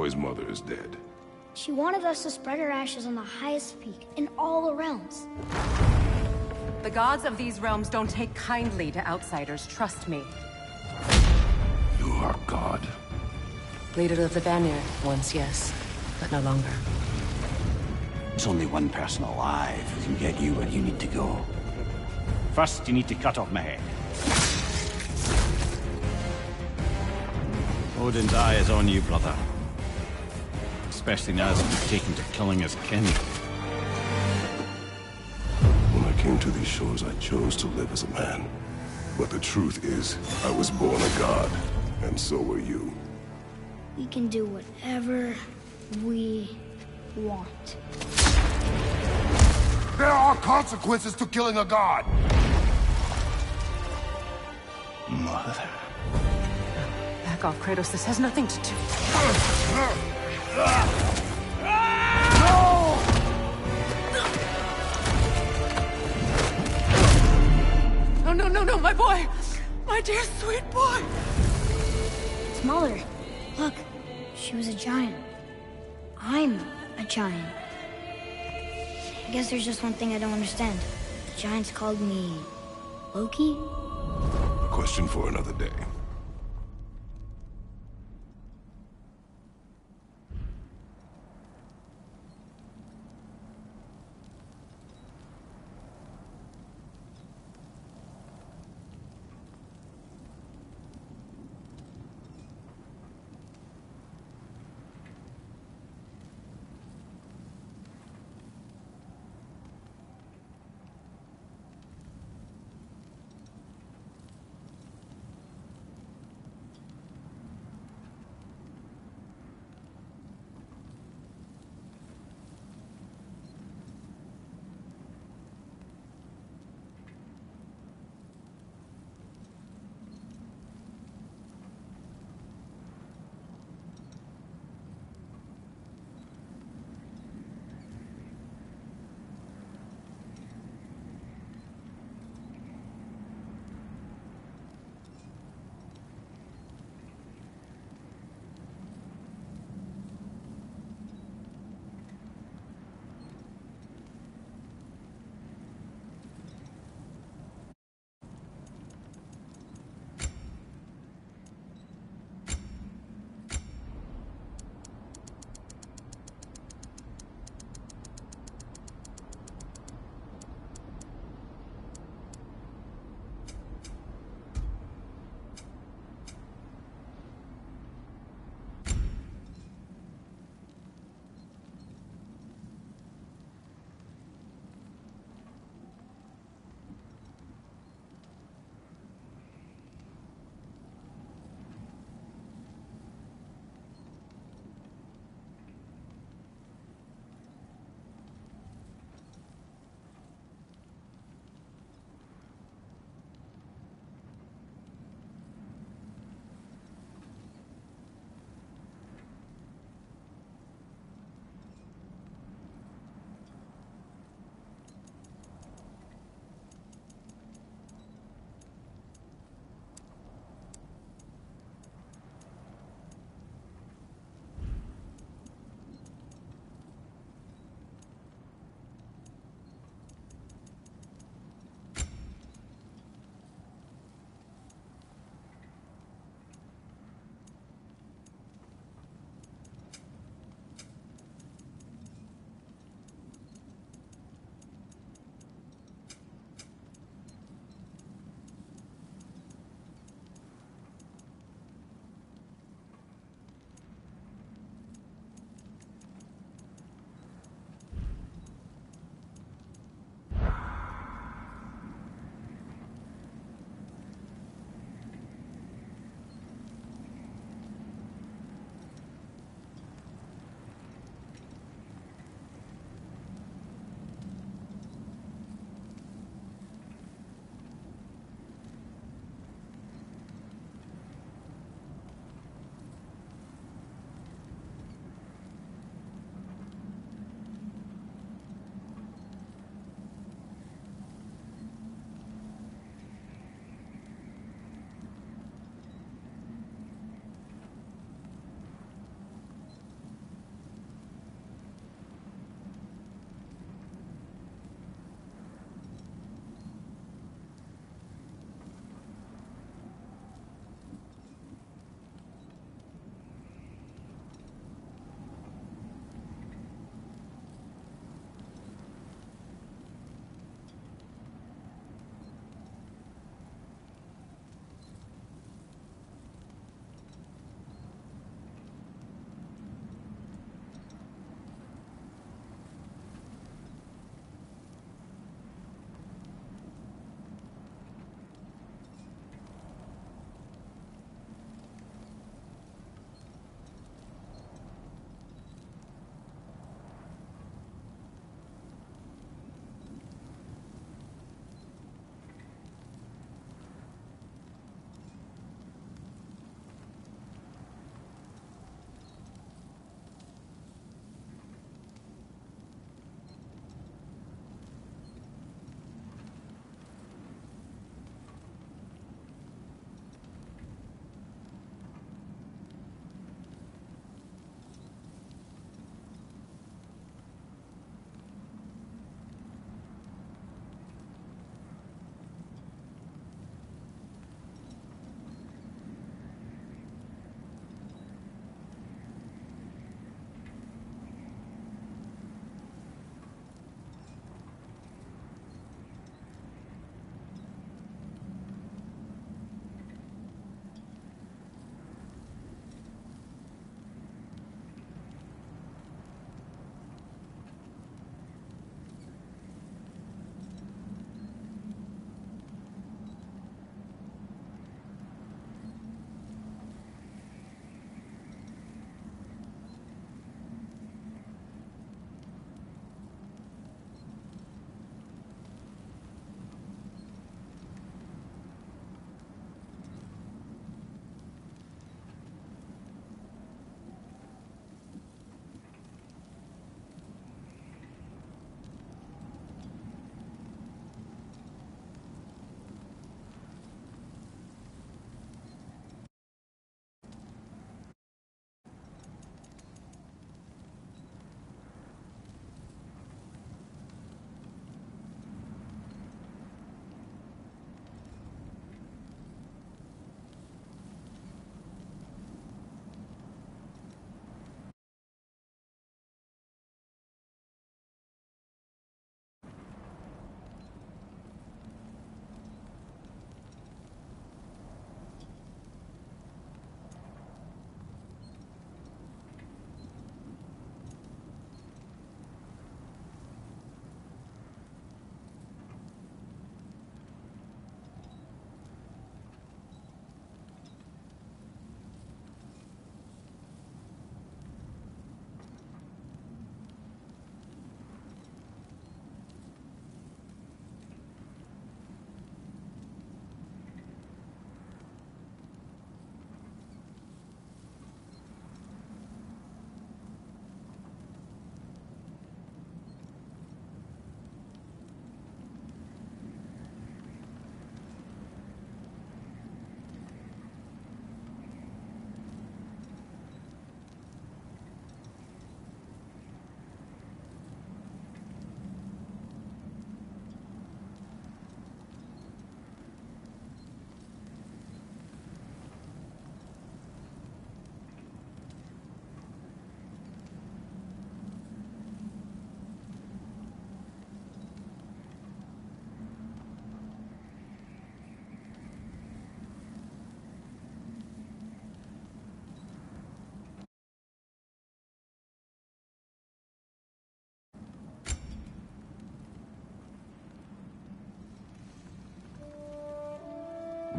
boy's mother is dead. She wanted us to spread her ashes on the highest peak in all the realms. The gods of these realms don't take kindly to outsiders, trust me. You are God. Leader of the Vanir, once yes, but no longer. There's only one person alive who can get you where you need to go. First, you need to cut off my head. Odin's eye is on you, brother. Especially now that you've taken to killing his kin. When I came to these shores, I chose to live as a man. But the truth is, I was born a god, and so were you. We can do whatever we want. There are consequences to killing a god! Mother. Back off, Kratos. This has nothing to do... No, my boy! My dear, sweet boy! It's Mother. Look, she was a giant. I'm a giant. I guess there's just one thing I don't understand. The giants called me... Loki? A question for another day.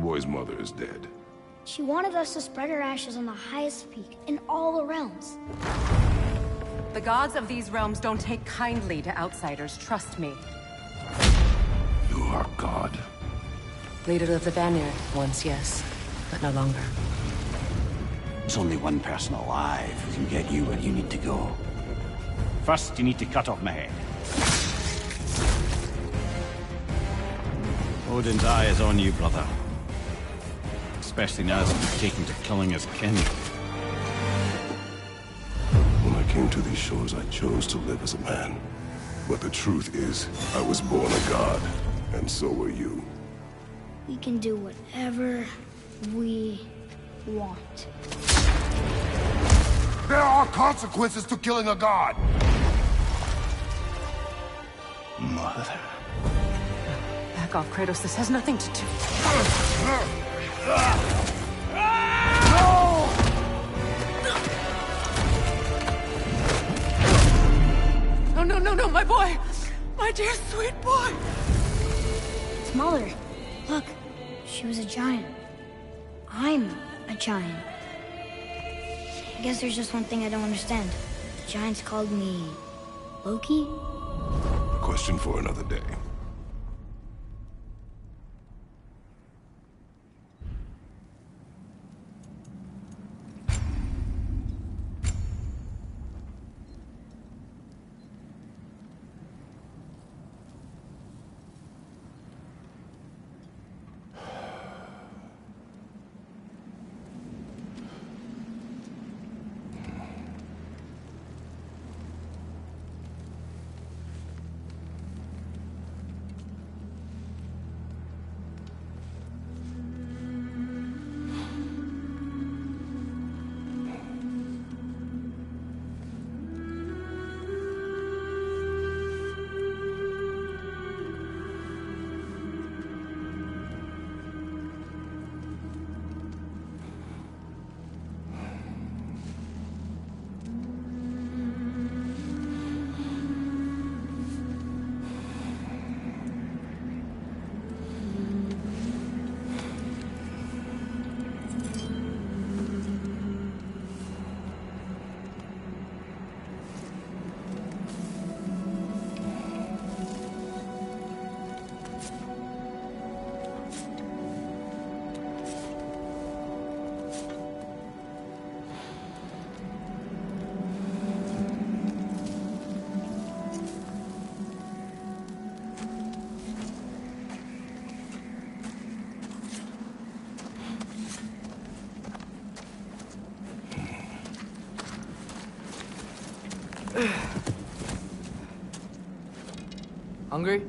boy's mother is dead. She wanted us to spread her ashes on the highest peak in all the realms. The gods of these realms don't take kindly to outsiders, trust me. You are God. Leader of the Vanir, once yes, but no longer. There's only one person alive who can get you where you need to go. First, you need to cut off my head. Odin's eye is on you, brother. Especially now that you've taken to killing his kin. When I came to these shores, I chose to live as a man. But the truth is, I was born a god, and so were you. We can do whatever we want. There are consequences to killing a god! Mother. Back off, Kratos. This has nothing to do... No, my boy! My dear, sweet boy! It's Mother. Look, she was a giant. I'm a giant. I guess there's just one thing I don't understand. The giants called me... Loki? Question for another day. Hungry?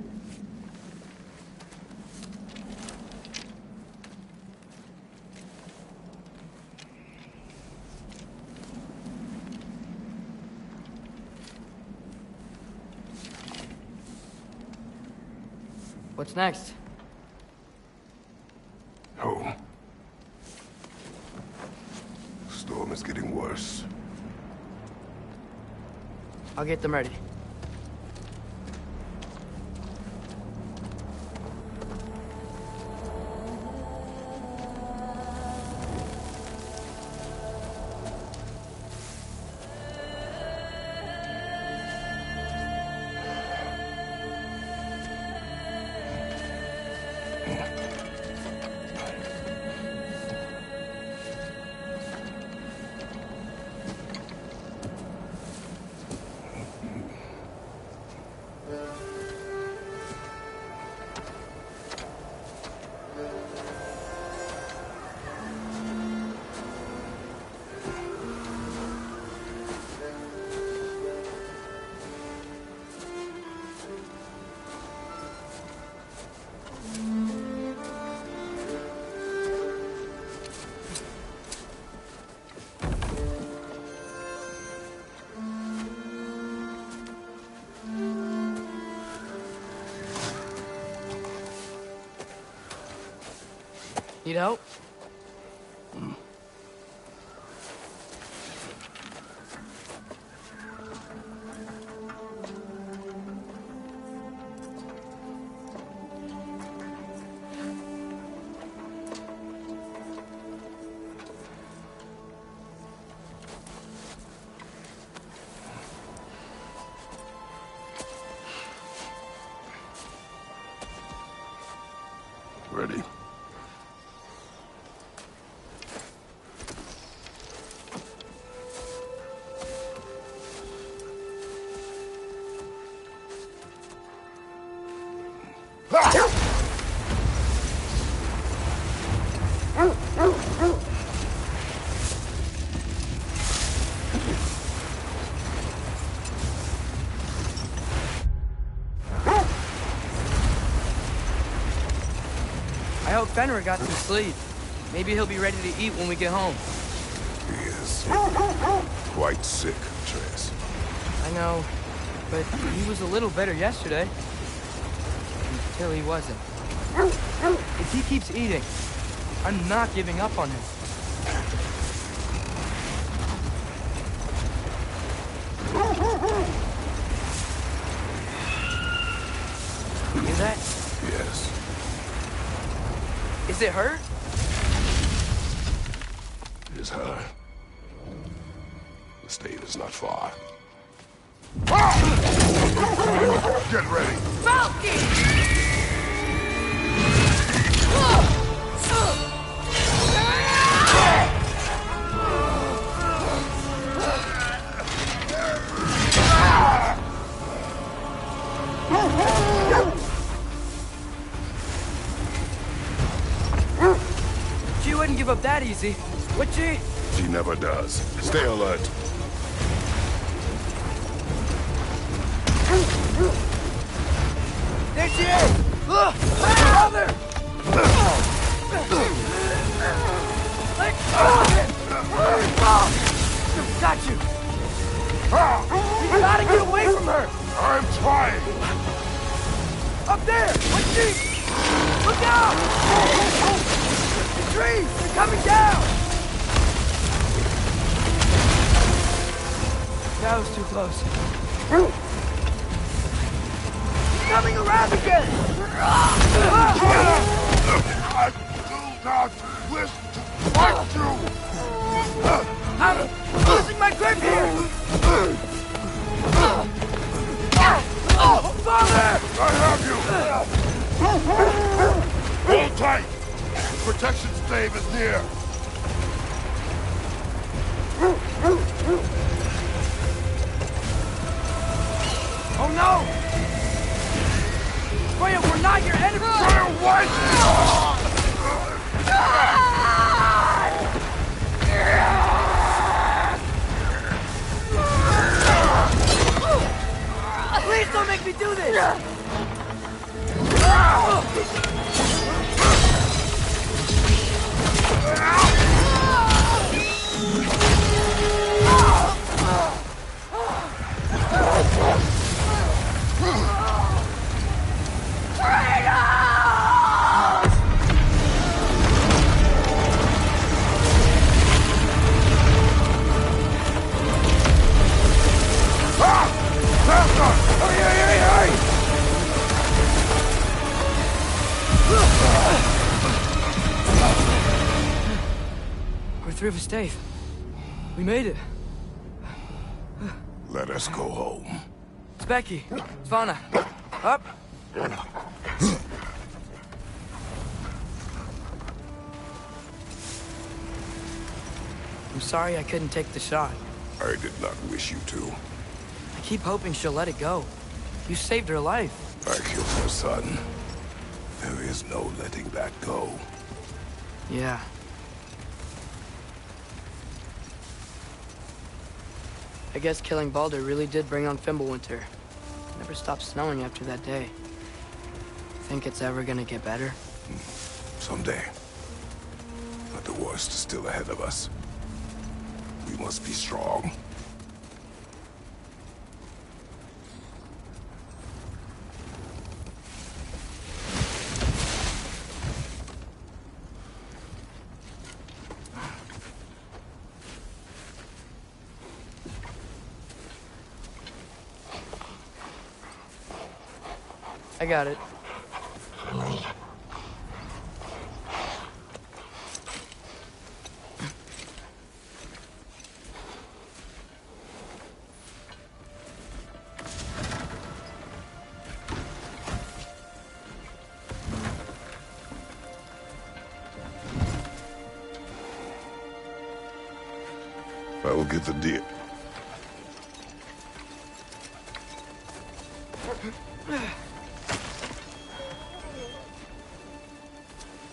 What's next? Home. Storm is getting worse. I'll get them ready. Need help? Ready. I hope Fenrir got some sleep. Maybe he'll be ready to eat when we get home. He is quite sick, Atreus. I know, but he was a little better yesterday. Until he wasn't. If he keeps eating, I'm not giving up on him. Hear that? Yes. Is it her? It is her. The state is not far. Get ready. She wouldn't give up that easy, would she? She never does. Stay alert. There she is! Brother! Let go of him! Got you! You gotta get away from her! I'm trying. Up there! What's she? Look out! The trees! They're coming down! That was too close. Coming around again! I do not wish to fight you. I'm losing my grip here! Father! I have you. Hold tight. The protection stave is near. Oh no! Freya, we're not your enemy! Freya, what? Please don't make me do this! We're through the stave. We made it. Let us go home. It's Becky. Svana. Up. I'm sorry I couldn't take the shot. I did not wish you to. I keep hoping she'll let it go. You saved her life. I killed her son. There is no letting that go. Yeah. I guess killing Baldur really did bring on Fimbulwinter. It never stopped snowing after that day. Think it's ever gonna get better? Someday. But the worst is still ahead of us. We must be strong. I got it. I will get the deer.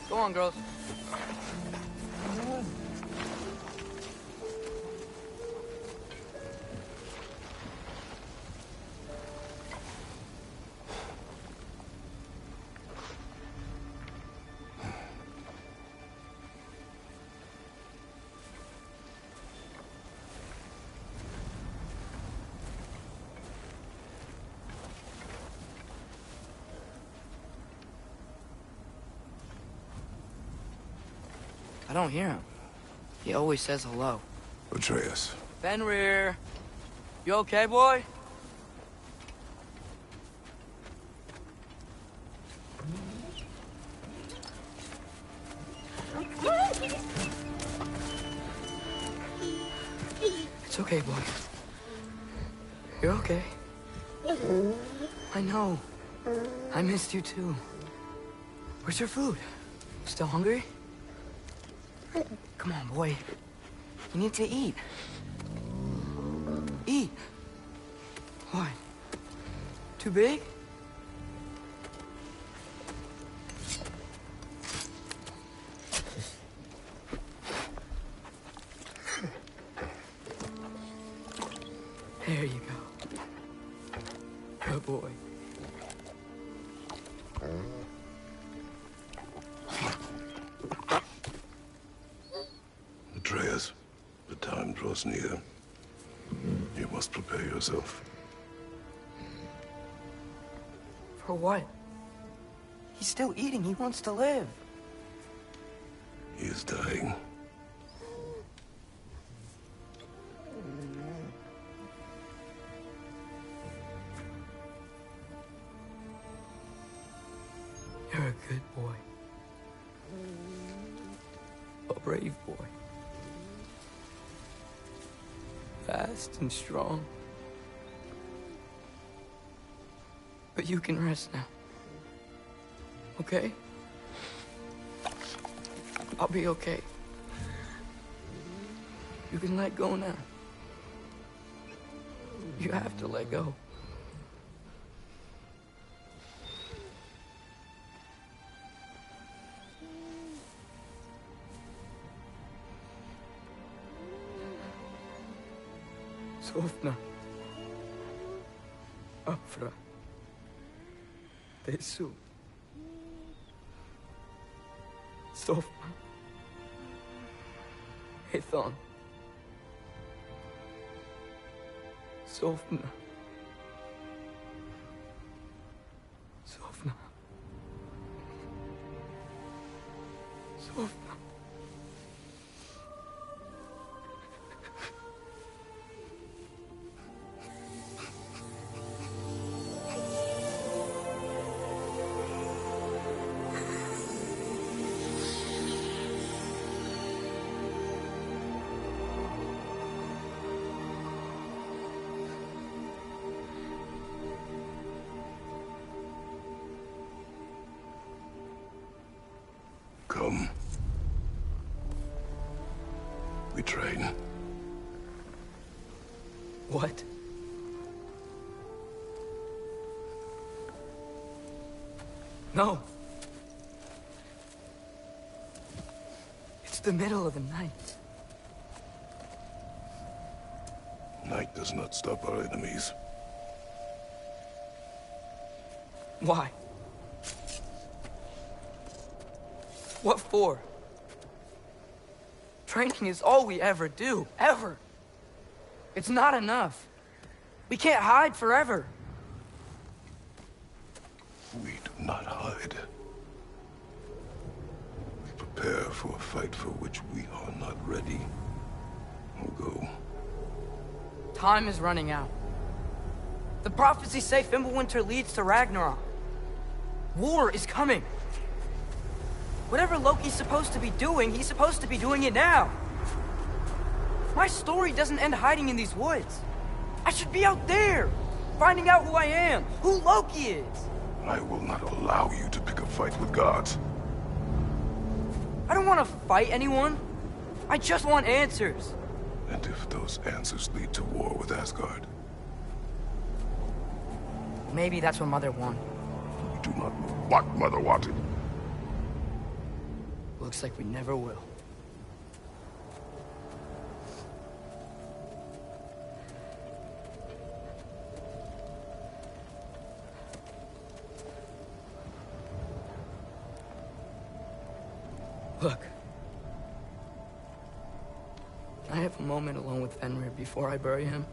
Go on, girls. I don't hear him. He always says hello. Atreus. Fenrir! You okay, boy? It's okay, boy. You're okay. I know. I missed you too. Where's your food? Still hungry? Come on, boy. You need to eat. Eat. What? Too big? There you go. Good boy. Atreus, the time draws near. You must prepare yourself. For what? He's still eating. He wants to live. He is dying. You're a good boy. A brave boy. Fast and strong. But you can rest now. Okay? I'll be okay. You can let go now. You have to let go. Sofna. Afra. Tesu. Sofna. Ethon. Sofna. Sofna. Sofna. Come. We train. What? No. It's the middle of the night. Night does not stop our enemies. Why? What for? Training is all we ever do, ever. It's not enough. We can't hide forever. We do not hide. We prepare for a fight for which we are not ready. We'll go. Time is running out. The prophecies say Fimbulwinter leads to Ragnarok. War is coming. Whatever Loki's supposed to be doing, he's supposed to be doing it now. My story doesn't end hiding in these woods. I should be out there, finding out who I am, who Loki is. I will not allow you to pick a fight with gods. I don't want to fight anyone. I just want answers. And if those answers lead to war with Asgard? Maybe that's what Mother wanted. We do not know what Mother wanted. Looks like we never will. Look. Can I have a moment alone with Fenrir before I bury him?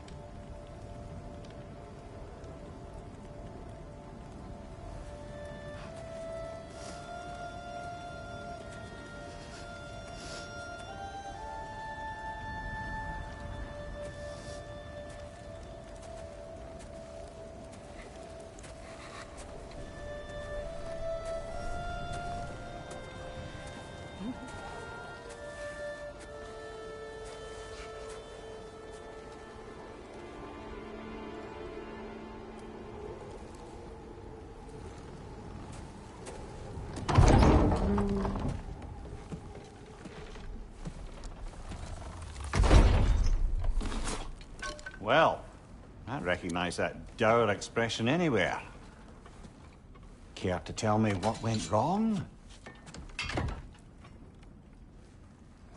Well, I recognize that dour expression anywhere. Care to tell me what went wrong?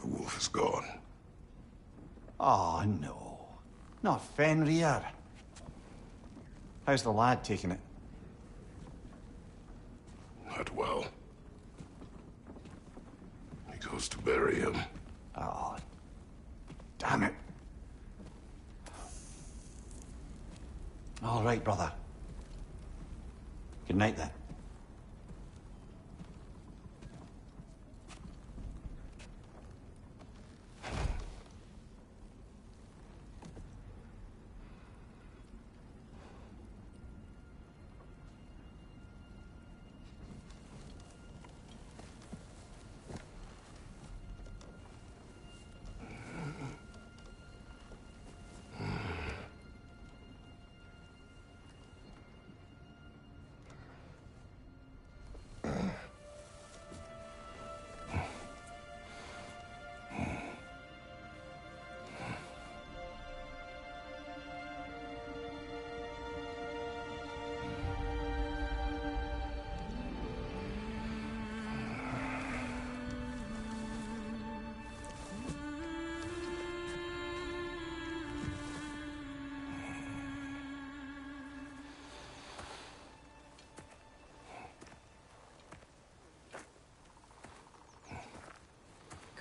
The wolf is gone. Oh, no. Not Fenrir. How's the lad taking it? Not well. He goes to bury him. Oh, damn it. All right, brother. Good night, then.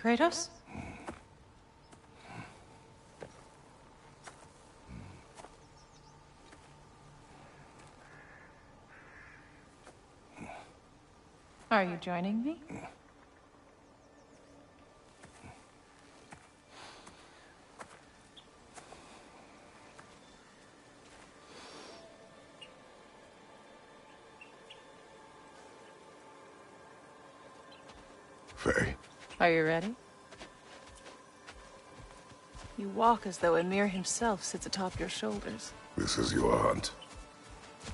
Kratos? Are you joining me? Faye. Are you ready? You walk as though Ymir himself sits atop your shoulders. This is your hunt.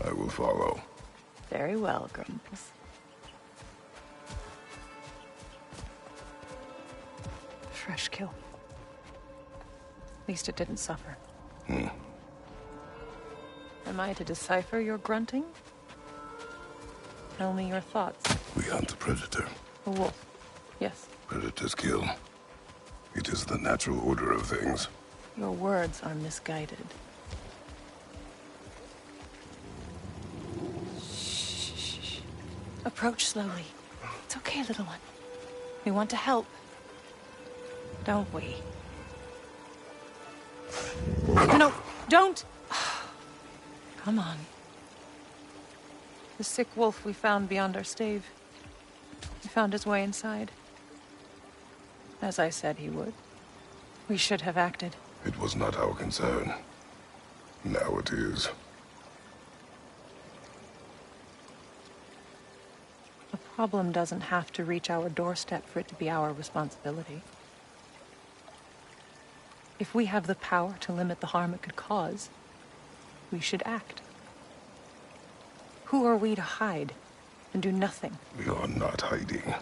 I will follow. Very well, Grumpus. Fresh kill. At least it didn't suffer. Am I to decipher your grunting? Tell me your thoughts. We hunt the predator. A wolf. Yes. Predators kill. It is the natural order of things. Your words are misguided. Shh. Approach slowly. It's okay, little one. We want to help. Don't we? No, don't! Come on. The sick wolf we found beyond our stave. He found his way inside. As I said he would. We should have acted. It was not our concern. Now it is. A problem doesn't have to reach our doorstep for it to be our responsibility. If we have the power to limit the harm it could cause, we should act. Who are we to hide and do nothing? We are not hiding.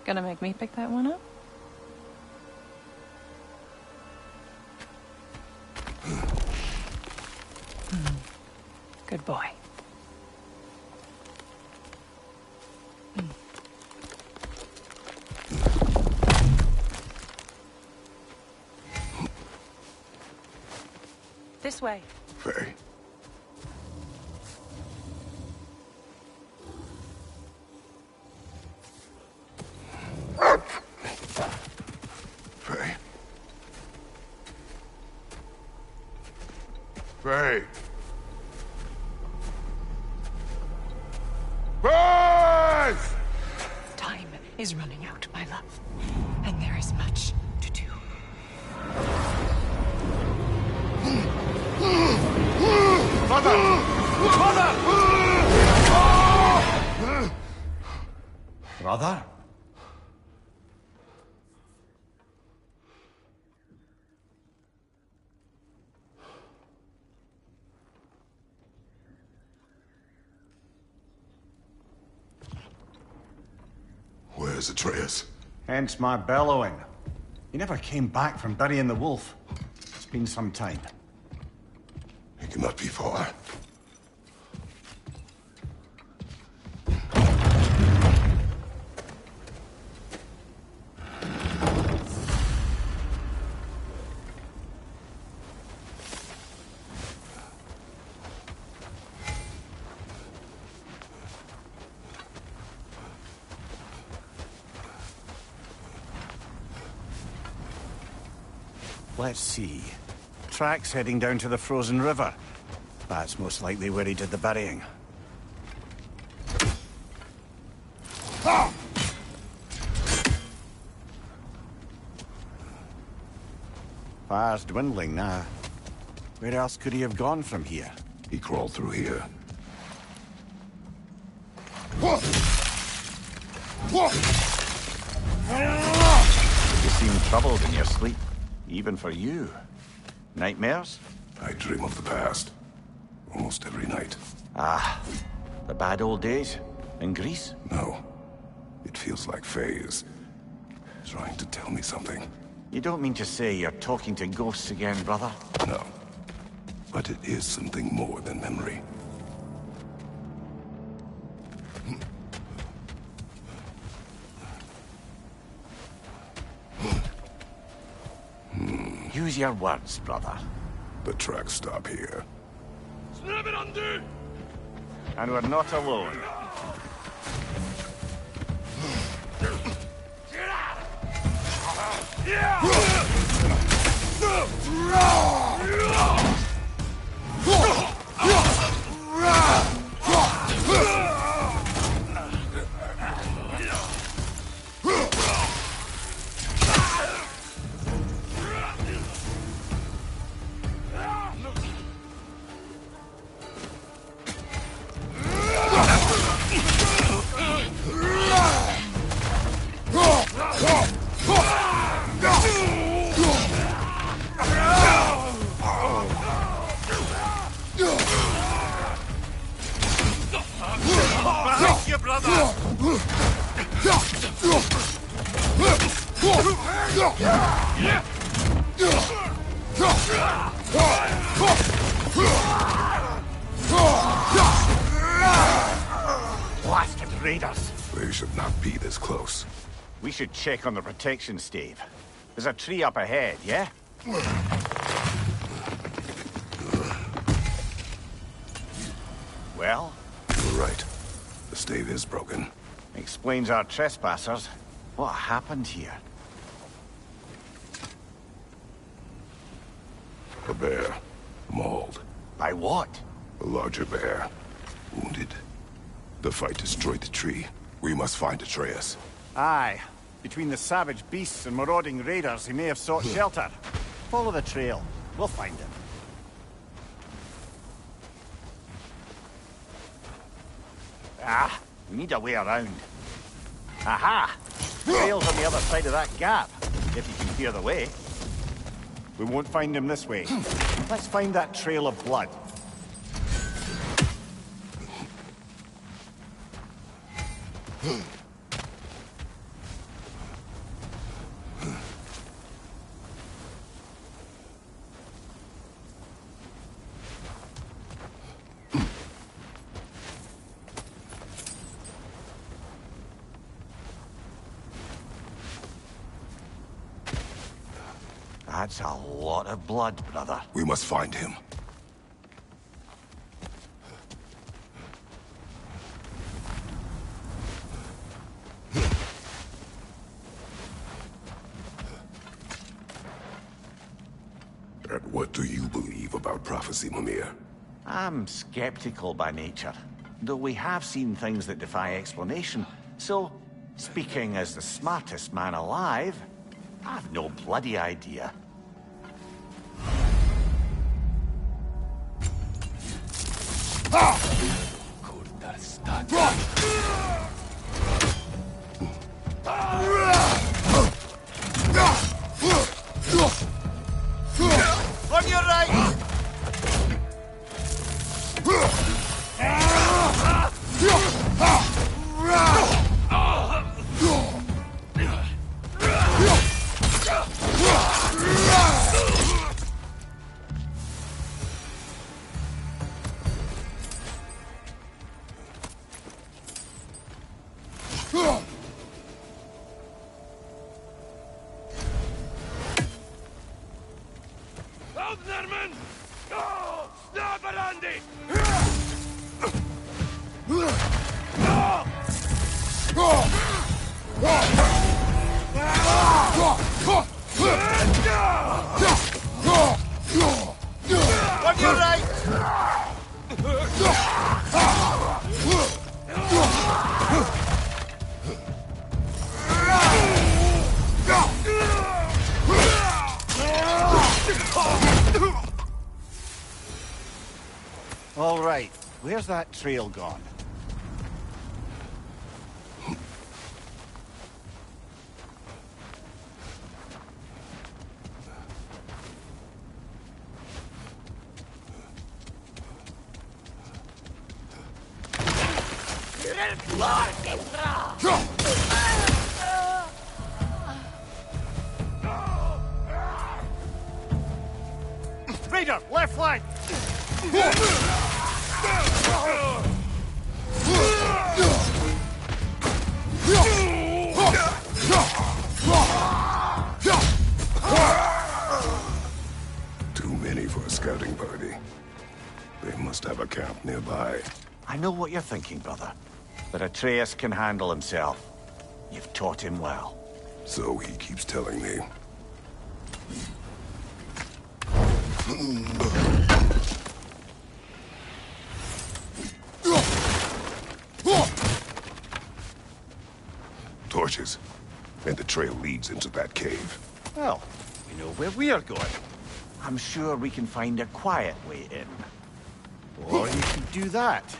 Gonna make me pick that one up? Good boy. This way. Faye. Faye. Faye. Faye! Time is running out, my love. And there is much to do. Mother! Mother! Brother? Where's Atreus? Hence my bellowing. He never came back from burying the wolf. It's been some time. He cannot be far. Let's see. Tracks heading down to the frozen river. That's most likely where he did the burying. Fire's dwindling now. Where else could he have gone from here? He crawled through here. You seem troubled in your sleep. Even for you. Nightmares? I dream of the past. Almost every night. Ah, the bad old days? In Greece? No. It feels like Faye is trying to tell me something. You don't mean to say you're talking to ghosts again, brother? No. But it is something more than memory. Use your words, brother. The tracks stop here. And we're not alone. Blasted raiders! They should not be this close. We should check on the protection stave. There's a tree up ahead, yeah? Well? You're right. The stave is broken. Explains our trespassers. What happened here? A bear. Mauled. By what? A larger bear. Wounded. The fight destroyed the tree. We must find Atreus. Aye. Between the savage beasts and marauding raiders, he may have sought shelter. Follow the trail. We'll find him. Ah, we need a way around. Aha! Trail's on the other side of that gap, if you can hear the way. We won't find him this way. Let's find that trail of blood. That's a lot of blood, brother. We must find him. And what do you believe about prophecy, Mimir? I'm skeptical by nature, though we have seen things that defy explanation. So, speaking as the smartest man alive, I've no bloody idea. On your right! On your right! All right, where's that trail gone? Raider, left flank! Too many for a scouting party. They must have a camp nearby. I know what you're thinking, brother. But Atreus can handle himself. You've taught him well. So he keeps telling me. Torches. And the trail leads into that cave. Well, we know where we are going. I'm sure we can find a quiet way in. Or you could do that.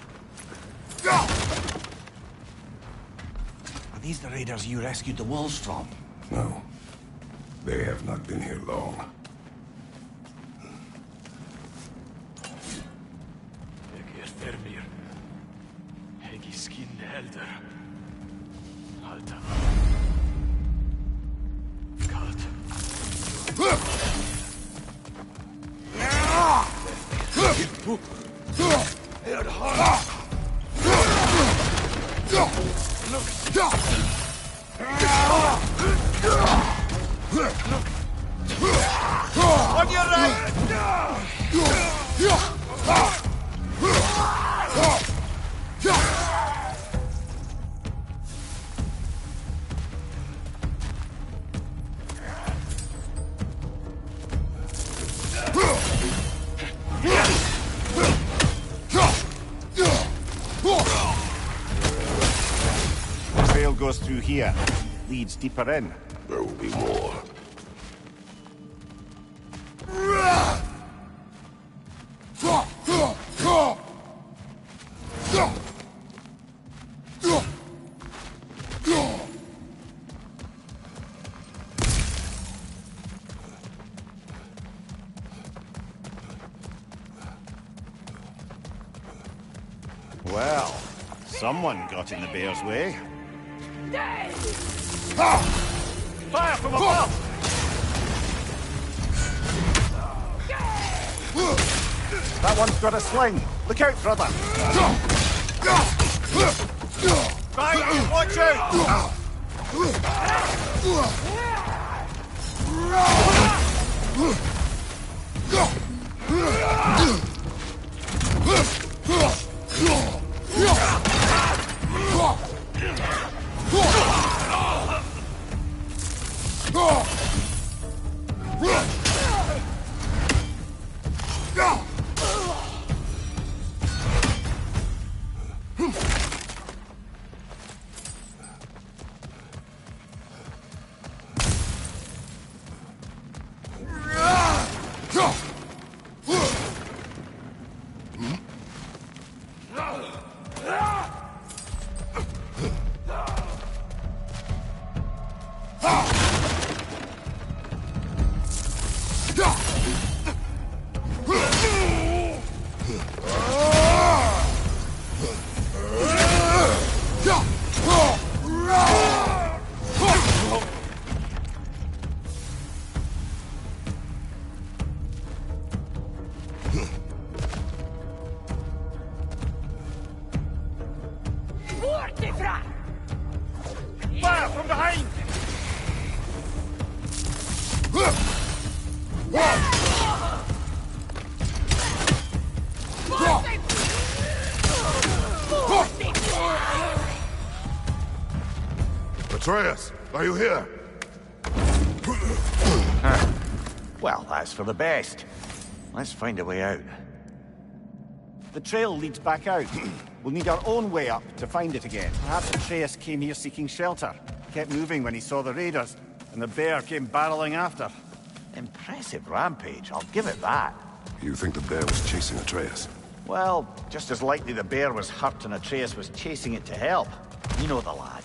Are these the raiders you rescued the wolves from? No. They have not been here long. On your right! The trail goes through here. Leads deeper in. There will be more. Well, someone got in the bear's way. Fire from above! That one's got a sling. Look out, brother. Right, watch out! Fire from behind! Atreus, are you here? Well, that's for the best. Let's find a way out. The trail leads back out. We'll need our own way up to find it again. Perhaps Atreus came here seeking shelter. Kept moving when he saw the raiders, and the bear came barreling after. Impressive rampage, I'll give it that. You think the bear was chasing Atreus? Well, just as likely the bear was hurt and Atreus was chasing it to help. You know the lad.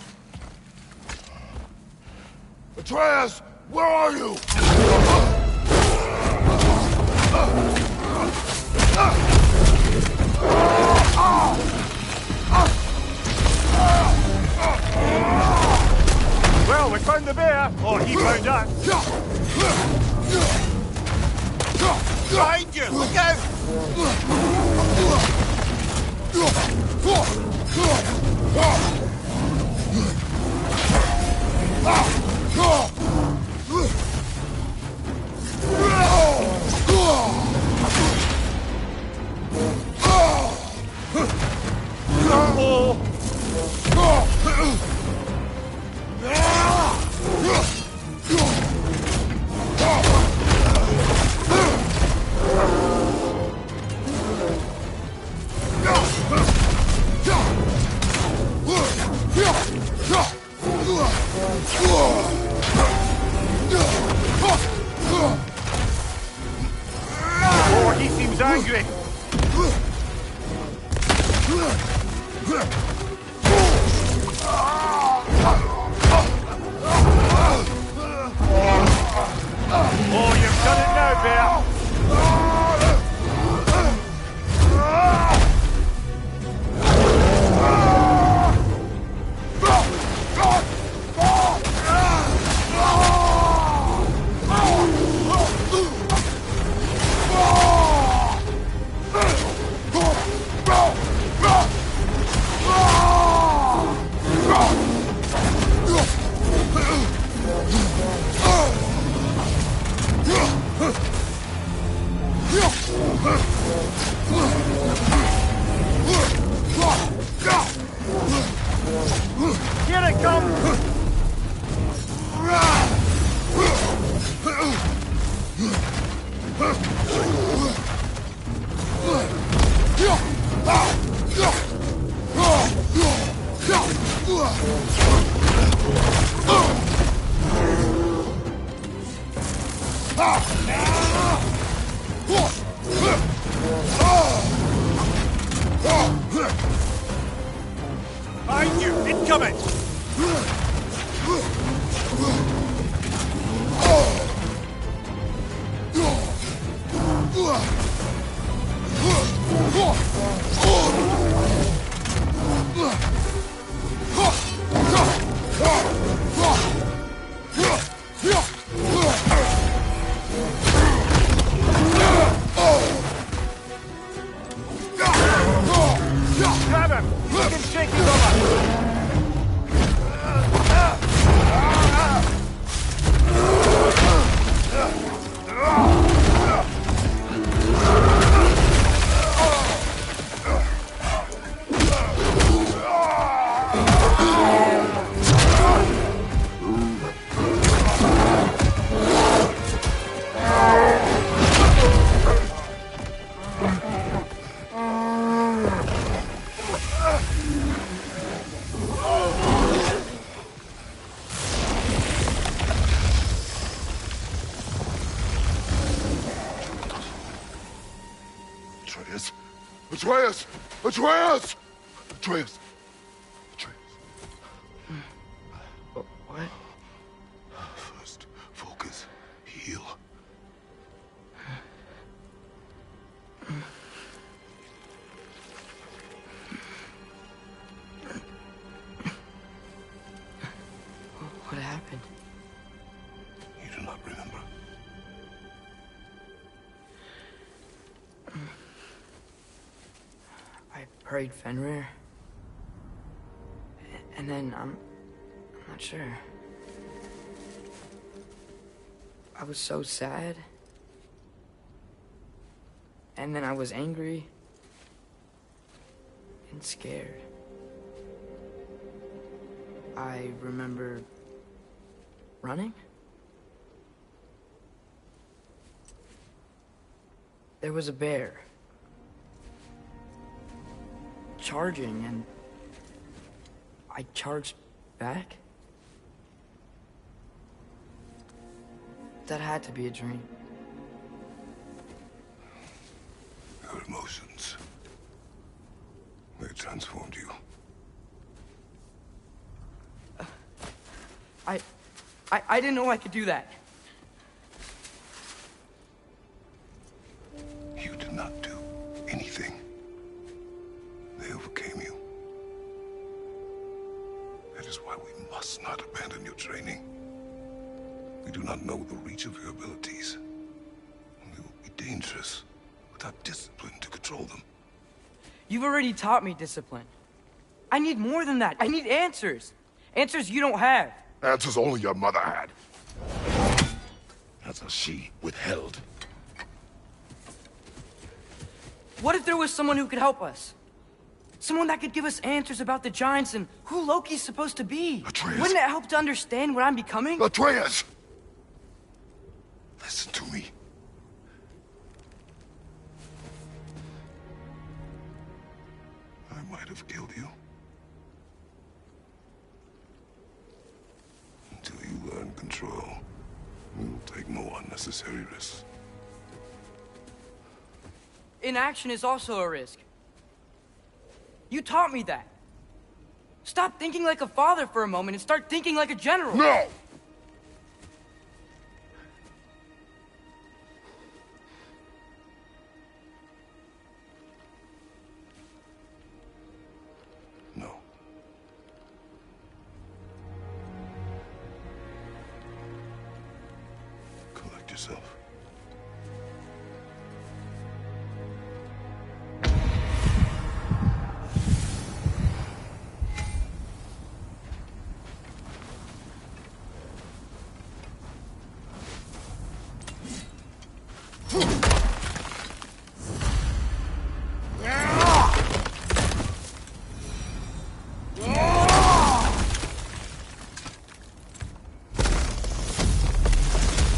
Atreus, where are you? Well, we found the bear, or he found us. Behind you! Look out! Oh, he seems angry. Oh, you've done it now, bear. Here it comes! Behind you! Incoming! Atreus! Atreus! Atreus! Atreus. What? First, focus. Heal. What happened? You do not remember. I prayed Fenrir. And then, I'm not sure. I was so sad. And then I was angry. And scared. I remember running. There was a bear. Charging, and I charged back? That had to be a dream. Your emotions. They transformed you. I didn't know I could do that. You did not do anything. They overcame you. That is why we must not abandon your training. We do not know the reach of your abilities. They will be dangerous without discipline to control them. You've already taught me discipline. I need more than that. I need answers. Answers you don't have. Answers only your mother had. Answers she withheld. What if there was someone who could help us? Someone that could give us answers about the Giants and who Loki's supposed to be. Atreus. Wouldn't it help to understand what I'm becoming? Atreus! Listen to me. I might have killed you. Until you learn control, we will take no unnecessary risks. Inaction is also a risk. You taught me that. Stop thinking like a father for a moment and start thinking like a general. No! No. Collect yourself.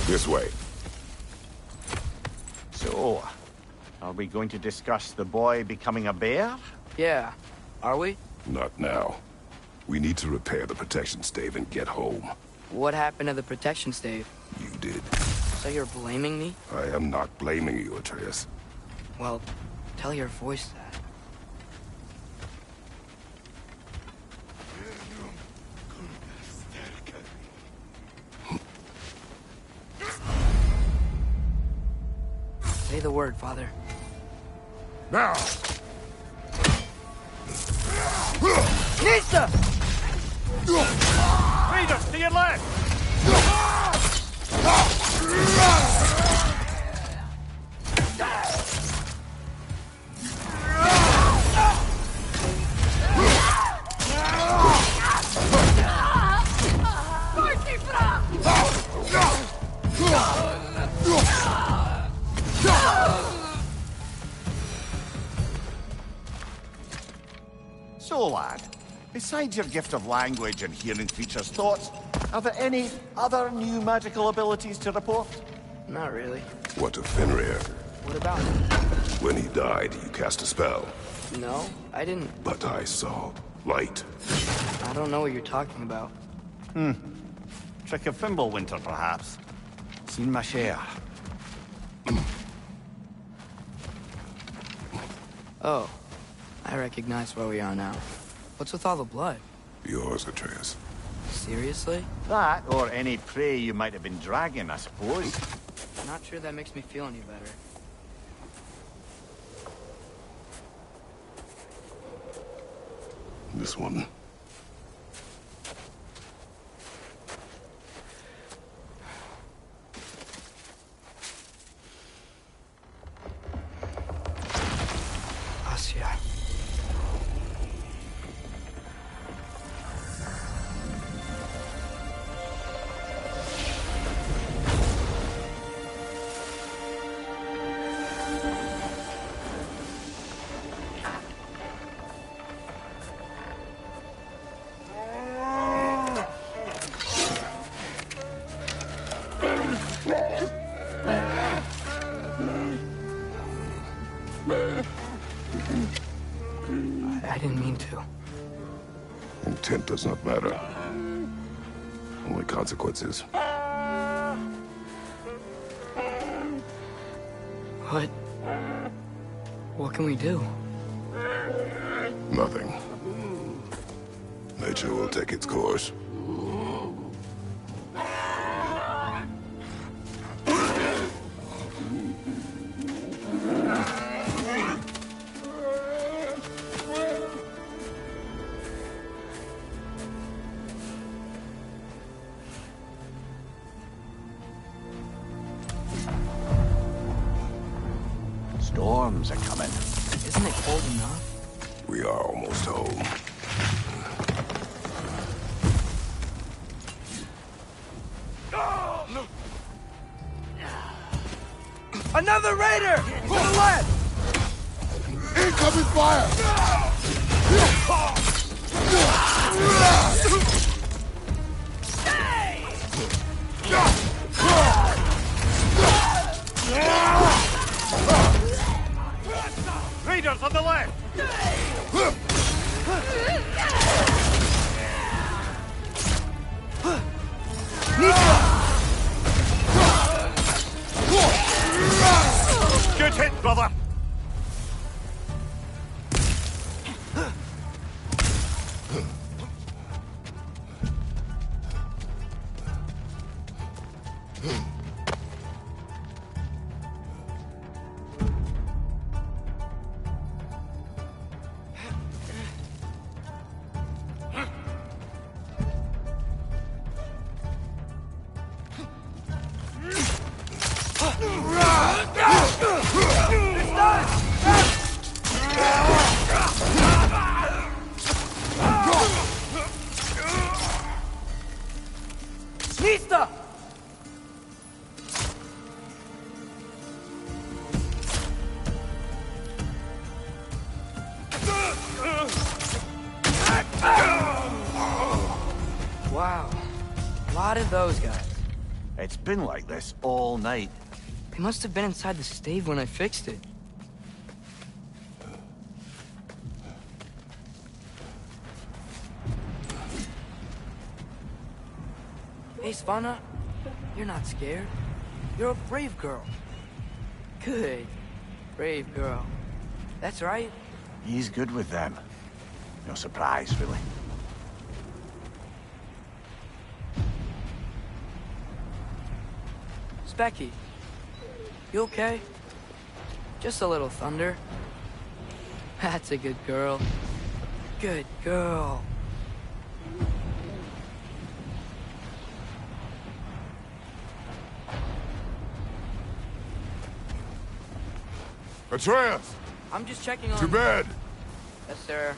This way. So, are we going to discuss the boy becoming a bear? Yeah. Are we? Not now. We need to repair the protection stave and get home. What happened to the protection stave? You did. So you're blaming me? I am not blaming you, Atreus. Well, tell your voice that. Say the word, Father. Now! Nista! Raiders, to your left! So, lad, besides your gift of language and hearing creatures' thoughts, are there any other new magical abilities to report? Not really. What of Fenrir? What about him? When he died, you cast a spell. No, I didn't. But I saw light. I don't know what you're talking about. Trick of Fimbulwinter, perhaps. Seen my share. Oh, I recognize where we are now. What's with all the blood? Yours, Atreus. Seriously? That, or any prey you might have been dragging, I suppose. Not sure that makes me feel any better. This one. Asya. I didn't mean to. Intent does not matter. Only consequences. What can we do? Nothing. Nature will take its course. Storms are coming. Isn't it cold enough? We are almost home. Another raider! To the left! Incoming fire! Raiders on the left! Good hit, brother! Mista! Wow. A lot of those guys. It's been like this all night. They must have been inside the stave when I fixed it. Hey, Svanna. You're not scared. You're a brave girl. Good. Brave girl. That's right. He's good with them. No surprise, really. Specky. You okay? Just a little thunder. That's a good girl. Good girl. Atreus! I'm just checking on... To bed! Yes, sir.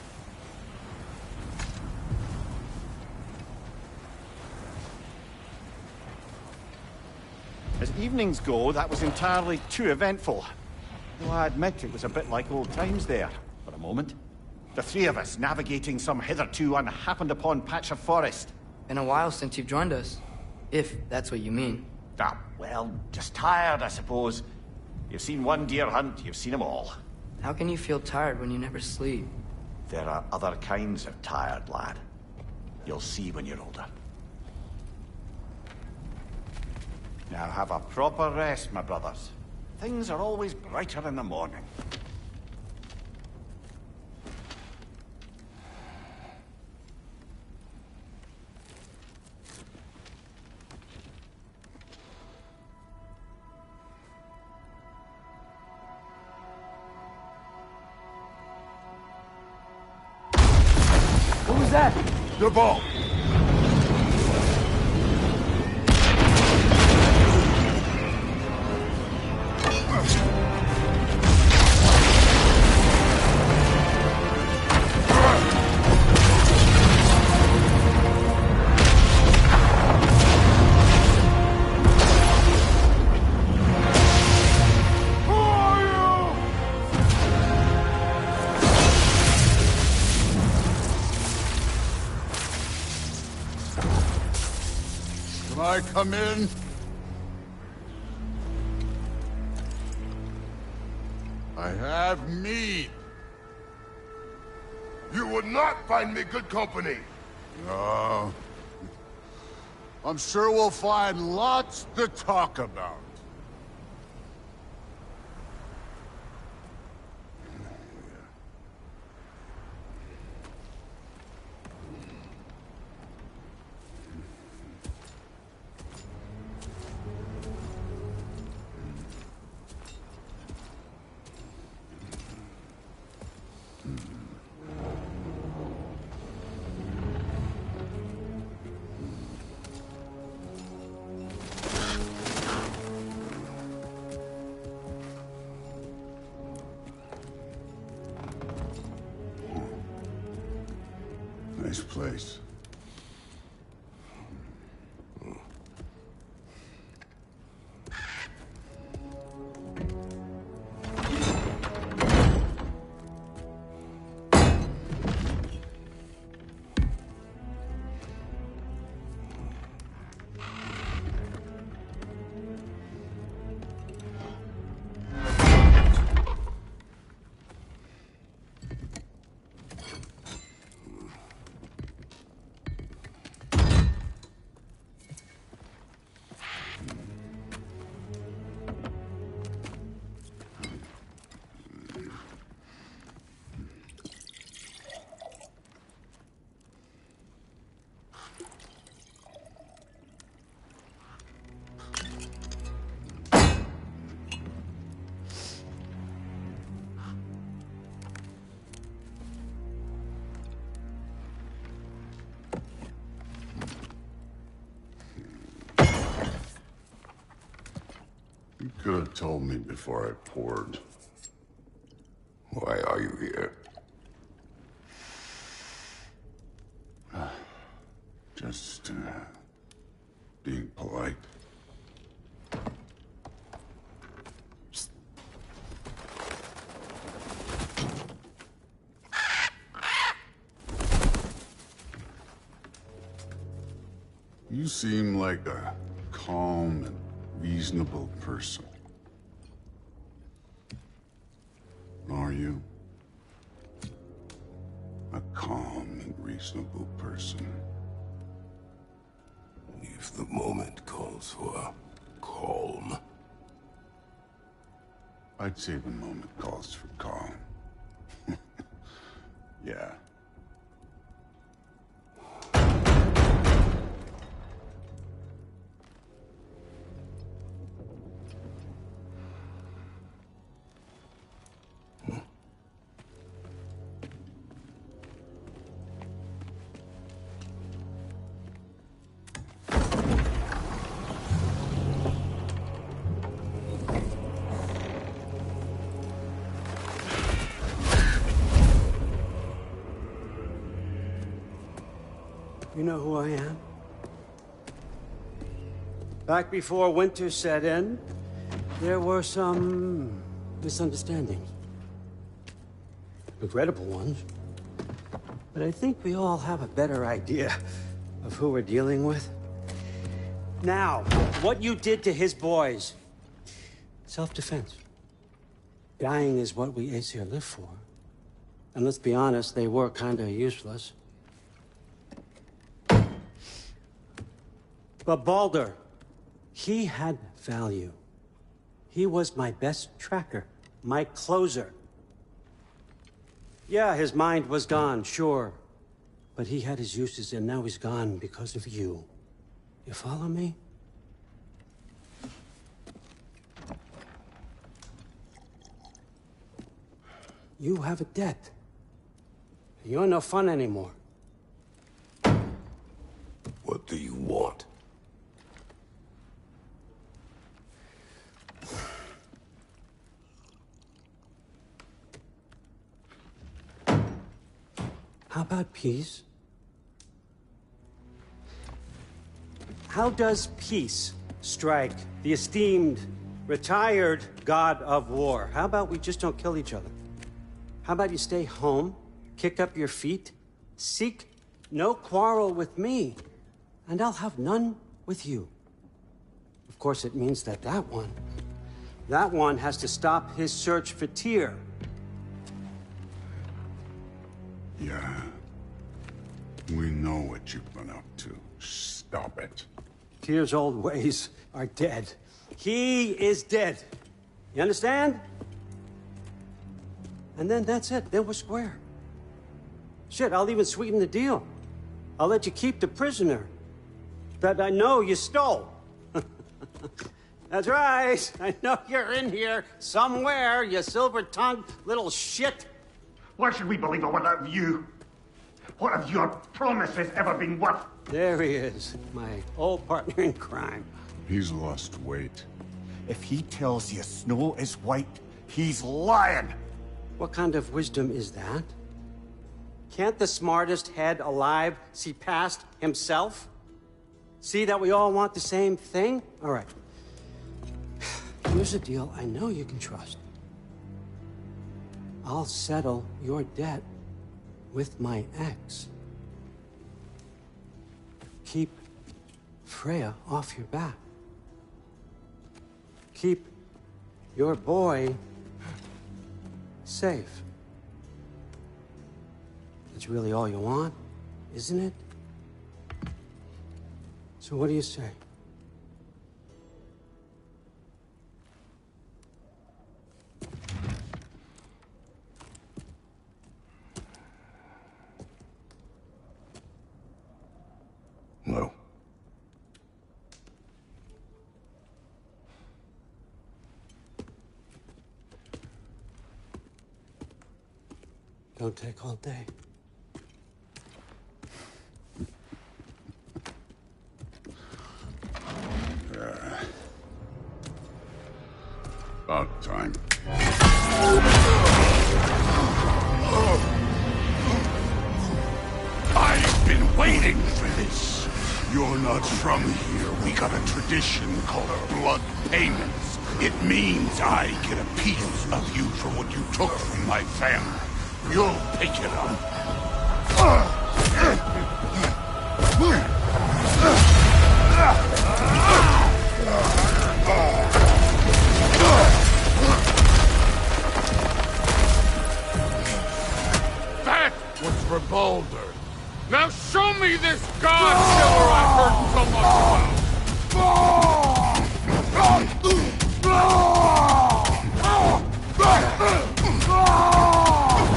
As evenings go, that was entirely too eventful. Though I admit it was a bit like old times there, for a moment. The three of us navigating some hitherto unhappened-upon patch of forest. Been a while since you've joined us. If that's what you mean. Ah, well, just tired, I suppose. You've seen one deer hunt, you've seen them all. How can you feel tired when you never sleep? There are other kinds of tired, lad. You'll see when you're older. Now have a proper rest, my brothers. Things are always brighter in the morning. that? Your ball! Can I come in? I have meat. You would not find me good company. No. I'm sure we'll find lots to talk about. Nice place. You could have told me before I poured. Why are you here? Just, being polite. You seem like a calm and reasonable person. Are you? A calm and reasonable person. If the moment calls for calm. I'd say the moment calls for calm. Yeah. You know who I am? Back before winter set in, there were some misunderstandings. Regrettable ones. But I think we all have a better idea of who we're dealing with. Now, what you did to his boys. Self-defense. Dying is what we Aesir live for. And let's be honest, they were kinda useless. But Baldur, he had value. He was my best tracker, my closer. Yeah, his mind was gone, sure. But he had his uses, and now he's gone because of you. You follow me? You have a debt. You're no fun anymore. What do you want? How about peace? How does peace strike the esteemed, retired god of war? How about we just don't kill each other? How about you stay home, kick up your feet, seek no quarrel with me, and I'll have none with you. Of course, it means that that one has to stop his search for Tyr. Yeah. We know what you've been up to. Stop it. Tyr's old ways are dead. He is dead. You understand? And then that's it. Then we're square. Shit, I'll even sweeten the deal. I'll let you keep the prisoner that I know you stole. That's right. I know you're in here somewhere, you silver-tongued little shit. Why should we believe a word out of you? What have your promises ever been worth? There he is, my old partner in crime. He's lost weight. If he tells you snow is white, he's lying. What kind of wisdom is that? Can't the smartest head alive see past himself? See that we all want the same thing? All right. Here's a deal I know you can trust. I'll settle your debt with my ex. Keep Freya off your back. Keep your boy safe. That's really all you want, isn't it? So what do you say? No. Don't take all day. About time. I've been waiting for this. You're not from here. We got a tradition called blood payments. It means I get a piece of you for what you took from my family. You'll pick it up. That was for Baldur. Now show me this god killer I've heard so much about.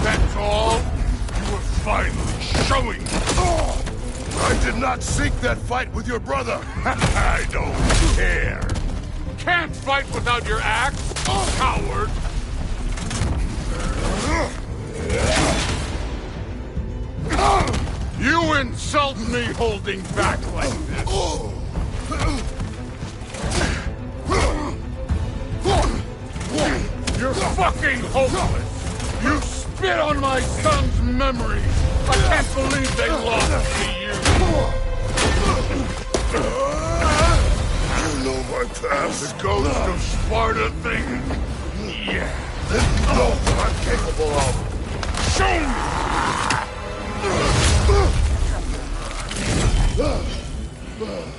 That's all? You were finally showing me. I did not seek that fight with your brother. I don't care. Can't fight without your axe, coward. You insult me holding back like this. You're fucking hopeless. You spit on my son's memory. I can't believe they lost to you. You know my past. The ghost of Sparta thing? Yeah. Then you know what I'm capable of. Show me!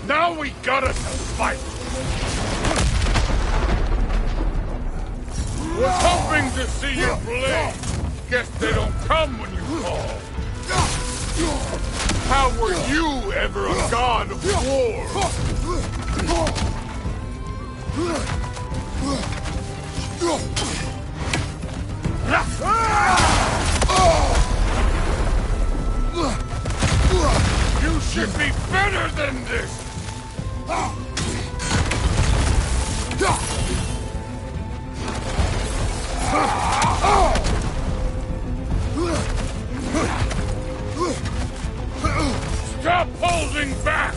Now we gotta fight! Was hoping to see you play. Guess they don't come when you call. How were you ever a god of war? You should be better than this! Stop holding back!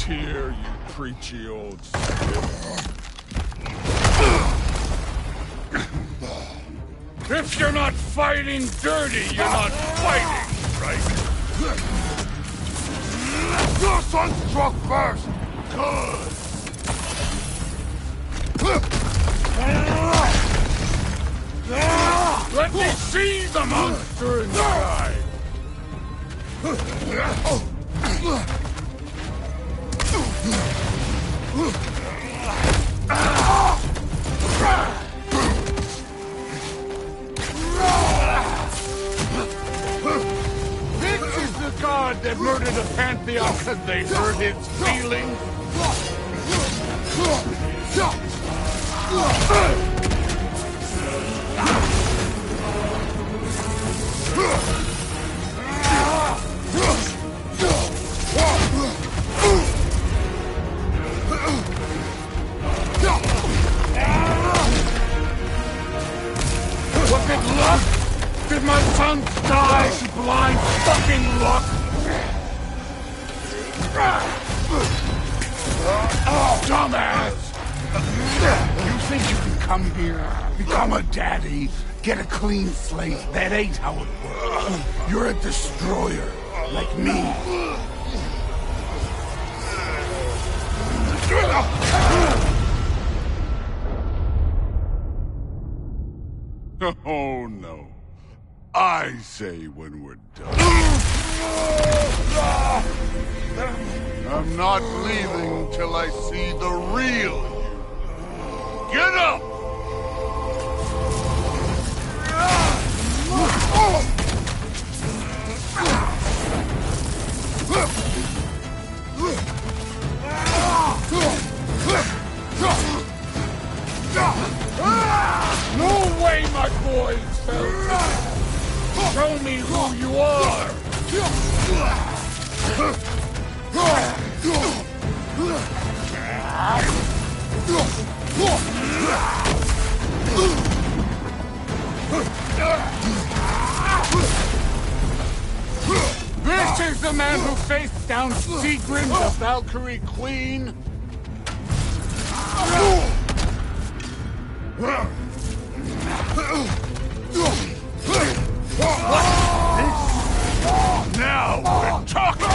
here, you preachy old stiff. If you're not fighting dirty, you're not fighting, right? Your son struck first! Good! Let me see the monster inside! This is the god that murdered the Pantheon because they hurt his feelings. Was it luck? Did my son die to blind fucking luck? Dumbass! You think you can come here, become a daddy, get a clean slate? That ain't how it works. You're a destroyer, like me. Oh, no. I say when we're done. I'm not leaving till I see the real you. Get up! No way, my boys fell. Show me who you are. This is the man who faced down Sigrun, the Valkyrie Queen. Now we're talking!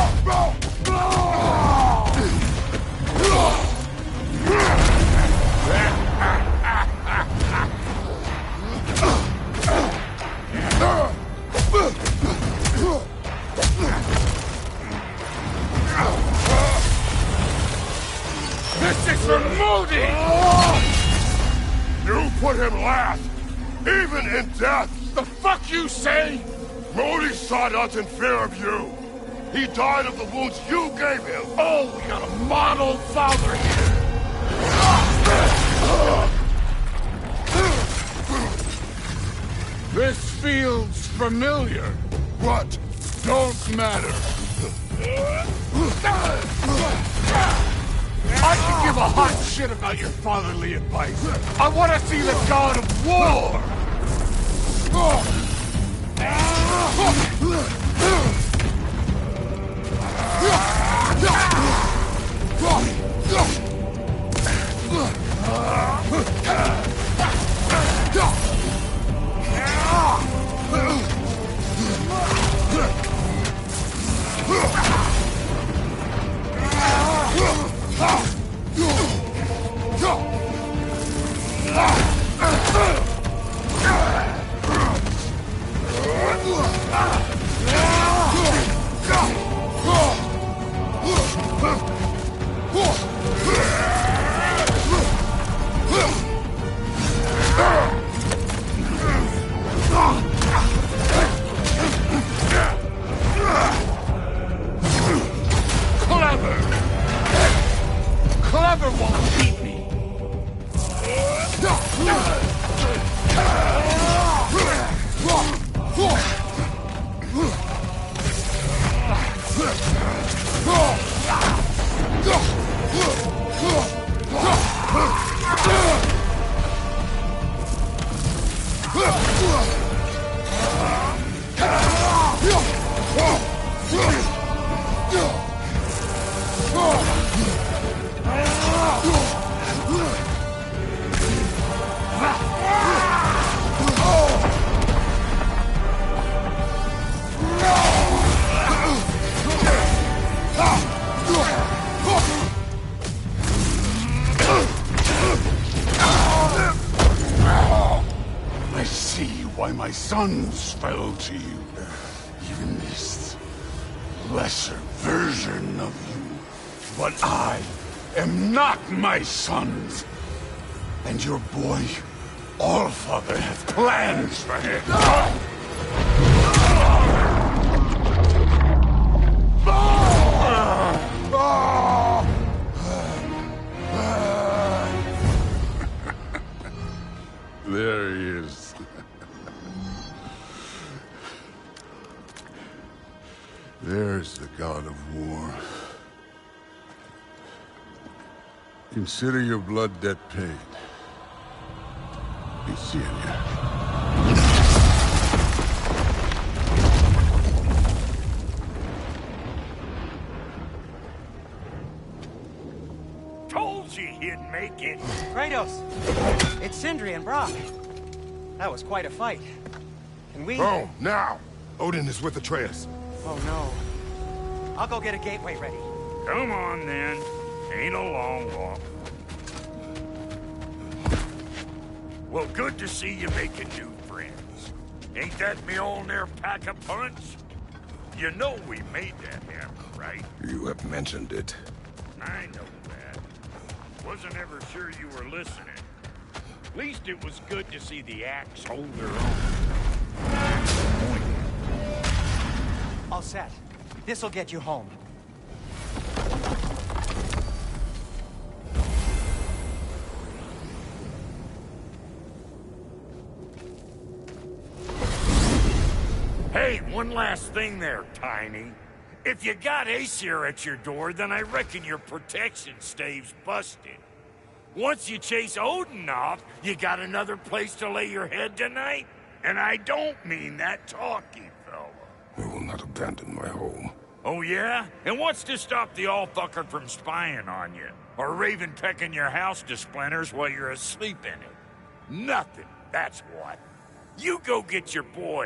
This is for Modi! You put him last, even in death! The fuck you say? Modi sought us in fear of you. He died of the wounds you gave him. Oh, we got a model father here. This feels familiar. What? Don't matter. I can give a hot shit about your fatherly advice. I want to see the god of war! Clever won't beat me. I see why my sons fell to you. Even this lesser version of you. But I am not my sons. And your boy, Allfather, has plans for him. There he is. There's the god of war. Consider your blood debt paid. Be seeing ya. Told you he'd make it. Kratos! It's Sindri and Brock. That was quite a fight. And we... Oh, now! Odin is with Atreus. Oh, no. I'll go get a gateway ready. Come on, then. Ain't a long walk. Well, good to see you making new friends. Ain't that Mjolnir pack a punch? You know we made that happen, right? You have mentioned it. I know that. Wasn't ever sure you were listening. At least it was good to see the axe hold their own. All set. This'll get you home. Hey, one last thing there, Tiny. If you got Aesir at your door, then I reckon your protection stave's busted. Once you chase Odin off, you got another place to lay your head tonight? And I don't mean that talky fella. I will not abandon my home. Oh yeah? And what's to stop the all-fucker from spying on you? Or Raven pecking your house to splinters while you're asleep in it? Nothing, that's what. You go get your boy.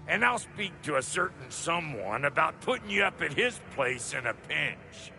And I'll speak to a certain someone about putting you up at his place in a pinch.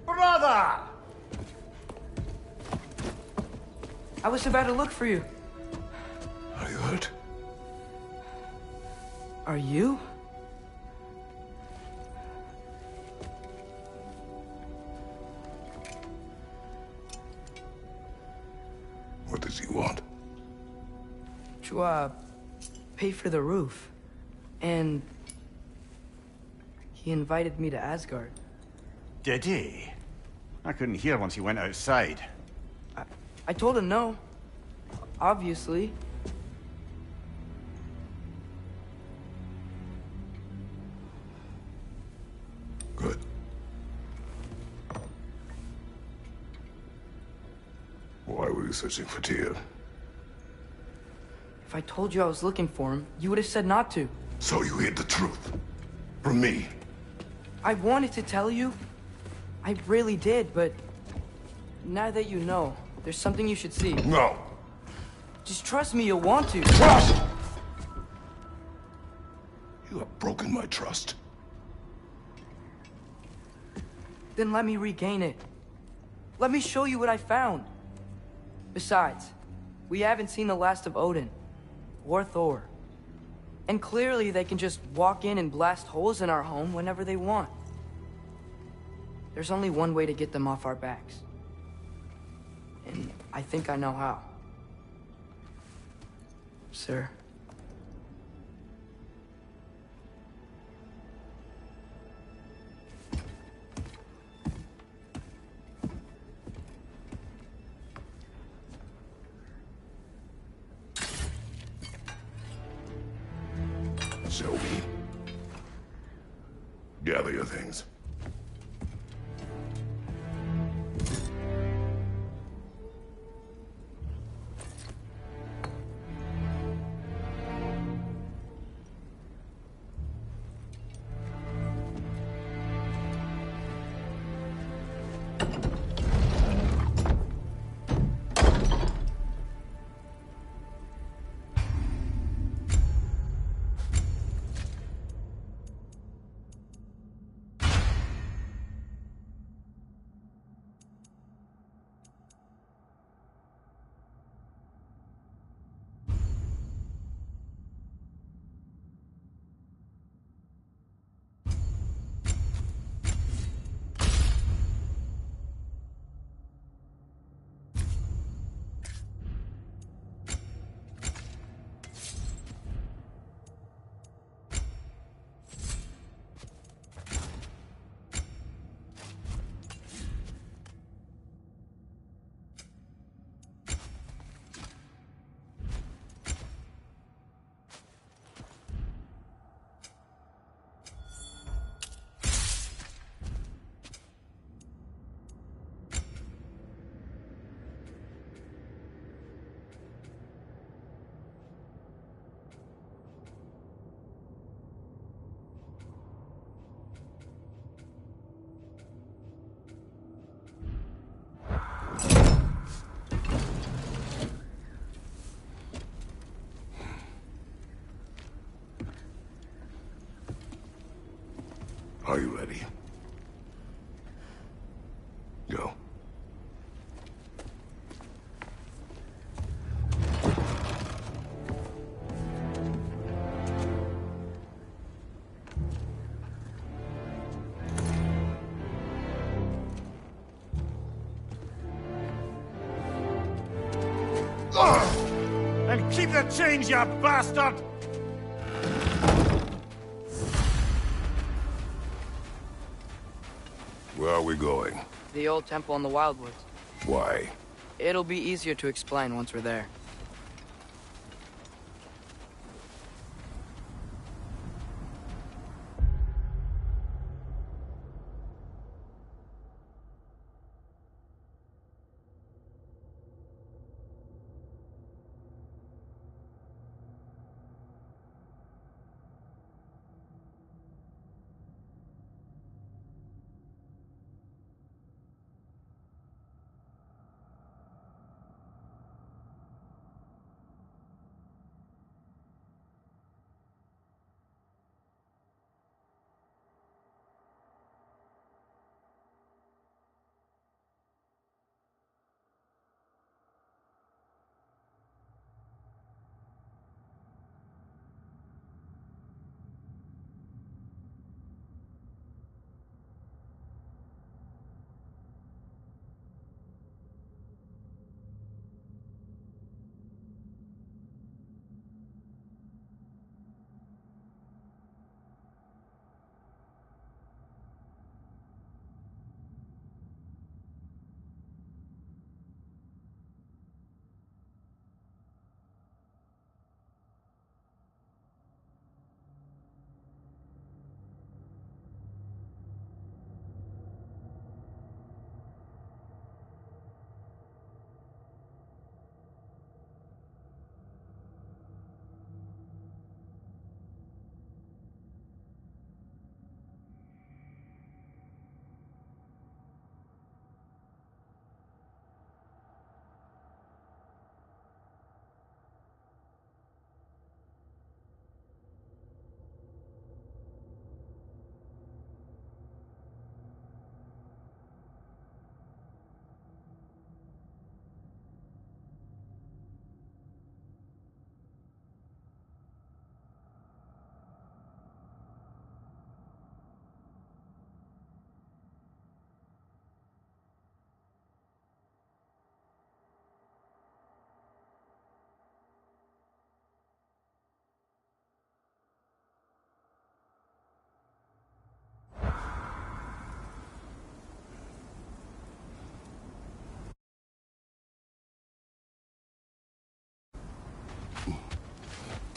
Brother! I was about to look for you. Are you hurt? Are you? What does he want? To, pay for the roof. And... he invited me to Asgard. Did he? I couldn't hear once he went outside. I told him no. Obviously. Good. Why were you searching for Tyr? If I told you I was looking for him, you would have said not to. So you hid the truth. From me. I wanted to tell you. I really did, but... now that you know, there's something you should see. No. Just trust me, you'll want to. Trust! You have broken my trust. Then let me regain it. Let me show you what I found. Besides, we haven't seen the last of Odin. or Thor. And clearly they can just walk in and blast holes in our home whenever they want. There's only one way to get them off our backs. And I think I know how. Sir. Sylvie. Gather your things. Are you ready? Go. And keep the change, you bastard! Where are we going? The old temple in the Wildwoods. Why? It'll be easier to explain once we're there.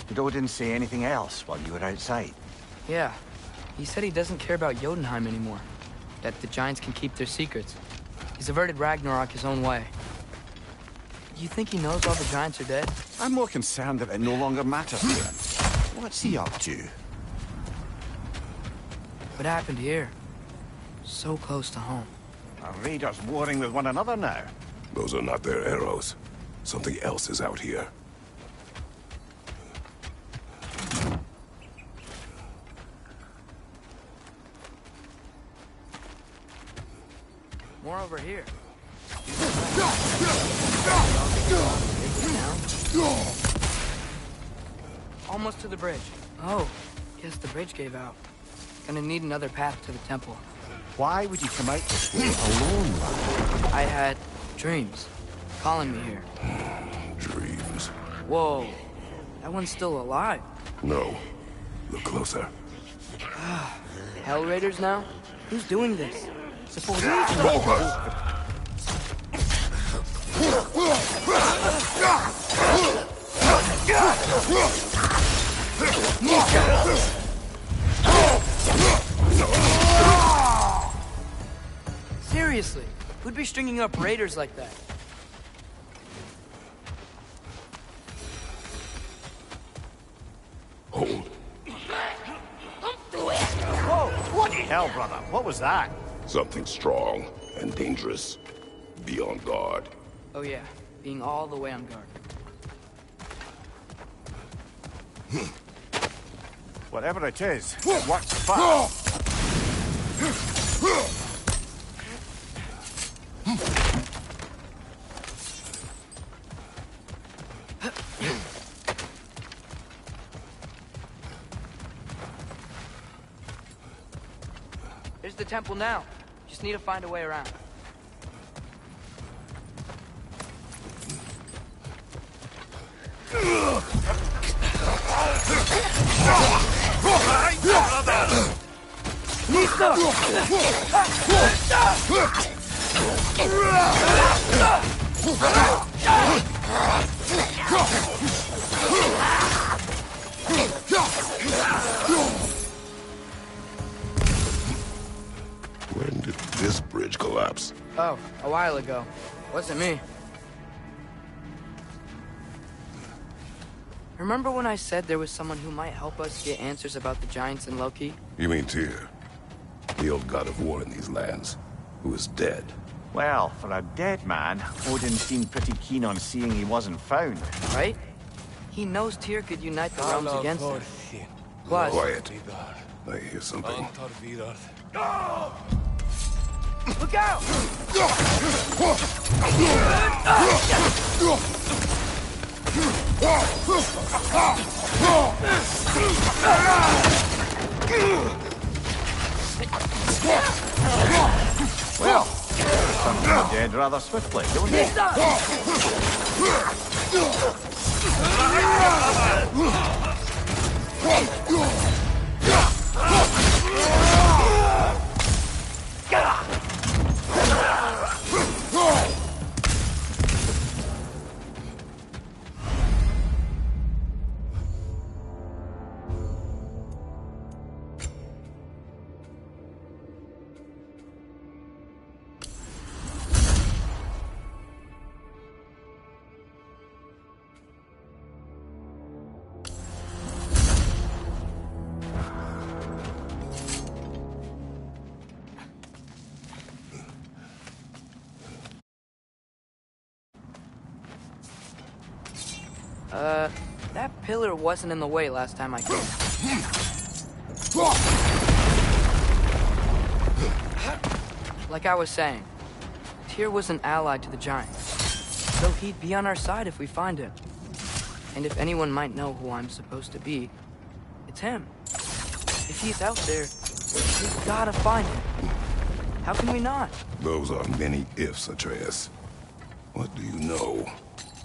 Did Odin say anything else while you were outside? Yeah. He said he doesn't care about Jotunheim anymore. That the Giants can keep their secrets. He's averted Ragnarok his own way. You think he knows all the Giants are dead? I'm more concerned that it no longer matters to him. What's he up to? What happened here? So close to home. Are raiders warring with one another now? Those are not their arrows. Something else is out here. More over here. Almost to the bridge. Oh, guess the bridge gave out. Gonna need another path to the temple. Why would you come out this way alone, lad? I had dreams calling me here. Dreams. Whoa, that one's still alive. No. Look closer. Hell Raiders now? Who's doing this? Suppose Seriously, who'd be stringing up raiders like that? Hold. Whoa! Bloody hell, brother! What was that? Something strong and dangerous. Be on guard. Oh yeah, being all the way on guard. Whatever it is, it works fast. There's the temple now. Just need to find a way around. When did this bridge collapse? Oh, a while ago. Wasn't me. Remember when I said there was someone who might help us get answers about the Giants and Loki? You mean Tyr? The old god of war in these lands, who is dead. Well, for a dead man, Odin seemed pretty keen on seeing he wasn't found. Right? He knows Tyr could unite the realms against him. Plus... Quiet. I hear something. Look out! Well, some people are dead rather swiftly, don't they? That pillar wasn't in the way last time I came. Like I was saying, Tyr was an ally to the Giants, so he'd be on our side if we find him. And if anyone might know who I'm supposed to be, it's him. If he's out there, we've gotta find him. How can we not? Those are many ifs, Atreus. What do you know?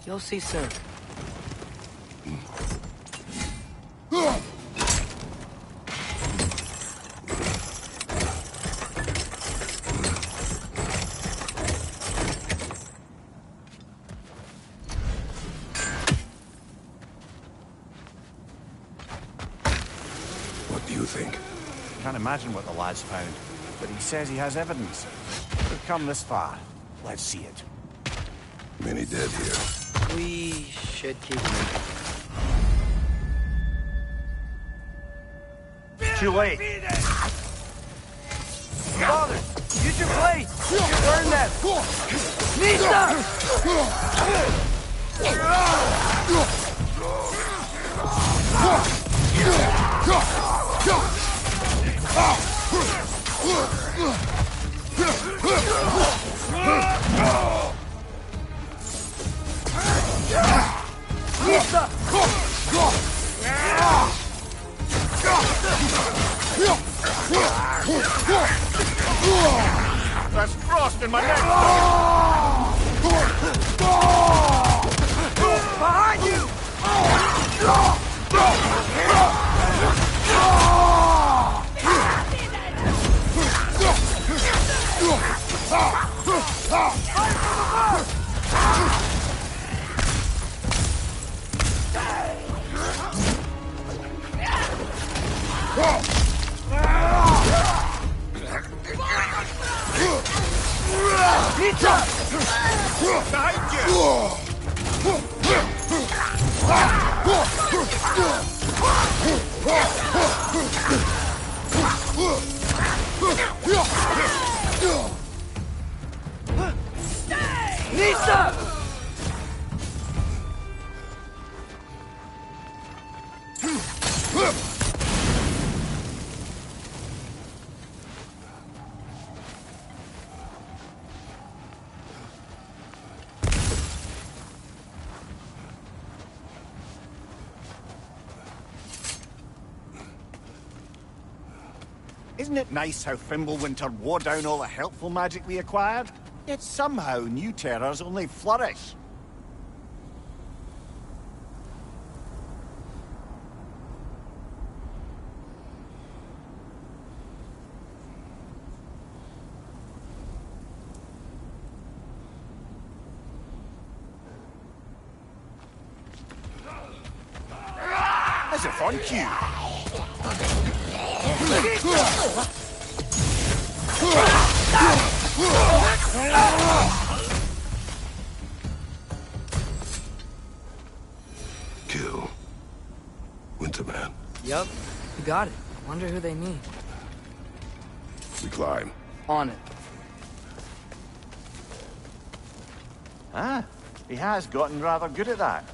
You'll see soon. do you think? Can't imagine what the lad's found, but he says he has evidence. We've come this far. Let's see it. Many dead here. We should keep moving. Too late. Father, use your blade! Burn them! Nista! That's frost in my neck! Behind you! Nista! Isn't it nice how Fimbulwinter wore down all the helpful magic we acquired? Yet somehow new terrors only flourish. As if on cue. Kill. Winterman. Yup, you got it. Wonder who they mean. We climb. On it. Ah, he has gotten rather good at that.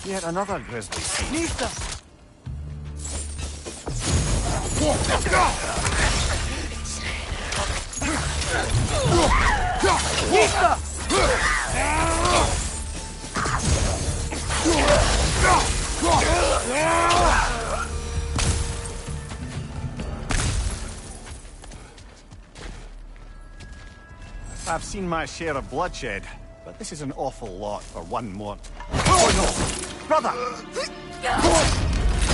Yet another grizzly. Nista! Nista! I've seen my share of bloodshed, but this is an awful lot for one more. Oh no! Brother!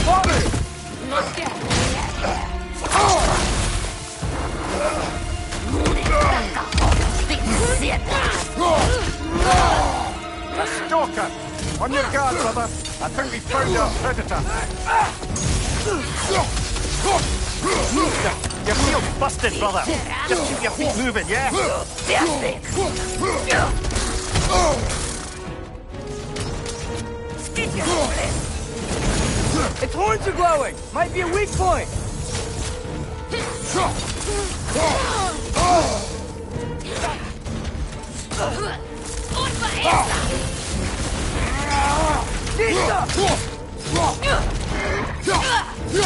Father! A stalker! On your guard, brother! I think we found our predator! Your field's busted, brother! Just keep your feet moving, yeah? Its horns are glowing! Might be a weak point!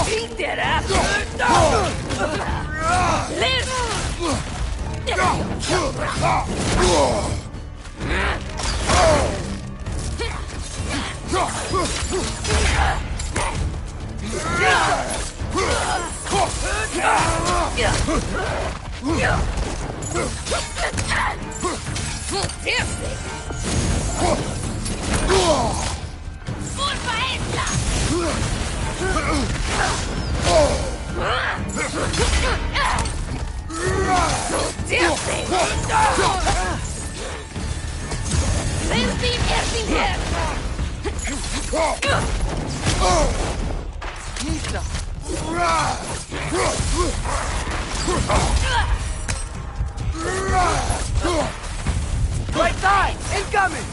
Eat that ass! Nista! Right side! Incoming!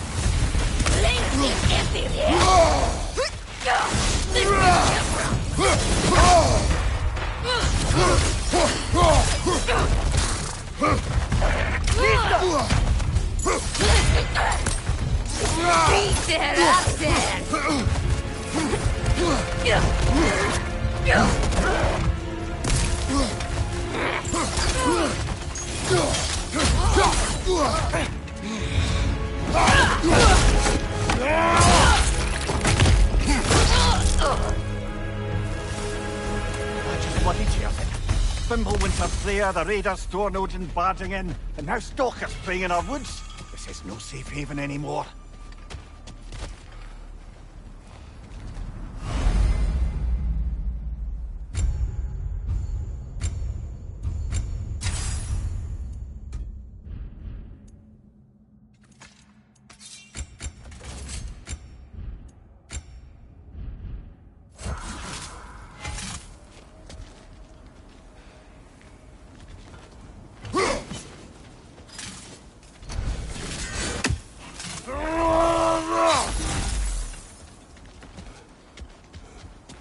Bloody chance it. Fimbulwinter Freya, the raiders, Stornode and barging in, and now stalkers preying in our woods. This is no safe haven anymore.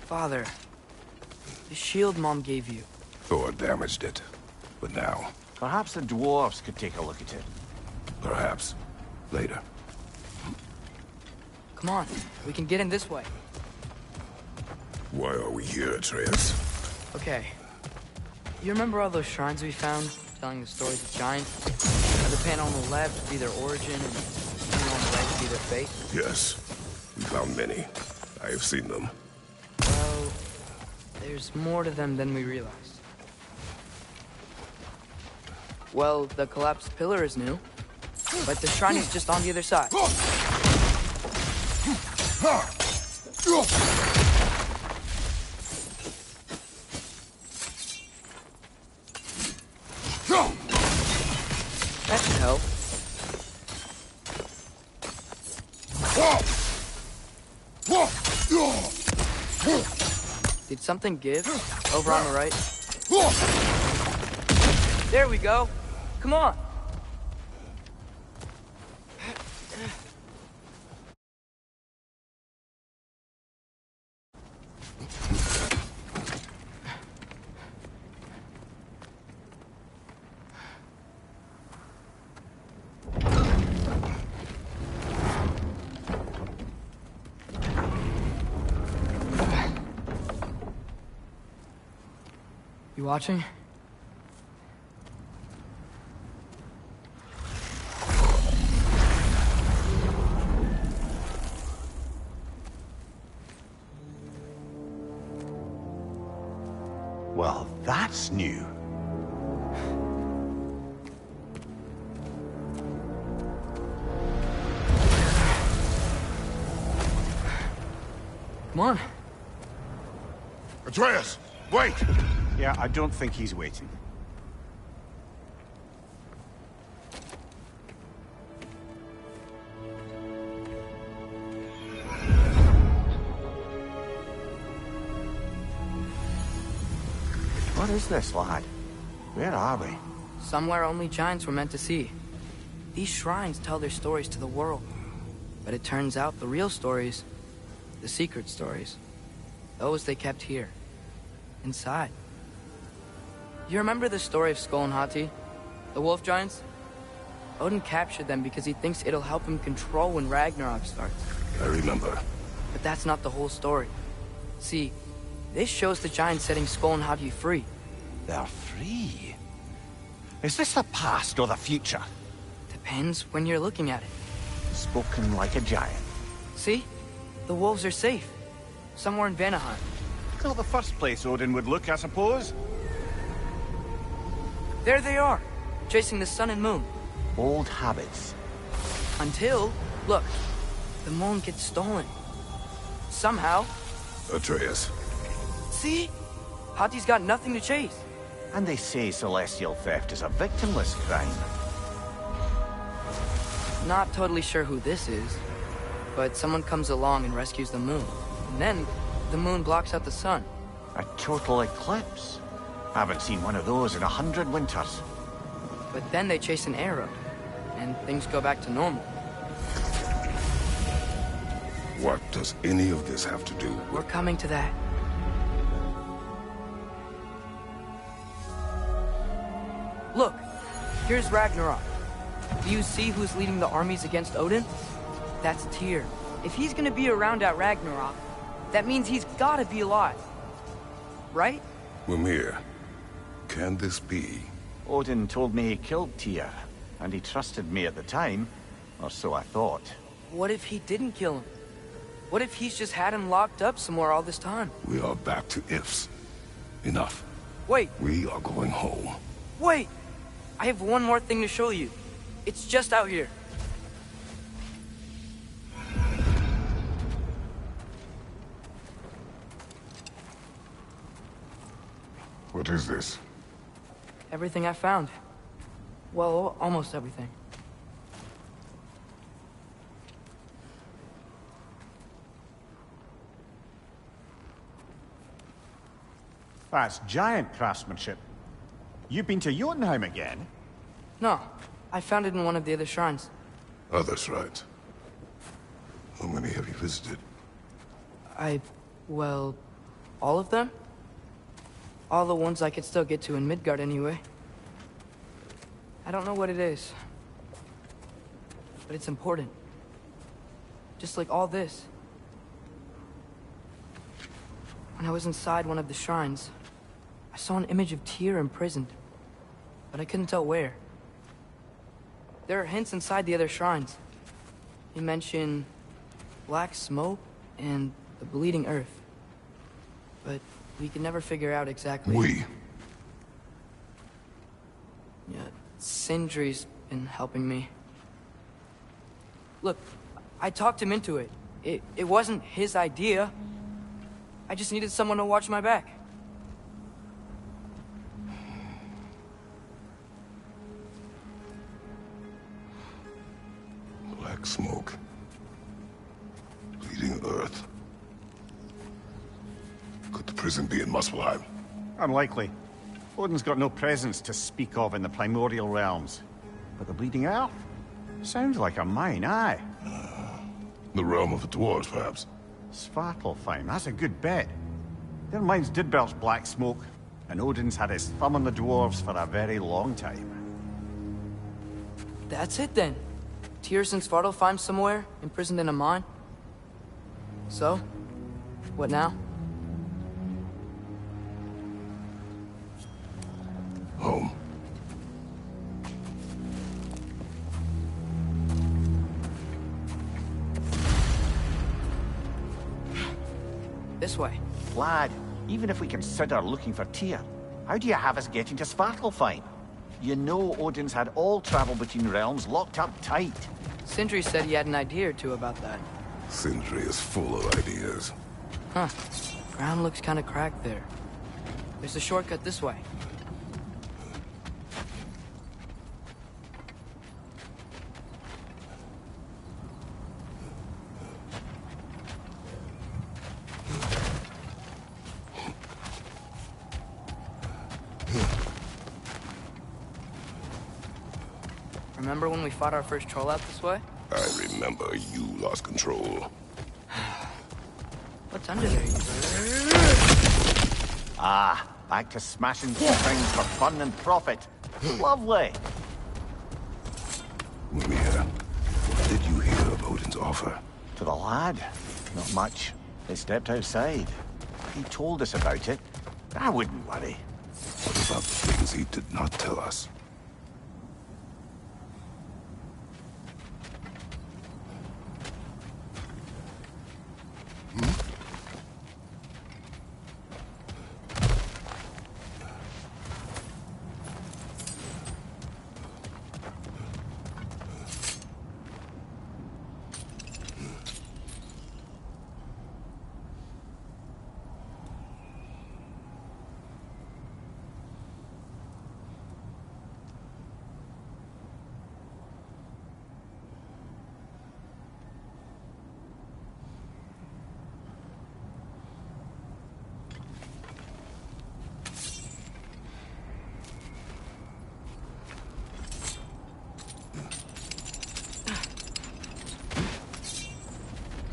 Father, the shield Mom gave you. Thor damaged it. But now, Perhaps the dwarves could take a look at it. perhaps, later. Come on, we can get in this way. Why are we here, Atreus? Okay. You remember all those shrines we found, telling the stories of giants? And the panel on the left would be their origin, and the panel on the right would be their fate? Yes. We found many. I have seen them. Well, there's more to them than we realized. Well, the collapsed pillar is new, but the shrine is just on the other side. That should help. Did something give? Over on the right? There we go. Come on. You watching? Well, that's new. Come on. Atreus, wait! Yeah, I don't think he's waiting. What is this, lad? Where are we? Somewhere only giants were meant to see. These shrines tell their stories to the world. But it turns out the real stories, the secret stories, those they kept here, inside. You remember the story of Skoll and Hati? The wolf giants? Odin captured them because he thinks it'll help him control when Ragnarok starts. I remember. But that's not the whole story. See, this shows the giants setting Skoll and Hati free. They're free? Is this the past or the future? Depends when you're looking at it. Spoken like a giant. See? The wolves are safe. Somewhere in Vanaheim. Not the first place Odin would look, I suppose. There they are, chasing the sun and moon. Old habits. Until, look, the moon gets stolen. Somehow. Atreus. See? Hati's got nothing to chase. And they say celestial theft is a victimless crime. Not totally sure who this is. but someone comes along and rescues the moon. And then, the moon blocks out the sun. A total eclipse? Haven't seen one of those in 100 winters. But then they chase an arrow, and things go back to normal. What does any of this have to do with... We're coming to that. Look, here's Ragnarok. Do you see who's leading the armies against Odin? That's Tyr. If he's gonna be around at Ragnarok, that means he's gotta be alive. Right? Mimir, can this be? Odin told me he killed Tyr, and he trusted me at the time, or so I thought. What if he didn't kill him? What if he's just had him locked up somewhere all this time? We are back to ifs. Enough. Wait. We are going home. Wait! I have one more thing to show you. It's just out here. What is this? Everything I found. Well, almost everything. That's giant craftsmanship. You've been to Jotunheim again? No, I found it in one of the other shrines. Other shrines? How many have you visited? Well, all of them? All the ones I could still get to in Midgard anyway. I don't know what it is. But it's important. Just like all this. When I was inside one of the shrines, I saw an image of Tyr imprisoned. But I couldn't tell where. There are hints inside the other shrines. They mention black smoke and the bleeding earth. But we can never figure out exactly... We? Yeah, Sindri's been helping me. Look, I talked him into it. It wasn't his idea. I just needed someone to watch my back. Black smoke. Bleeding earth. Could the prison be in Muspelheim? Unlikely. Odin's got no presence to speak of in the primordial realms. But the Bleeding Earth? Sounds like a mine, aye. The realm of the dwarves, perhaps? Svartalfheim, that's a good bet. Their mines did belch black smoke, and Odin's had his thumb on the dwarves for a very long time. That's it then. Tyr's in Svartalfheim somewhere, imprisoned in a mine. So, what now? Home. This way. Lad, even if we consider looking for Tyr, how do you have us getting to Svartalfheim? You know Odin's had all travel between realms locked up tight. Sindri said he had an idea or two about that. Sindri is full of ideas. Huh. Ground looks kind of cracked there. There's a shortcut this way. Remember when we fought our first troll out this way? I remember you lost control. What's under there? Ah, back to smashing things for fun and profit. Lovely. Mimir, what did you hear of Odin's offer? To the lad? Not much. They stepped outside. He told us about it. I wouldn't worry. What about the things he did not tell us?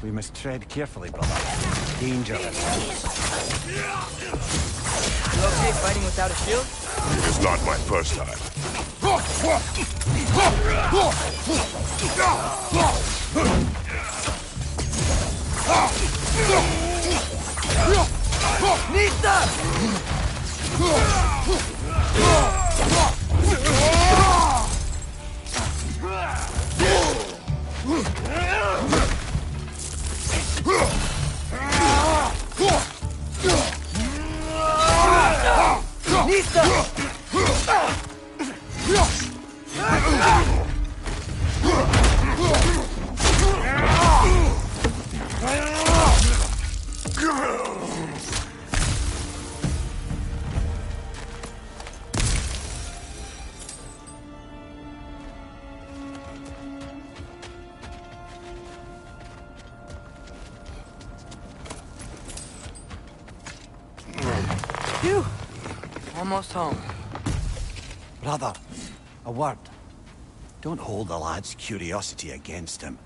We must tread carefully, brother. Dangerous. You okay fighting without a shield? It's not my first time. Phew! Almost home. Brother, a word. Don't hold the lad's curiosity against him.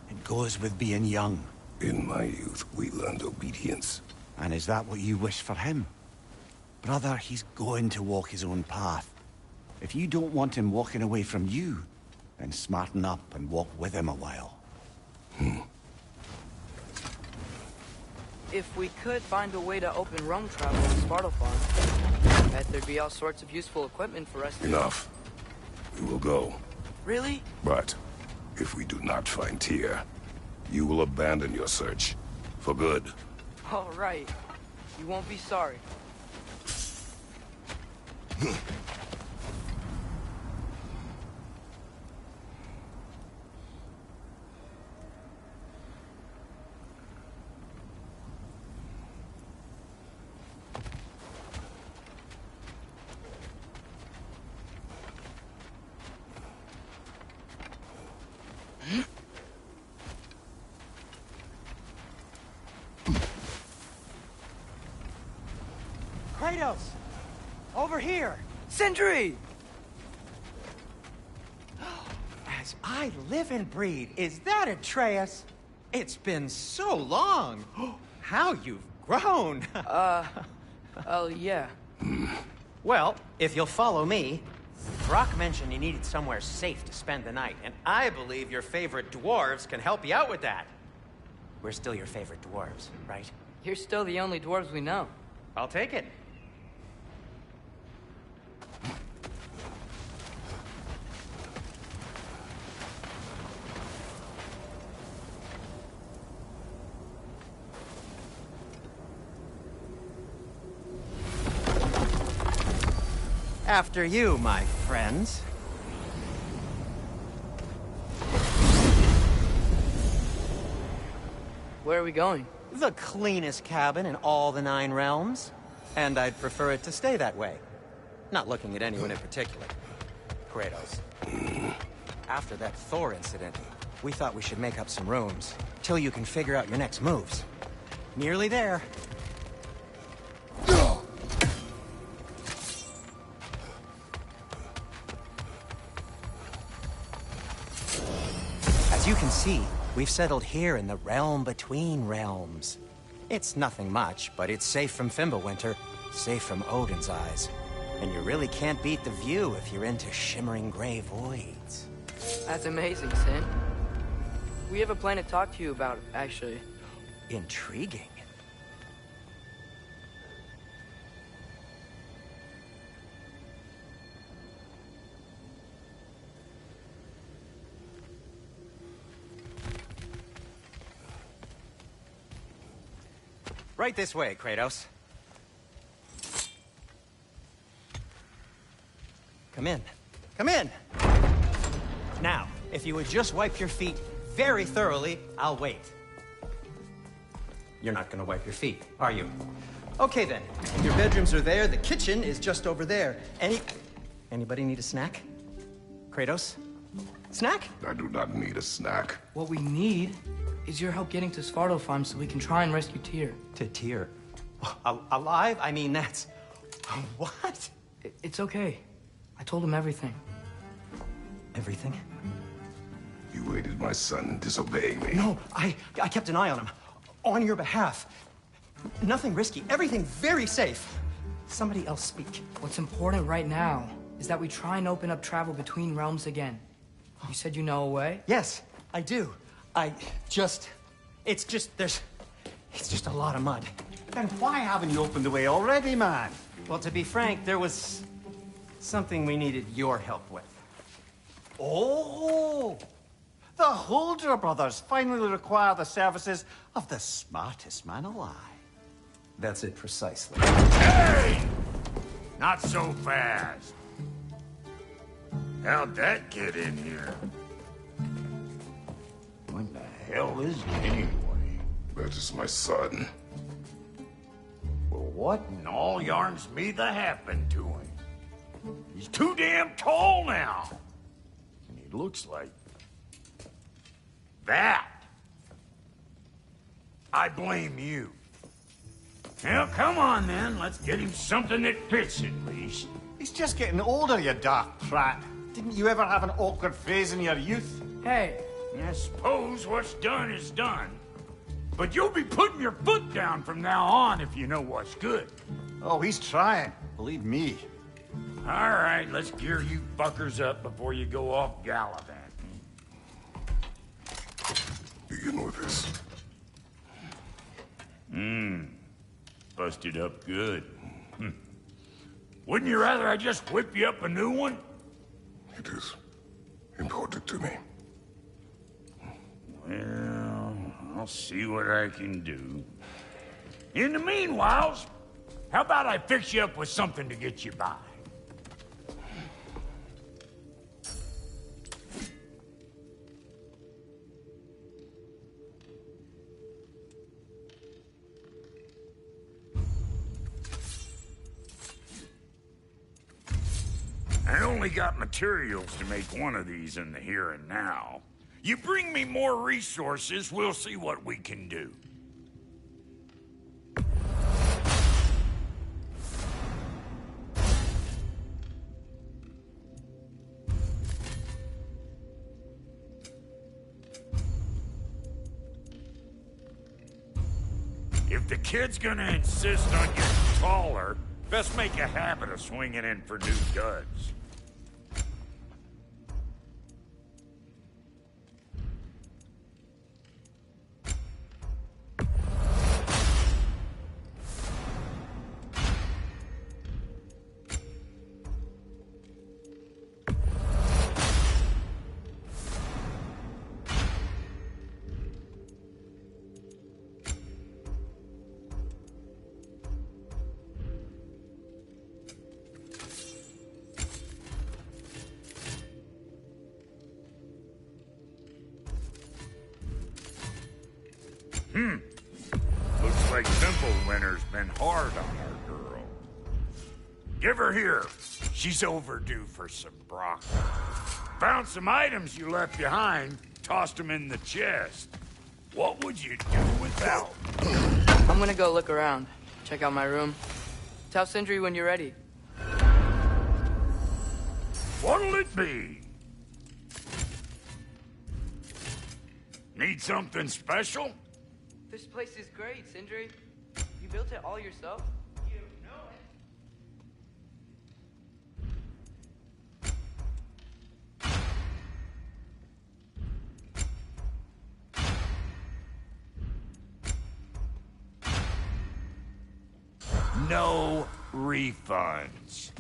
It goes with being young. In my youth, we learned obedience. And is that what you wish for him? Brother, he's going to walk his own path. If you don't want him walking away from you, then smarten up and walk with him a while. If we could find a way to open roam travel in Svartalfheim, I bet there'd be all sorts of useful equipment for us to... Enough. We will go. Really? But if we do not find Tyr, you will abandon your search. For good. All right. You won't be sorry. Kratos! Over here! Sindri! As I live and breathe, is that Atreus? It's been so long! How you've grown! Oh, yeah. Well, if you'll follow me, Brock mentioned you needed somewhere safe to spend the night, and I believe your favorite dwarves can help you out with that. We're still your favorite dwarves, right? You're still the only dwarves we know. I'll take it. After you, my friends. Where are we going? The cleanest cabin in all the Nine Realms. And I'd prefer it to stay that way. Not looking at anyone in particular. Kratos. After that Thor incident, we thought we should make up some rooms, till you can figure out your next moves. Nearly there. As you can see, we've settled here in the realm between realms. It's nothing much, but it's safe from Fimbulwinter, safe from Odin's eyes. And you really can't beat the view if you're into shimmering gray voids. That's amazing, Sin. We have a plan to talk to you about, actually. Intriguing. Right this way, Kratos. Come in. Come in! Now, if you would just wipe your feet very thoroughly, I'll wait. You're not gonna wipe your feet, are you? Okay then. Your bedrooms are there, the kitchen is just over there. Anybody need a snack? Kratos? Snack? I do not need a snack. What we need is your help getting to Svartalfheim so we can try and rescue Tyr. To Tyr? Alive? I mean, that's... What? It's okay. I told him everything. Everything? You aided my son in disobeying me. No, I kept an eye on him. On your behalf. Nothing risky. Everything very safe. Somebody else speak. What's important right now is that we try and open up travel between realms again. You said you know a way? Yes, I do. It's just a lot of mud. Then why haven't you opened the way already, man? Well, to be frank, there was something we needed your help with. Oh! The Holder brothers finally require the services of the smartest man alive. That's it precisely. Hey! Not so fast. How'd that get in here? What the hell is it anyway? That is my son. Well, what in all yarns me that happened to him? He's too damn tall now. And he looks like... that. I blame you. Well, come on then. Let's get him something that fits at least. He's just getting older, you dark prat. Didn't you ever have an awkward phase in your youth? Hey. I suppose what's done is done. But you'll be putting your foot down from now on if you know what's good. Oh, he's trying. Believe me. All right, let's gear you fuckers up before you go off gallivanting. Begin with this. Busted up good. Wouldn't you rather I just whip you up a new one? It is important to me. Well, I'll see what I can do. In the meanwhile, how about I fix you up with something to get you by? I only got materials to make one of these in the here and now. You bring me more resources, we'll see what we can do. If the kid's gonna insist on getting taller, best make a habit of swinging in for new duds. Looks like Winter's been hard on our girl. Give her here. She's overdue for some broccoli. Found some items you left behind, tossed them in the chest. What would you do without? I'm gonna go look around. Check out my room. Tell Sindri when you're ready. What'll it be? Need something special? This place is great, Sindri. You built it all yourself? You know it. No refunds.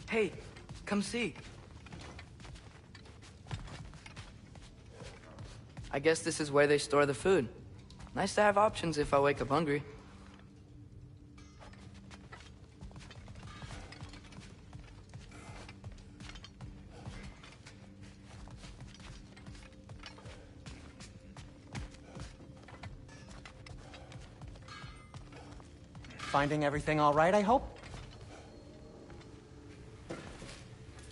Hey, come see. I guess this is where they store the food. Nice to have options if I wake up hungry. finding everything all right, I hope?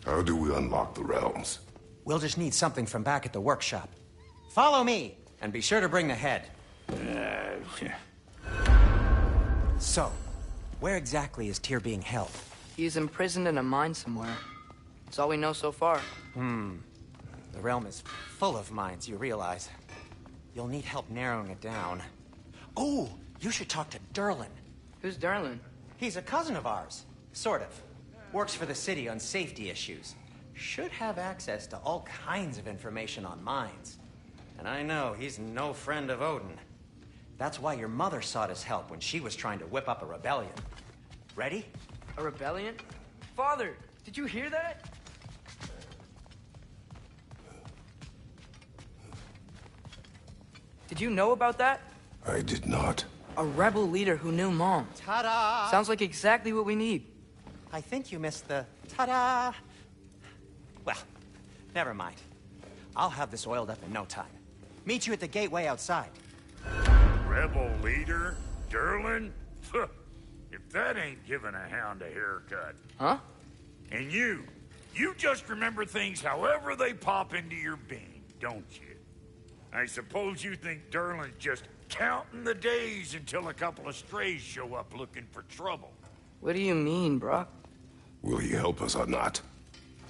How do we unlock the realms? We'll just need something from back at the workshop. Follow me, and be sure to bring the head. So, where exactly is Tyr being held? He's imprisoned in a mine somewhere. That's all we know so far. The realm is full of mines, you realize. You'll need help narrowing it down. Oh, you should talk to Durlin. Who's Durlin? He's a cousin of ours. Sort of. Works for the city on safety issues. Should have access to all kinds of information on mines. And I know he's no friend of Odin. That's why your mother sought his help when she was trying to whip up a rebellion. Ready? A rebellion? Father, did you hear that? Did you know about that? I did not. A rebel leader who knew Mom. Ta-da! Sounds like exactly what we need. I think you missed the ta-da. Well, never mind. I'll have this oiled up in no time. Meet you at the gateway outside. Rebel leader? Durlin? If that ain't giving a hound a haircut. Huh? And you just remember things however they pop into your being, don't you? I suppose you think Durlin's just counting the days until a couple of strays show up looking for trouble. What do you mean, Brock? Will he help us or not?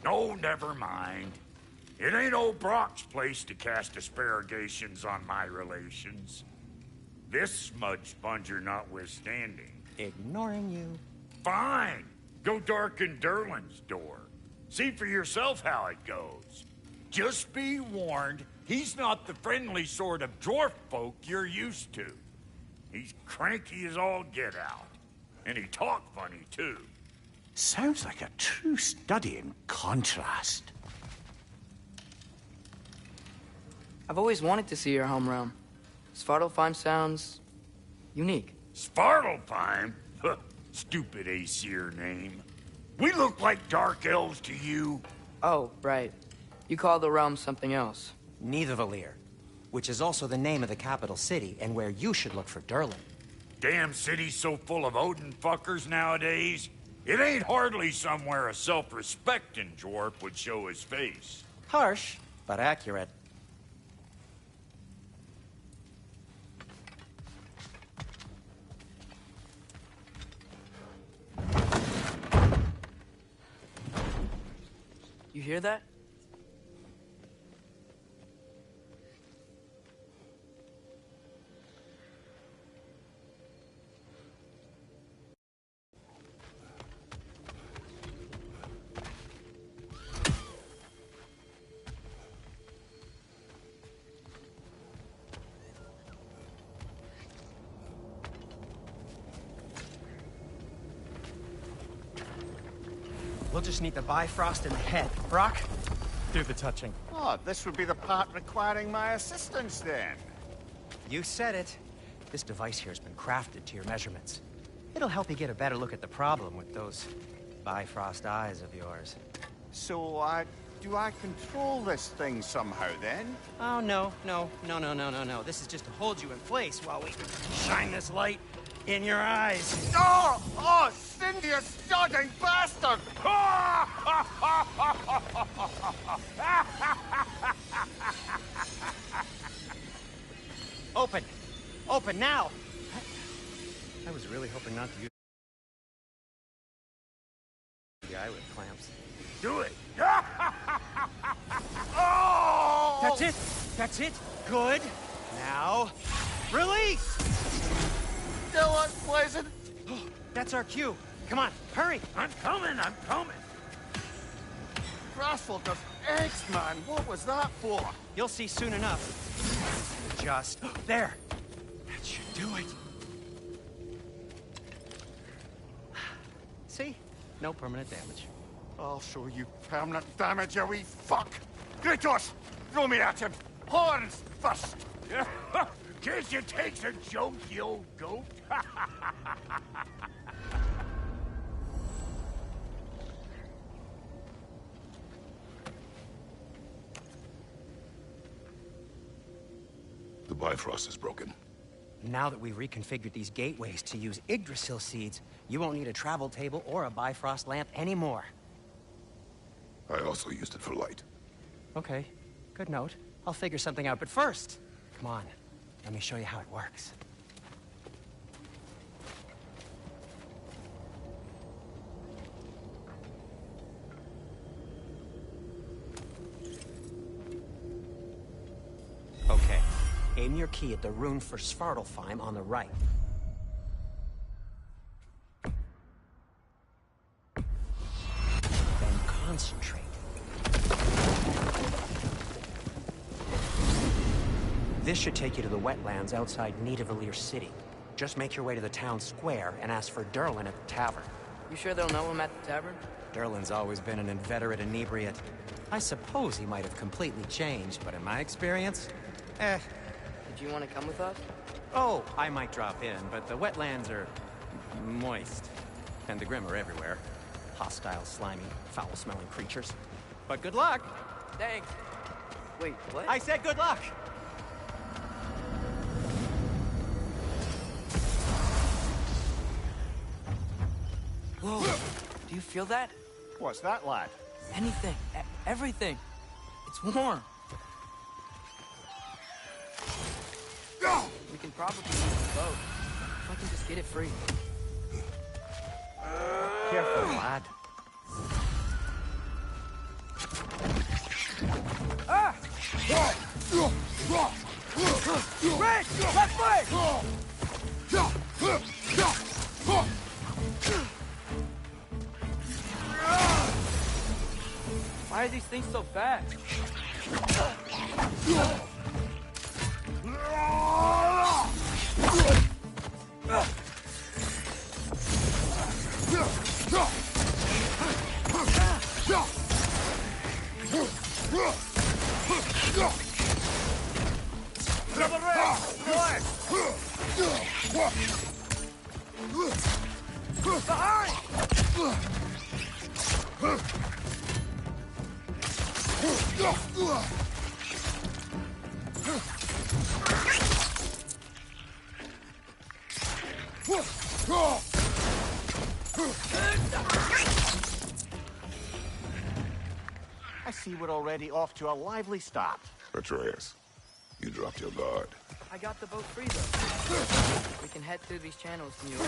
No, never mind. It ain't old Brock's place to cast asparagations on my relations. This smudge sponger notwithstanding. Ignoring you. Fine. Go darken Durlin's door. See for yourself how it goes. Just be warned, he's not the friendly sort of dwarf folk you're used to. He's cranky as all get out. And he talk funny, too. Sounds like a true study in contrast. I've always wanted to see your home realm. Svartalfheim sounds unique. Svartalfheim? Huh, stupid Aesir name. We look like dark elves to you. Oh, right. You call the realm something else. Nidavellir, which is also the name of the capital city and where you should look for Durlin. Damn city's so full of Odin fuckers nowadays. It ain't hardly somewhere a self-respecting dwarf would show his face. Harsh, but accurate. You hear that? We'll just need the Bifrost in the head. Brock, do the touching. Oh, this would be the part requiring my assistance, then. You said it. This device here has been crafted to your measurements. It'll help you get a better look at the problem with those Bifrost eyes of yours. So, do I control this thing somehow, then? Oh, no. This is just to hold you in place while we shine this light in your eyes. Oh, Cindy, you stunning bastard! Open! Open now! I was really hoping not to use the eye with clamps. Do it! Oh! That's it! That's it! Good! Now, release! Still unpleasant. That's our cue. Come on, hurry! I'm coming! Grassful does eggs, man. What was that for? You'll see soon enough. Just there. That should do it. See? No permanent damage. I'll show you permanent damage, you wee fuck. Kratos, throw me at him. Horns first. Guess you takes a joke, you old goat. The Bifrost is broken. Now that we've reconfigured these gateways to use Yggdrasil seeds, you won't need a travel table or a Bifrost lamp anymore. I also used it for light. Okay, good note. I'll figure something out, but first, come on, let me show you how it works. Okay, aim your key at the rune for Svartalfheim on the right. Then concentrate. This should take you to the wetlands outside Nidavellir City. Just make your way to the town square and ask for Durlin at the tavern. You sure they'll know him at the tavern? Durlin's always been an inveterate inebriate. I suppose he might have completely changed, but in my experience, Did you want to come with us? Oh, I might drop in, but the wetlands are moist. And the Grimm are everywhere. Hostile, slimy, foul-smelling creatures. But good luck! Thanks. Wait, what? I said good luck! Whoa, do you feel that? What's that, lad? Anything, everything. It's warm. We can probably use the boat. If I can just get it free. Careful, lad. Ah! Red! Left leg! Why are these things so fast? I see we're already off to a lively start. Atreus, you dropped your guard. I got the boat free, though. We can head through these channels to New York.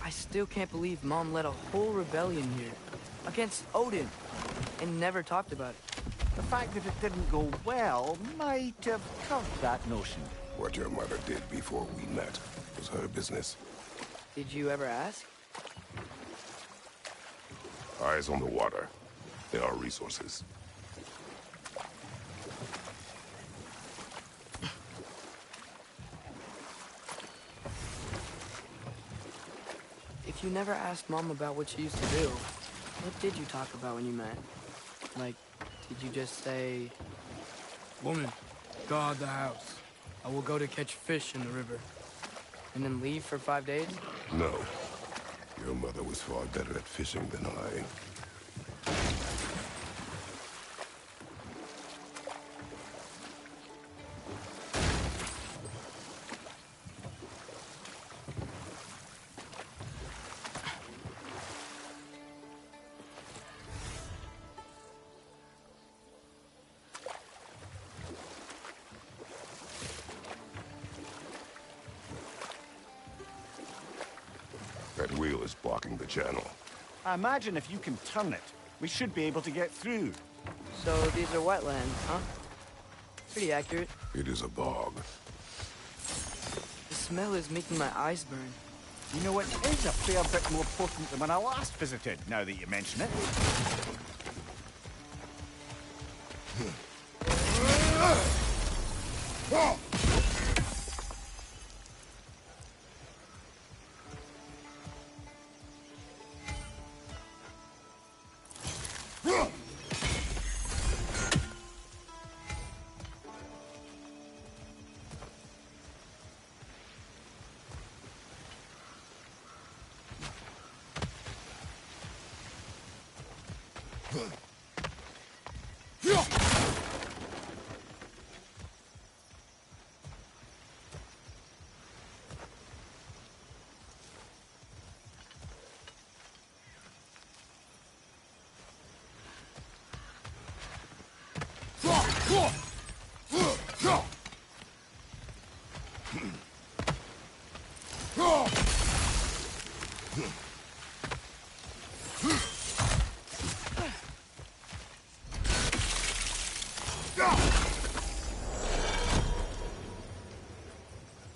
I still can't believe Mom led a whole rebellion here. Against Odin. And never talked about it. The fact that it didn't go well might have curbed that notion. What your mother did before we met was her business. Did you ever ask? Eyes on the water. There are resources. If you never asked Mom about what she used to do, what did you talk about when you met? Like, did you just say... Woman, guard the house. I will go to catch fish in the river. And then leave for 5 days? No. Your mother was far better at fishing than I. That wheel is blocking the channel. I imagine if you can turn it, we should be able to get through. So these are wetlands, huh? Pretty accurate. It is a bog. The smell is making my eyes burn. You know, it is a fair bit more potent than when I last visited, now that you mention it.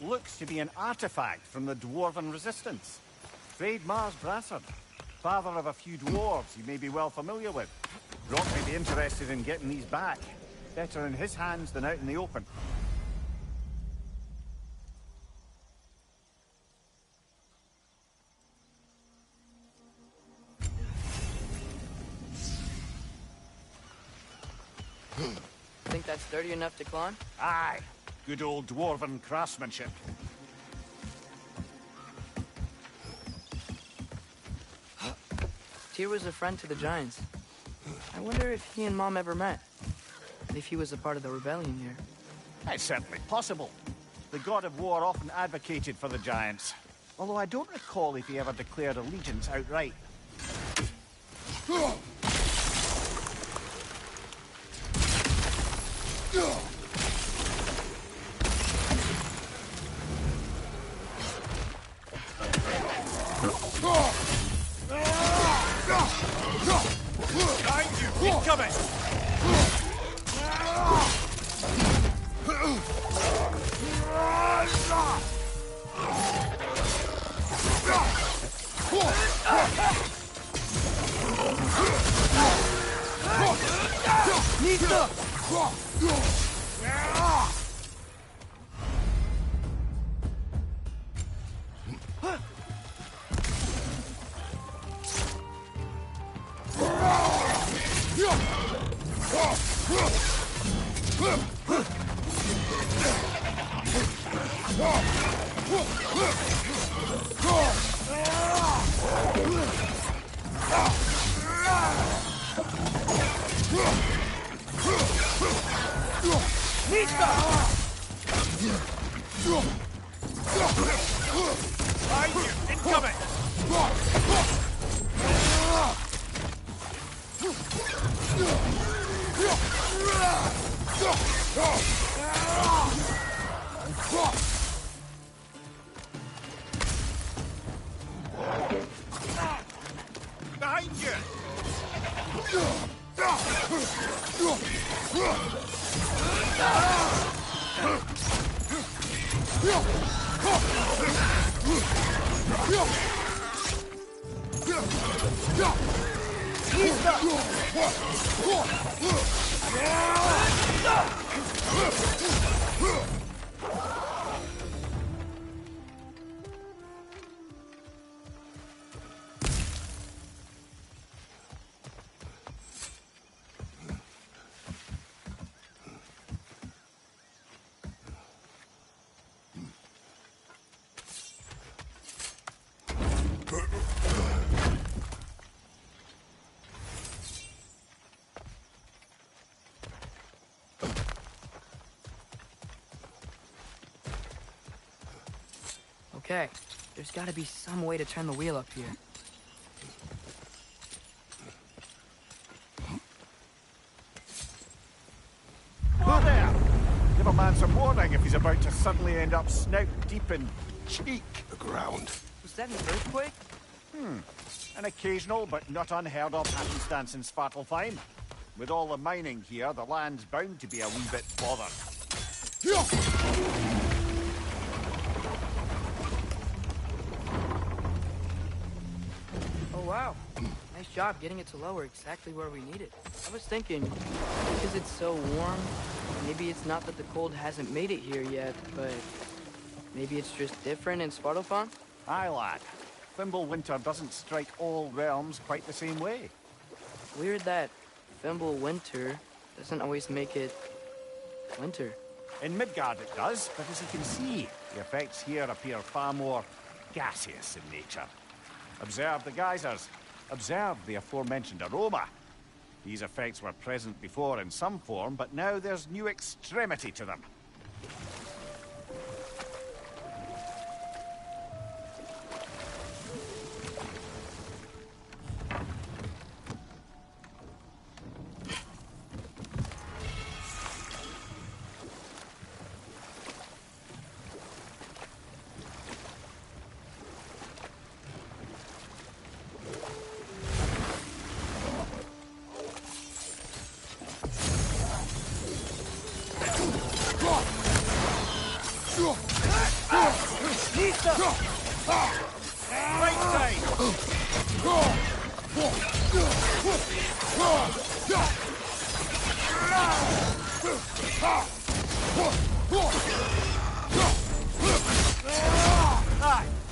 Looks to be an artifact from the Dwarven Resistance. Trade Mars Brassard, father of a few dwarves you may be well familiar with. Rock may be interested in getting these back. Better in his hands than out in the open. Think that's sturdy enough to climb? Aye. Good old Dwarven craftsmanship. Tyr was a friend to the Giants. I wonder if he and Mom ever met. If he was a part of the rebellion here. It's certainly possible. The God of War often advocated for the Giants. Although I don't recall if he ever declared allegiance outright. Behind you! Incoming! Behind you! Incoming! Behind you! Okay, there's gotta be some way to turn the wheel up here. Whoa there! Give a man some warning if he's about to suddenly end up snout deep in cheek. The ground. Was that an earthquake? An occasional but not unheard of happenstance in Svartalfheim. With all the mining here, the land's bound to be a wee bit bothered. Oh wow. Nice job getting it to lower exactly where we need it. I was thinking, because it's so warm, maybe it's not that the cold hasn't made it here yet, but maybe it's just different in Svartalfheim? Aye, lad. Fimbulwinter doesn't strike all realms quite the same way. Weird that Fimbulwinter doesn't always make it winter. In Midgard it does, but as you can see, the effects here appear far more gaseous in nature. Observe the geysers. Observe the aforementioned aroma. These effects were present before in some form, but now there's new extremity to them.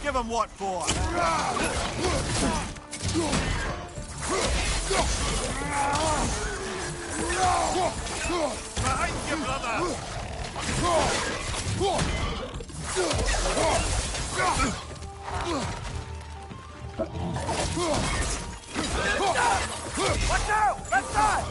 Give him what for? Behind you, brother! Watch out! Left side!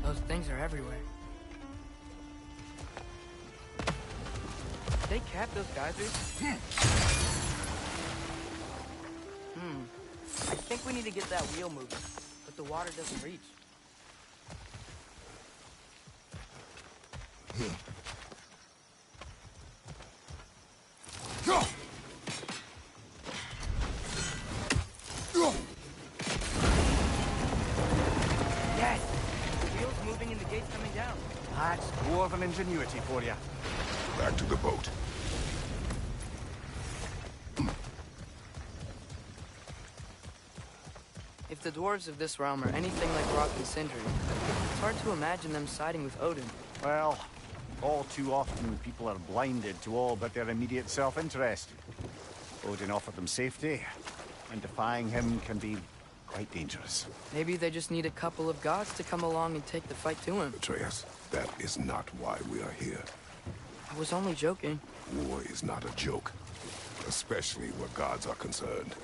Those things are everywhere. Did they cap those geysers? I think we need to get that wheel moving, but the water doesn't reach. Yes! The wheel's moving and the gate's coming down. That's dwarven ingenuity for you. Back to the boat. If the dwarves of this realm are anything like Rock and Sindri, it's hard to imagine them siding with Odin. Well, all too often people are blinded to all but their immediate self-interest. Odin offered them safety, and defying him can be quite dangerous. Maybe they just need a couple of gods to come along and take the fight to him. Atreus, that is not why we are here. I was only joking. War is not a joke, especially where gods are concerned.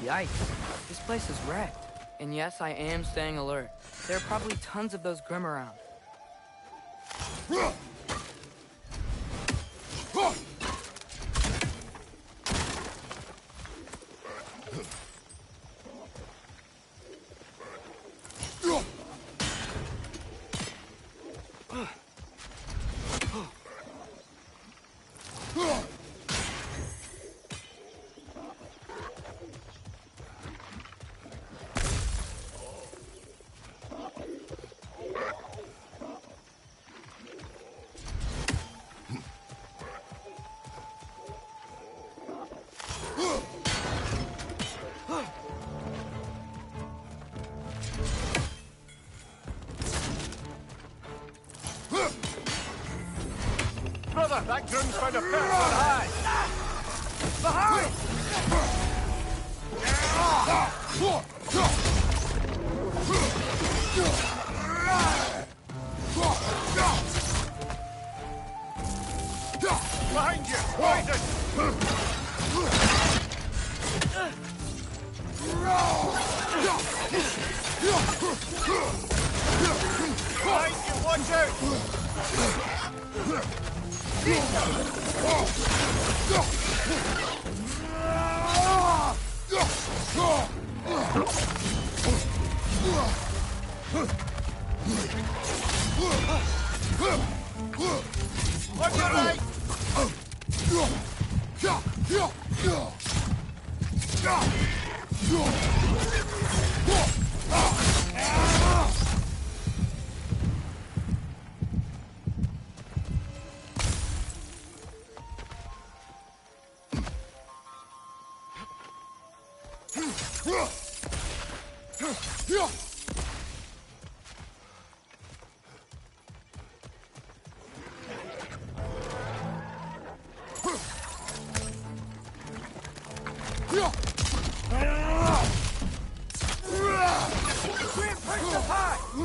Yikes. This place is wrecked. And yes, I am staying alert. There are probably tons of those Grimm around. Brother, that Grimm's found a pit on high! Behind! Behind you! Poison! Behind you! Watch out! On your right!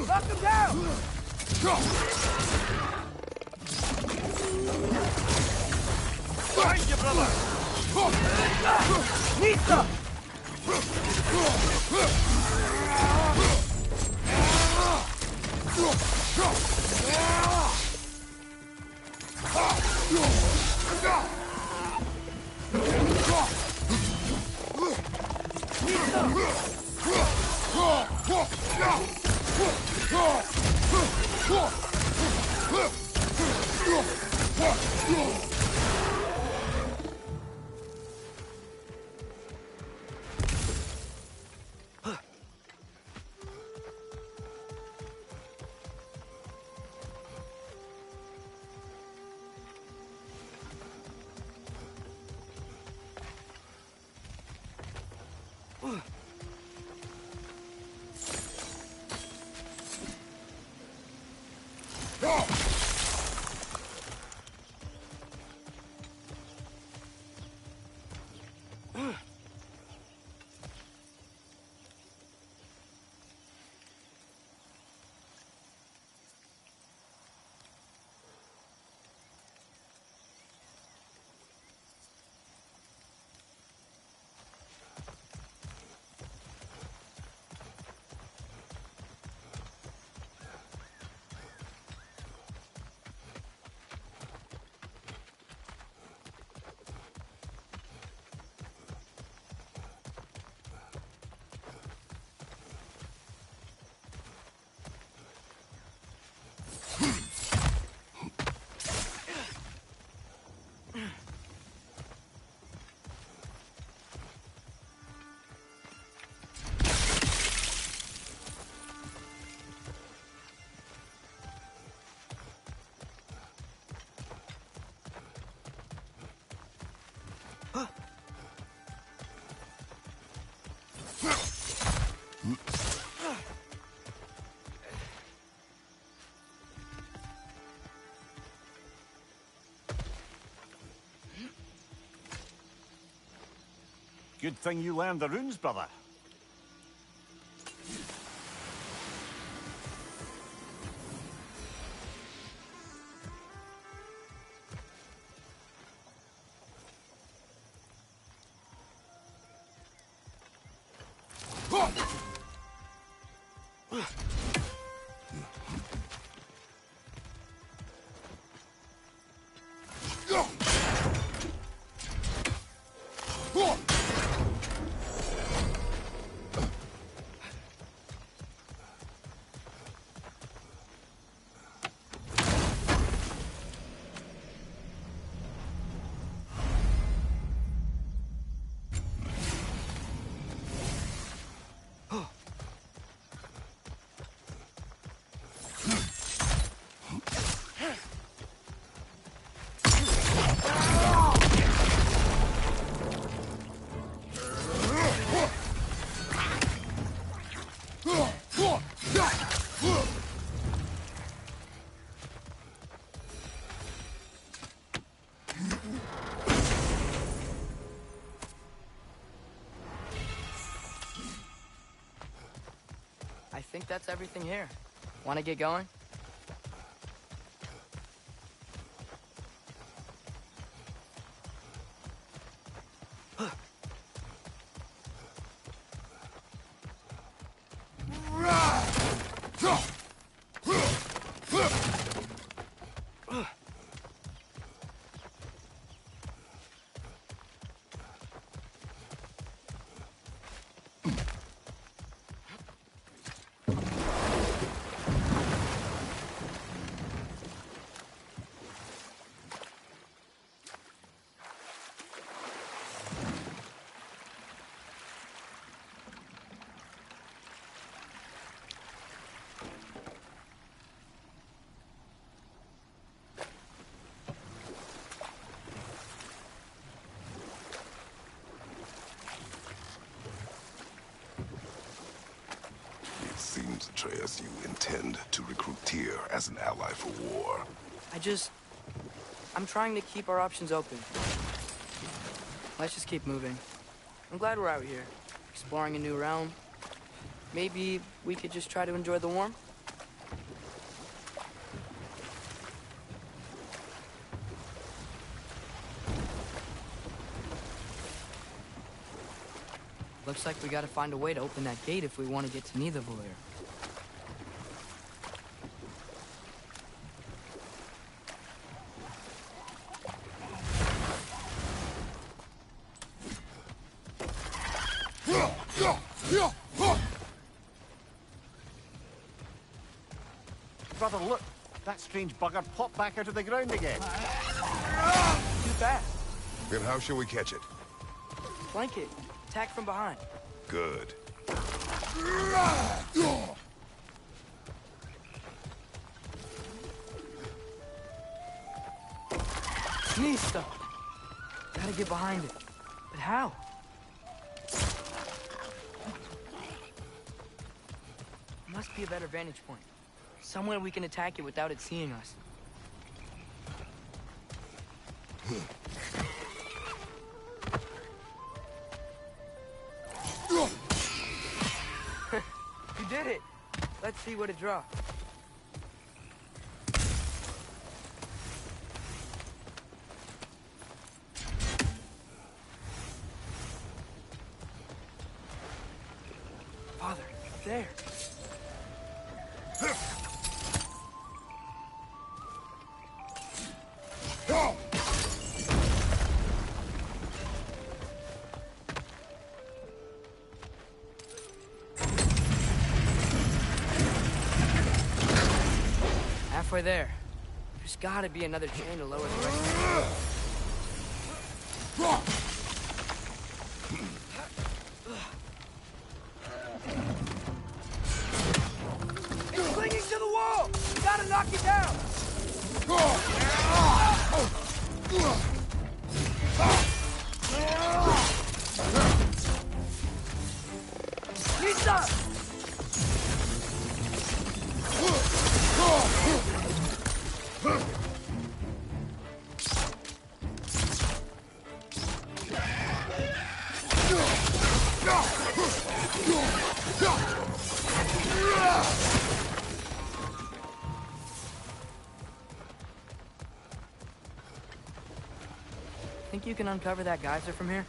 Knock him down! Behind you, brother! Nista! Good thing you learned the runes, brother. I think that's everything here. Want to get going? Atreus, you intend to recruit Tyr as an ally for war. I'm trying to keep our options open. Let's just keep moving. I'm glad we're out here, exploring a new realm. Maybe we could just try to enjoy the warmth? Looks like we gotta find a way to open that gate if we want to get to Nidavellir. Brother, look! That strange bugger popped back out of the ground again. Too fast. Then how shall we catch it? Flank it. Attack from behind. Good. Nista! Gotta get behind it. But how? Must be a better vantage point. Somewhere we can attack it without it seeing us. You did it! Let's see what it draws. Father, there! Halfway there. There's gotta be another chain to lower the rest. It's clinging to the wall! We gotta knock it down! Lisa! Think you can uncover that geyser from here?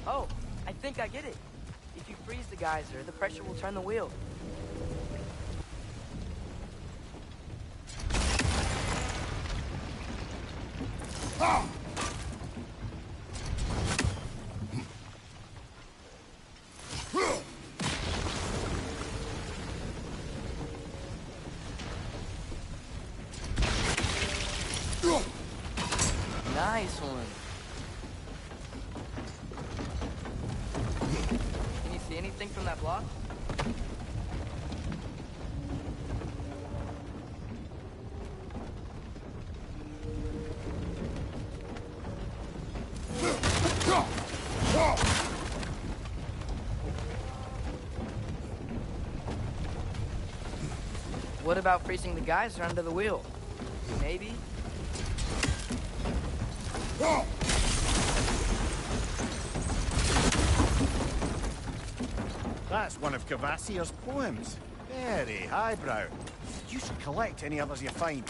Oh, I think I get it. If you freeze the geyser, the pressure will turn the wheel. Nice one. Can you see anything from that block? What about freezing the geyser under the wheel? Maybe? That's one of Kvasir's poems. Very highbrow. You should collect any others you find.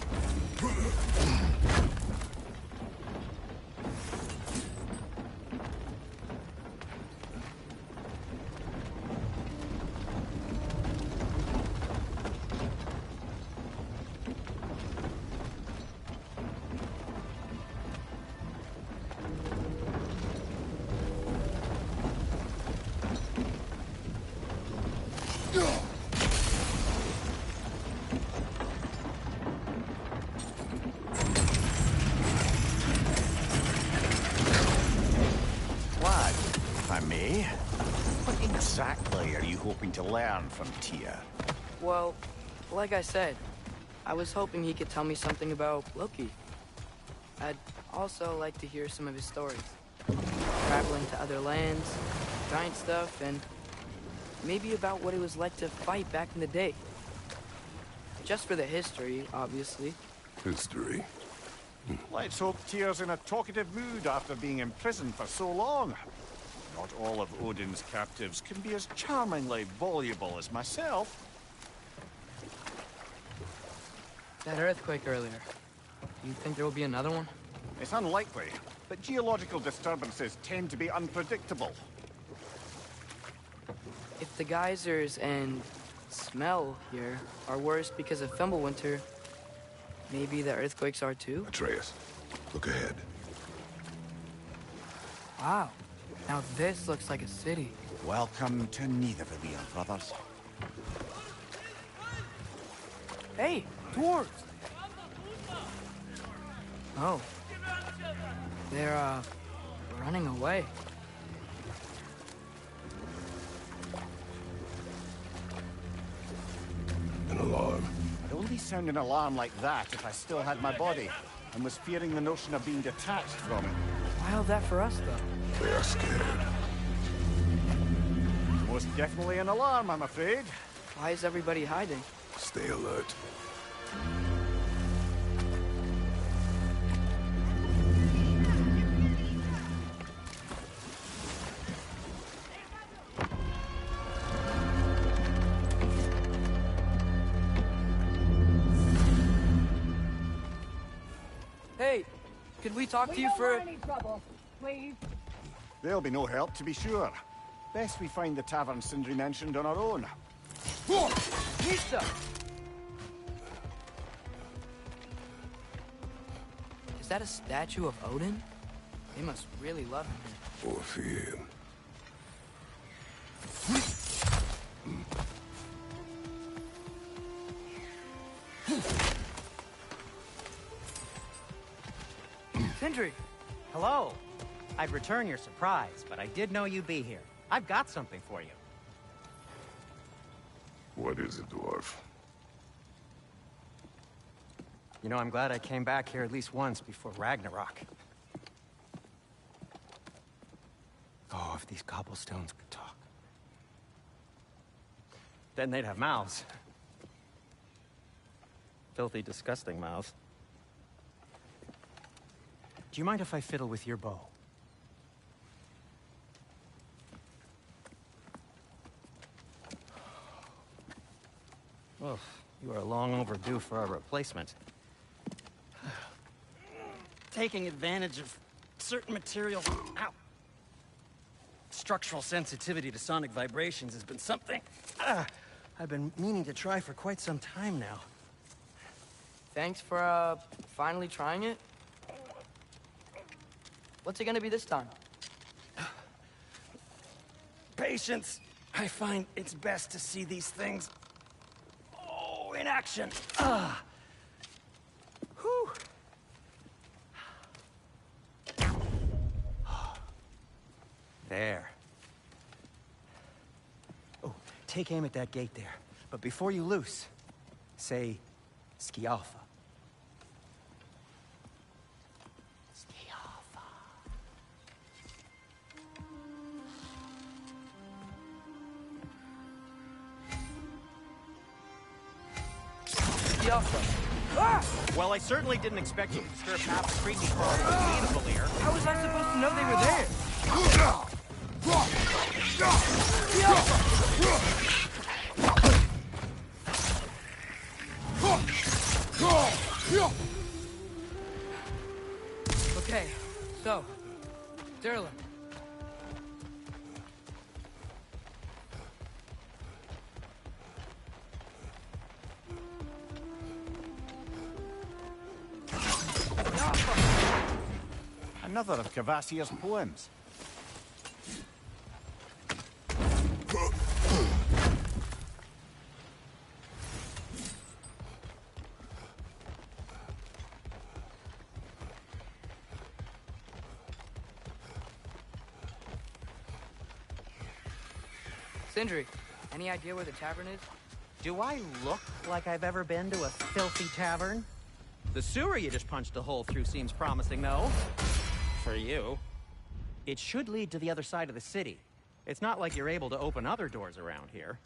Exactly are you hoping to learn from Tyr? Well, like I said, I was hoping he could tell me something about Loki. I'd also like to hear some of his stories. Traveling to other lands, giant stuff, and maybe about what it was like to fight back in the day. Just for the history, obviously. History? Let's hope Tyr's in a talkative mood after being imprisoned for so long. Not all of Odin's captives can be as charmingly voluble as myself. That earthquake earlier. Do you think there will be another one? It's unlikely, but geological disturbances tend to be unpredictable. If the geysers and smell here are worse because of Fimbulwinter, maybe the earthquakes are too? Atreus, look ahead. Wow. Now this looks like a city. Welcome to Nidavellir, brothers. Hey, dwarves! Oh. They're, running away. An alarm. I'd only sound an alarm like that if I still had my body, and was fearing the notion of being detached from it. Wild that for us, though. They are scared. Most definitely an alarm, I'm afraid. Why is everybody hiding? Stay alert. Hey, could we talk to you for... any trouble, please. There'll be no help, to be sure. Best we find the tavern Sindri mentioned on our own. Nista! Is that a statue of Odin? They must really love him. Or fear him. Sindri! Hello. I'd return your surprise, but I did know you'd be here. I've got something for you. What is it, dwarf? You know, I'm glad I came back here at least once before Ragnarok. Oh, if these cobblestones could talk. Then they'd have mouths. Filthy, disgusting mouths. Do you mind if I fiddle with your bow? Oh, you are long overdue for a replacement. Taking advantage of certain materials. Ow! Structural sensitivity to sonic vibrations has been something I've been meaning to try for quite some time now. Thanks for, finally trying it. What's it gonna be this time? Patience. I find it's best to see these things in action. Whew. There. Oh, take aim at that gate there. But before you loose, say Skialfa. Well, I certainly didn't expect you to disturb half the creaky crawlers in Nidavellir. How was I supposed to know they were there? Okay, so, Durlin. Another of Kvasir's poems. Sindri, any idea where the tavern is? Do I look like I've ever been to a filthy tavern? The sewer you just punched a hole through seems promising, though. For you. It should lead to the other side of the city. It's not like you're able to open other doors around here.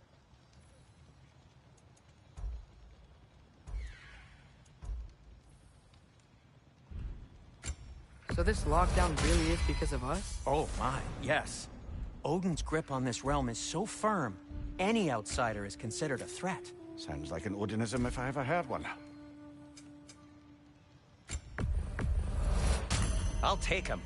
So this lockdown really is because of us? Oh my, yes. Odin's grip on this realm is so firm, any outsider is considered a threat. Sounds like an Odinism if I ever heard one. I'll take him.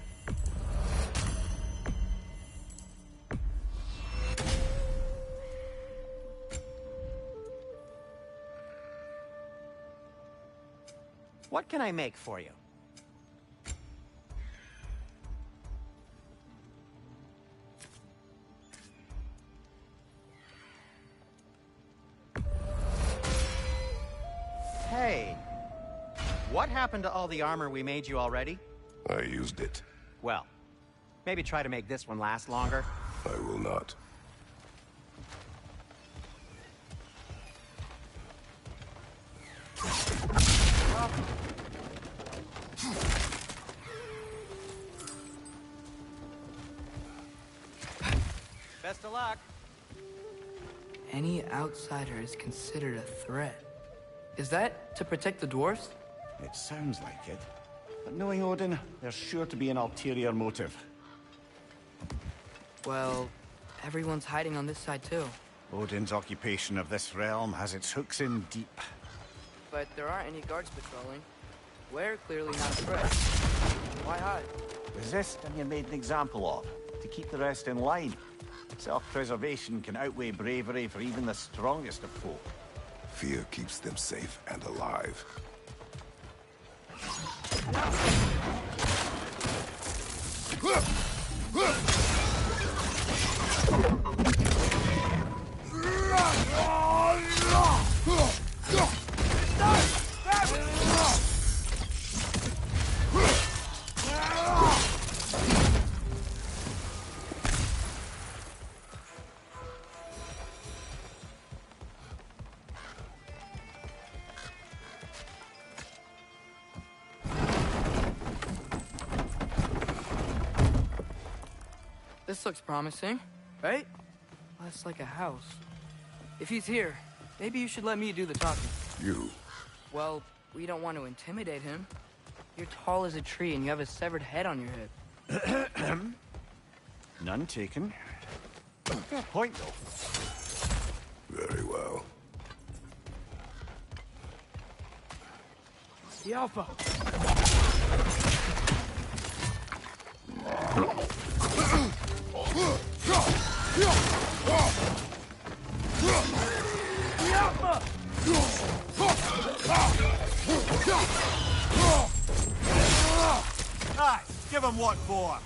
What can I make for you? Hey, what happened to all the armor we made you already? I used it. Well, maybe try to make this one last longer. I will not. Best of luck. Any outsider is considered a threat. Is that to protect the dwarves? It sounds like it. But knowing Odin, there's sure to be an ulterior motive. Well, everyone's hiding on this side too. Odin's occupation of this realm has its hooks in deep. But there aren't any guards patrolling. We're clearly not a threat. Why hide? Resist and you're made an example of, to keep the rest in line. Self-preservation can outweigh bravery for even the strongest of folk. Fear keeps them safe and alive. This looks promising, right? Less like a house. If he's here, maybe you should let me do the talking. You? Well, we don't want to intimidate him. You're tall as a tree and you have a severed head on your head. None taken. Fair point, though. Very well. The Alpha! Aye, give him what for.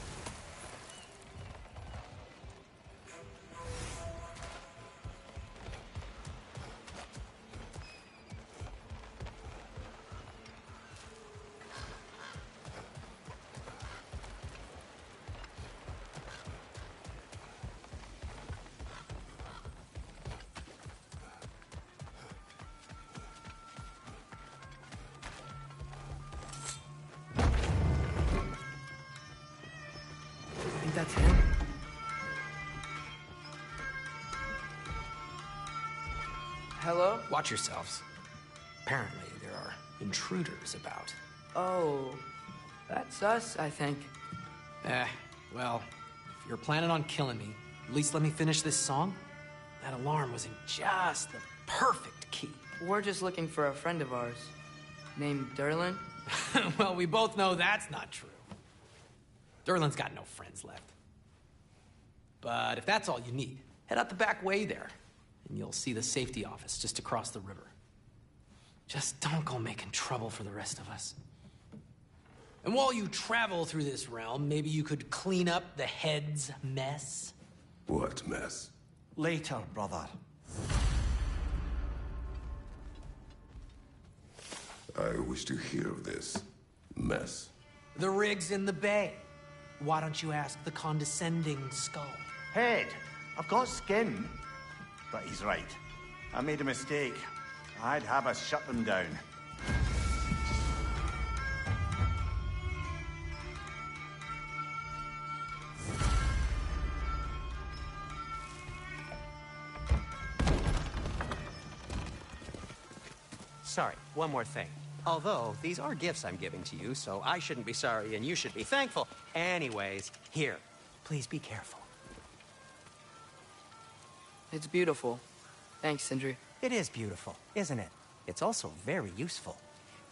That's him? Hello? Watch yourselves. Apparently, there are intruders about. Oh, that's us, I think. Well, if you're planning on killing me, at least let me finish this song. That alarm was in just the perfect key. We're just looking for a friend of ours, named Durlin. Well, we both know that's not true. Durlin's got no friends left. But if that's all you need, head out the back way there, and you'll see the safety office just across the river. Just don't go making trouble for the rest of us. And while you travel through this realm, maybe you could clean up the head's mess? What mess? Later, brother. I wish to hear of this mess. The rig's in the bay. Why don't you ask the condescending skull? Head, I've got skin. But he's right. I made a mistake. I'd have us shut them down. Sorry, one more thing. Although, these are gifts I'm giving to you, so I shouldn't be sorry and you should be thankful. Anyways, here, please be careful. It's beautiful. Thanks, Sindri. It is beautiful, isn't it? It's also very useful.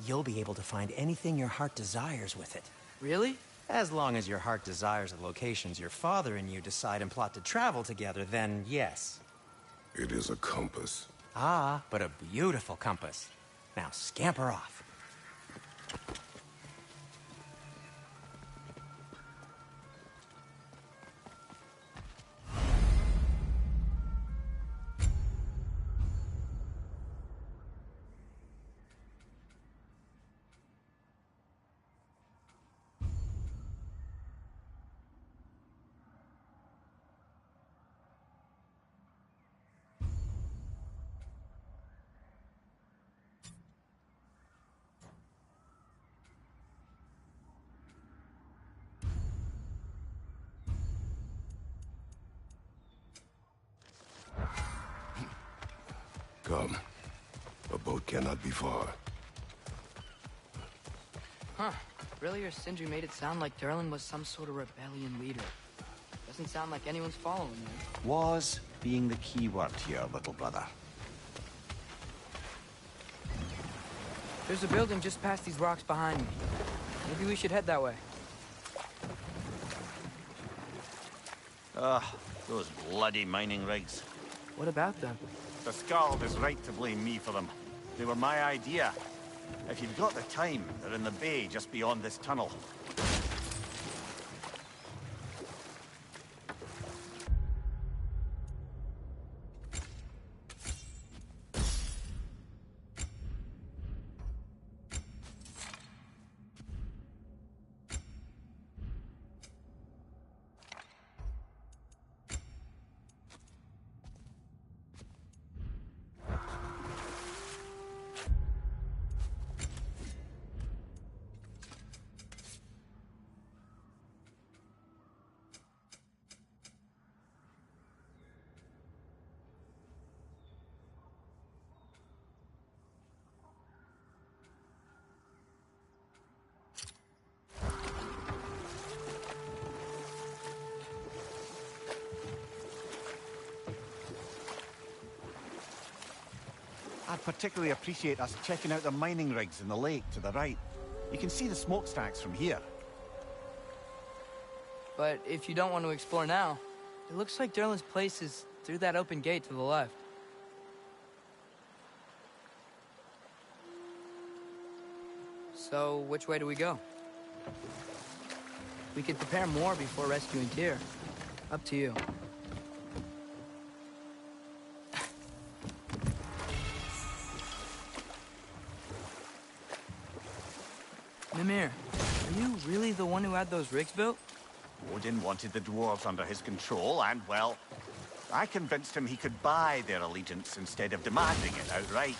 You'll be able to find anything your heart desires with it. Really? As long as your heart desires the locations your father and you decide and plot to travel together, then yes. It is a compass. Ah, but a beautiful compass. Now scamper off. Come. A boat cannot be far. Huh. Earlier, Sindri made it sound like Durlin was some sort of rebellion leader. Doesn't sound like anyone's following him. Was being the key word here, little brother. There's a building just past these rocks behind me. Maybe we should head that way. Ugh, those bloody mining rigs. What about them? The Skald is right to blame me for them. They were my idea. If you've got the time, they're in the bay just beyond this tunnel. I'd particularly appreciate us checking out the mining rigs in the lake to the right. You can see the smokestacks from here. But if you don't want to explore now, it looks like Durlin's place is through that open gate to the left. So, which way do we go? We could prepare more before rescuing Tyr. Up to you. Mimir, are you really the one who had those rigs built? Odin wanted the dwarves under his control, and, well, I convinced him he could buy their allegiance instead of demanding it outright.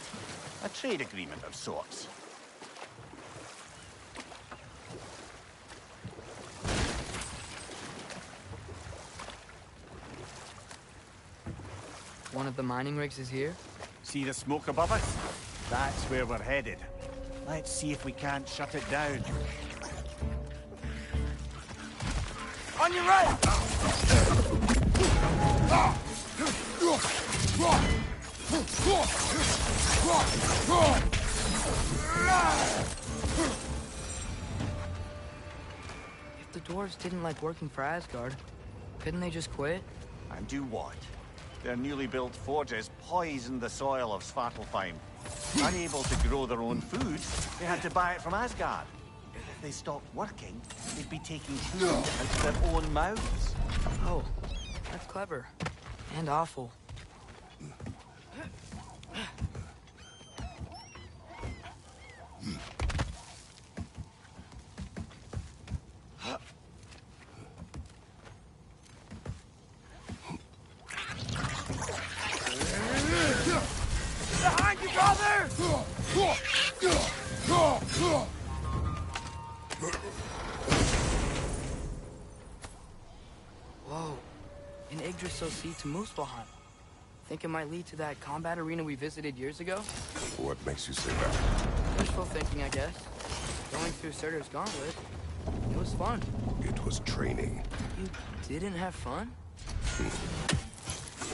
A trade agreement of sorts. One of the mining rigs is here? See the smoke above us? That's where we're headed. Let's see if we can't shut it down. On your right! If the dwarves didn't like working for Asgard, couldn't they just quit? And do what? Their newly built forges poisoned the soil of Svartalfheim. Unable to grow their own food, they had to buy it from Asgard. If they stopped working, they'd be taking food out of their own mouths. Oh, that's clever. And awful. Whoa. An Yggdrasil seed to Muspelheim. Think it might lead to that combat arena we visited years ago? What makes you say that? Wishful thinking, I guess. Going through Surtur's gauntlet. It was fun. It was training. You didn't have fun?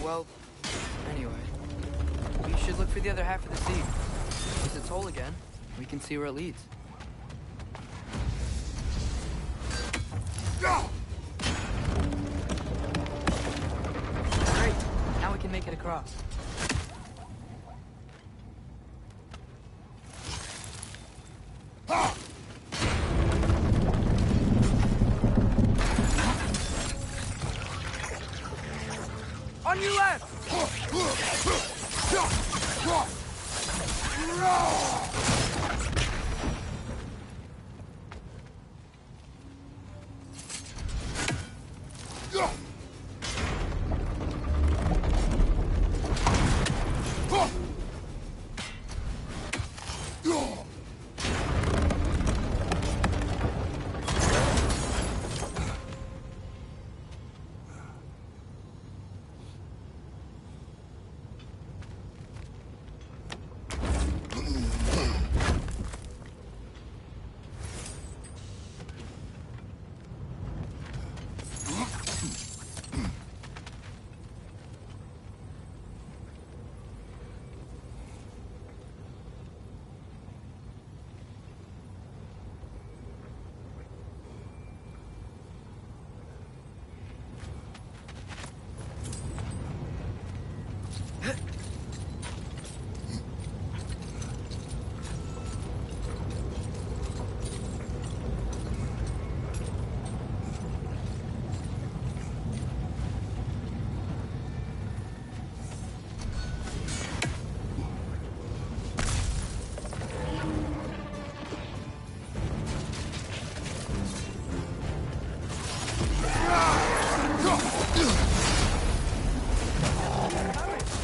Well, anyway. We should look for the other half of the seed. Use its hole again. We can see where it leads. Great. Now we can make it across. On your left!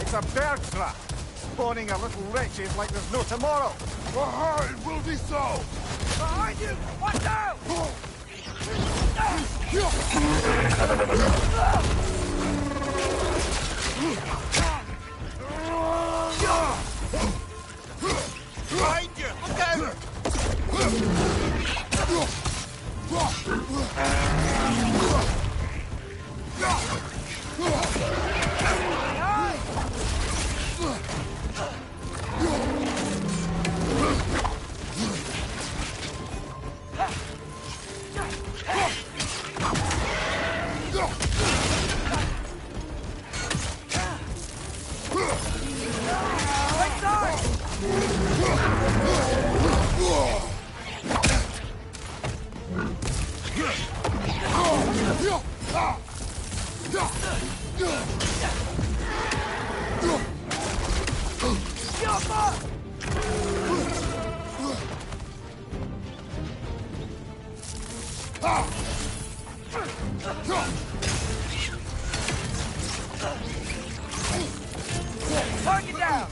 It's a bird trap, spawning a little wretches like there's no tomorrow. It will be so! Behind you! Watch out! Behind you! Look out! Target down!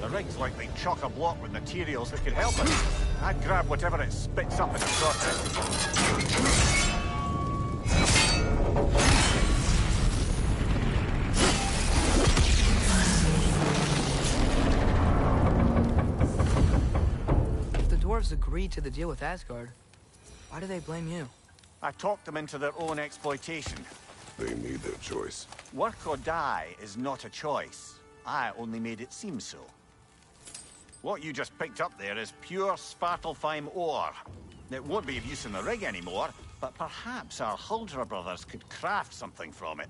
The rig's like they chock-a-block with materials that could help us. I'd grab whatever it spits up in the process. If the dwarves agreed to the deal with Asgard, why do they blame you? I talked them into their own exploitation. They made their choice. Work or die is not a choice. I only made it seem so. What you just picked up there is pure Svartalfheim ore. It won't be of use in the rig anymore, but perhaps our Huldra brothers could craft something from it.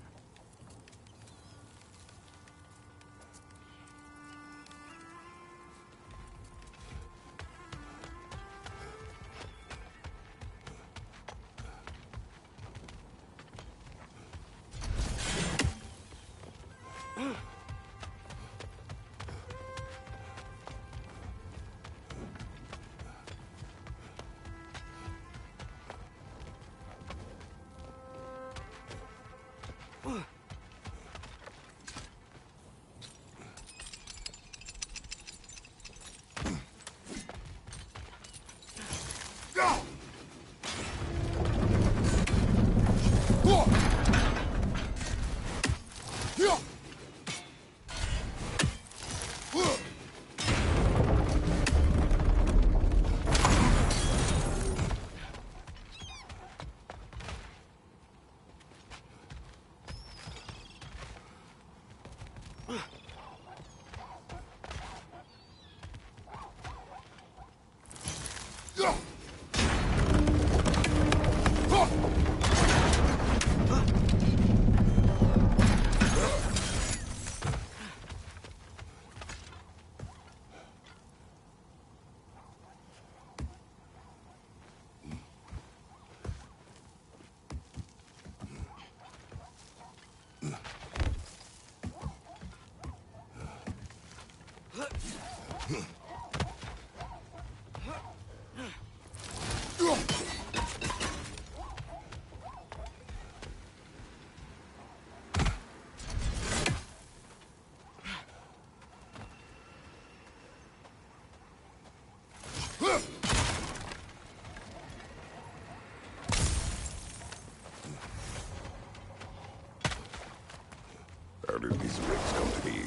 How did these rigs come to be?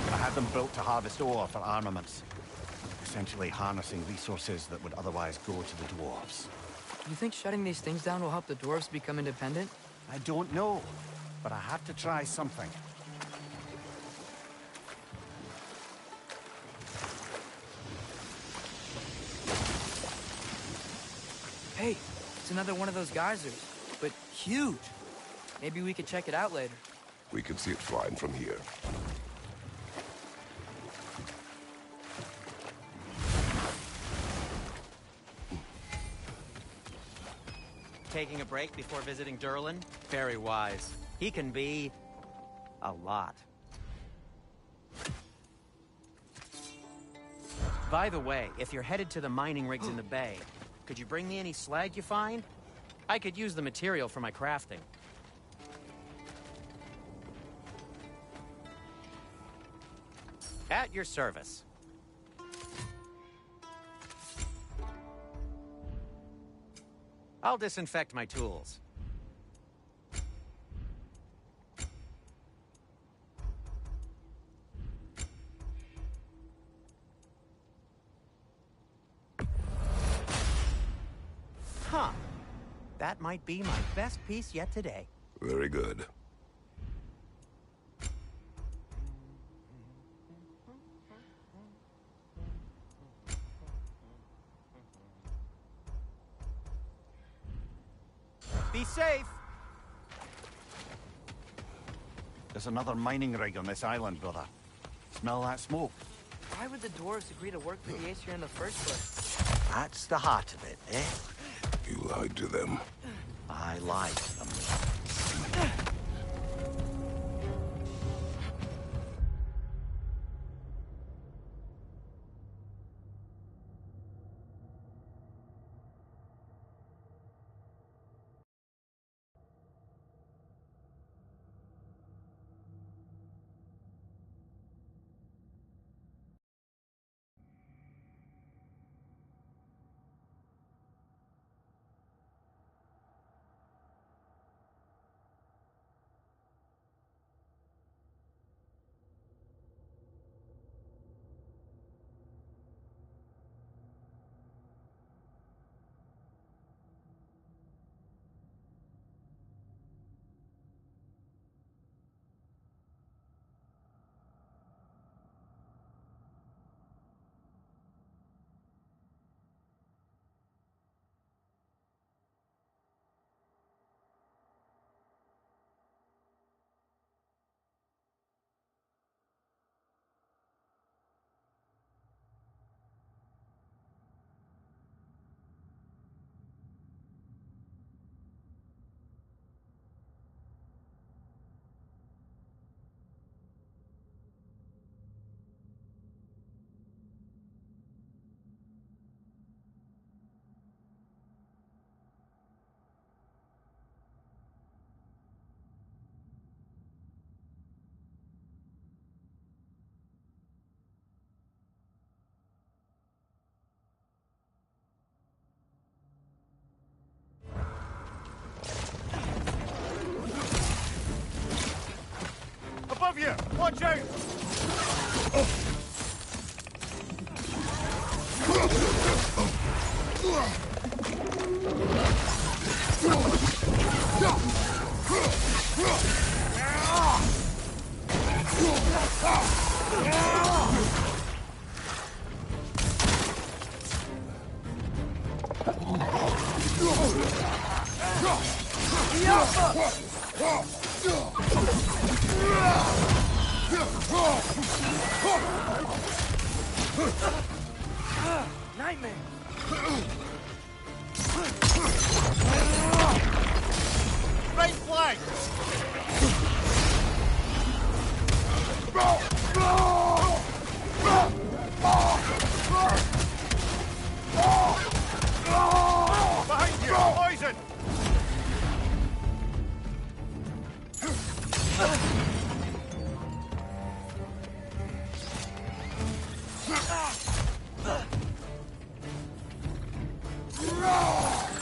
I had them built to harvest ore for armaments. Essentially harnessing resources that would otherwise go to the dwarves. You think shutting these things down will help the dwarves become independent? I don't know, but I have to try something. Hey, it's another one of those geysers, but huge. Maybe we could check it out later. We can see it flying from here. Taking a break before visiting Durlin? Very wise. He can be... a lot. By the way, if you're headed to the mining rigs in the bay, could you bring me any slag you find? I could use the material for my crafting. At your service. I'll disinfect my tools. Huh. That might be my best piece yet today. Very good. Be safe! There's another mining rig on this island, brother. Smell that smoke? Why would the dwarves agree to work for the Aesir in the first place? That's the heart of it, eh? You lied to them. I lied to them. you! Watch out! Nightmare! Right flag! Behind you! Poison!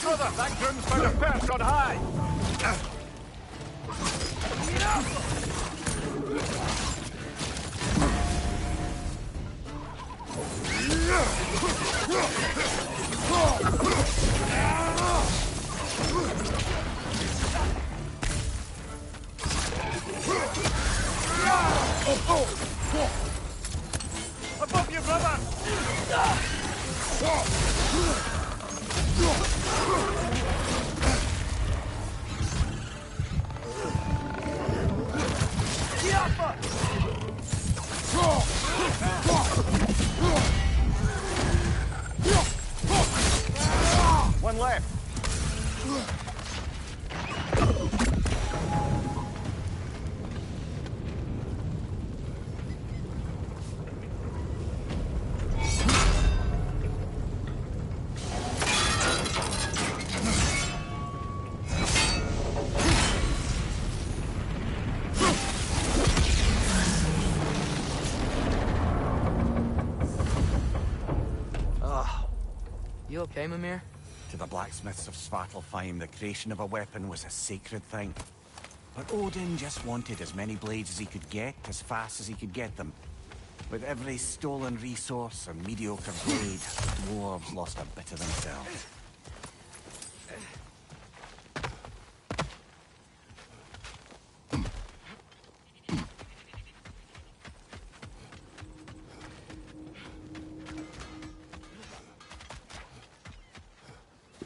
Brother, that gun's found a perch on high! Above you, brother! One left. You okay, Mimir? To the blacksmiths of Svartalfheim, the creation of a weapon was a sacred thing. But Odin just wanted as many blades as he could get, as fast as he could get them. With every stolen resource and mediocre blade, the dwarves lost a bit of themselves.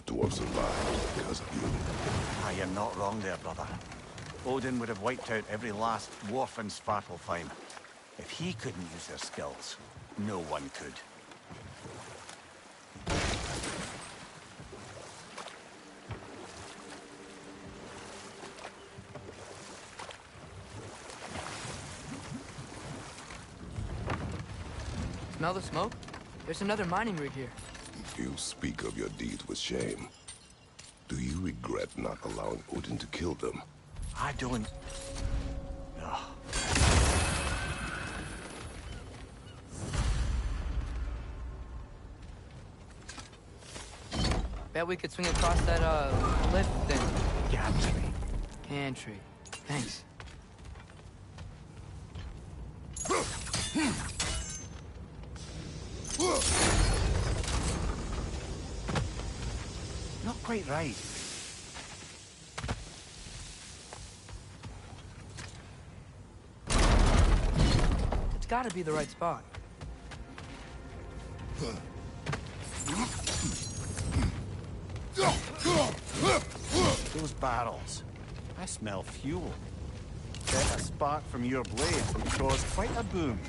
Dwarves survived because of you. I am not wrong there, brother. Odin would have wiped out every last dwarf in Svartalfheim. If he couldn't use their skills, no one could. Smell the smoke? There's another mining rig here. You speak of your deeds with shame. Do you regret not allowing Odin to kill them? I don't... Ugh. Bet we could swing across that, lift thing. Gantry. Gantry. Thanks. Not quite right. It's gotta be the right spot. Those barrels. I smell fuel. Bet a spark from your blade would cause quite a boom.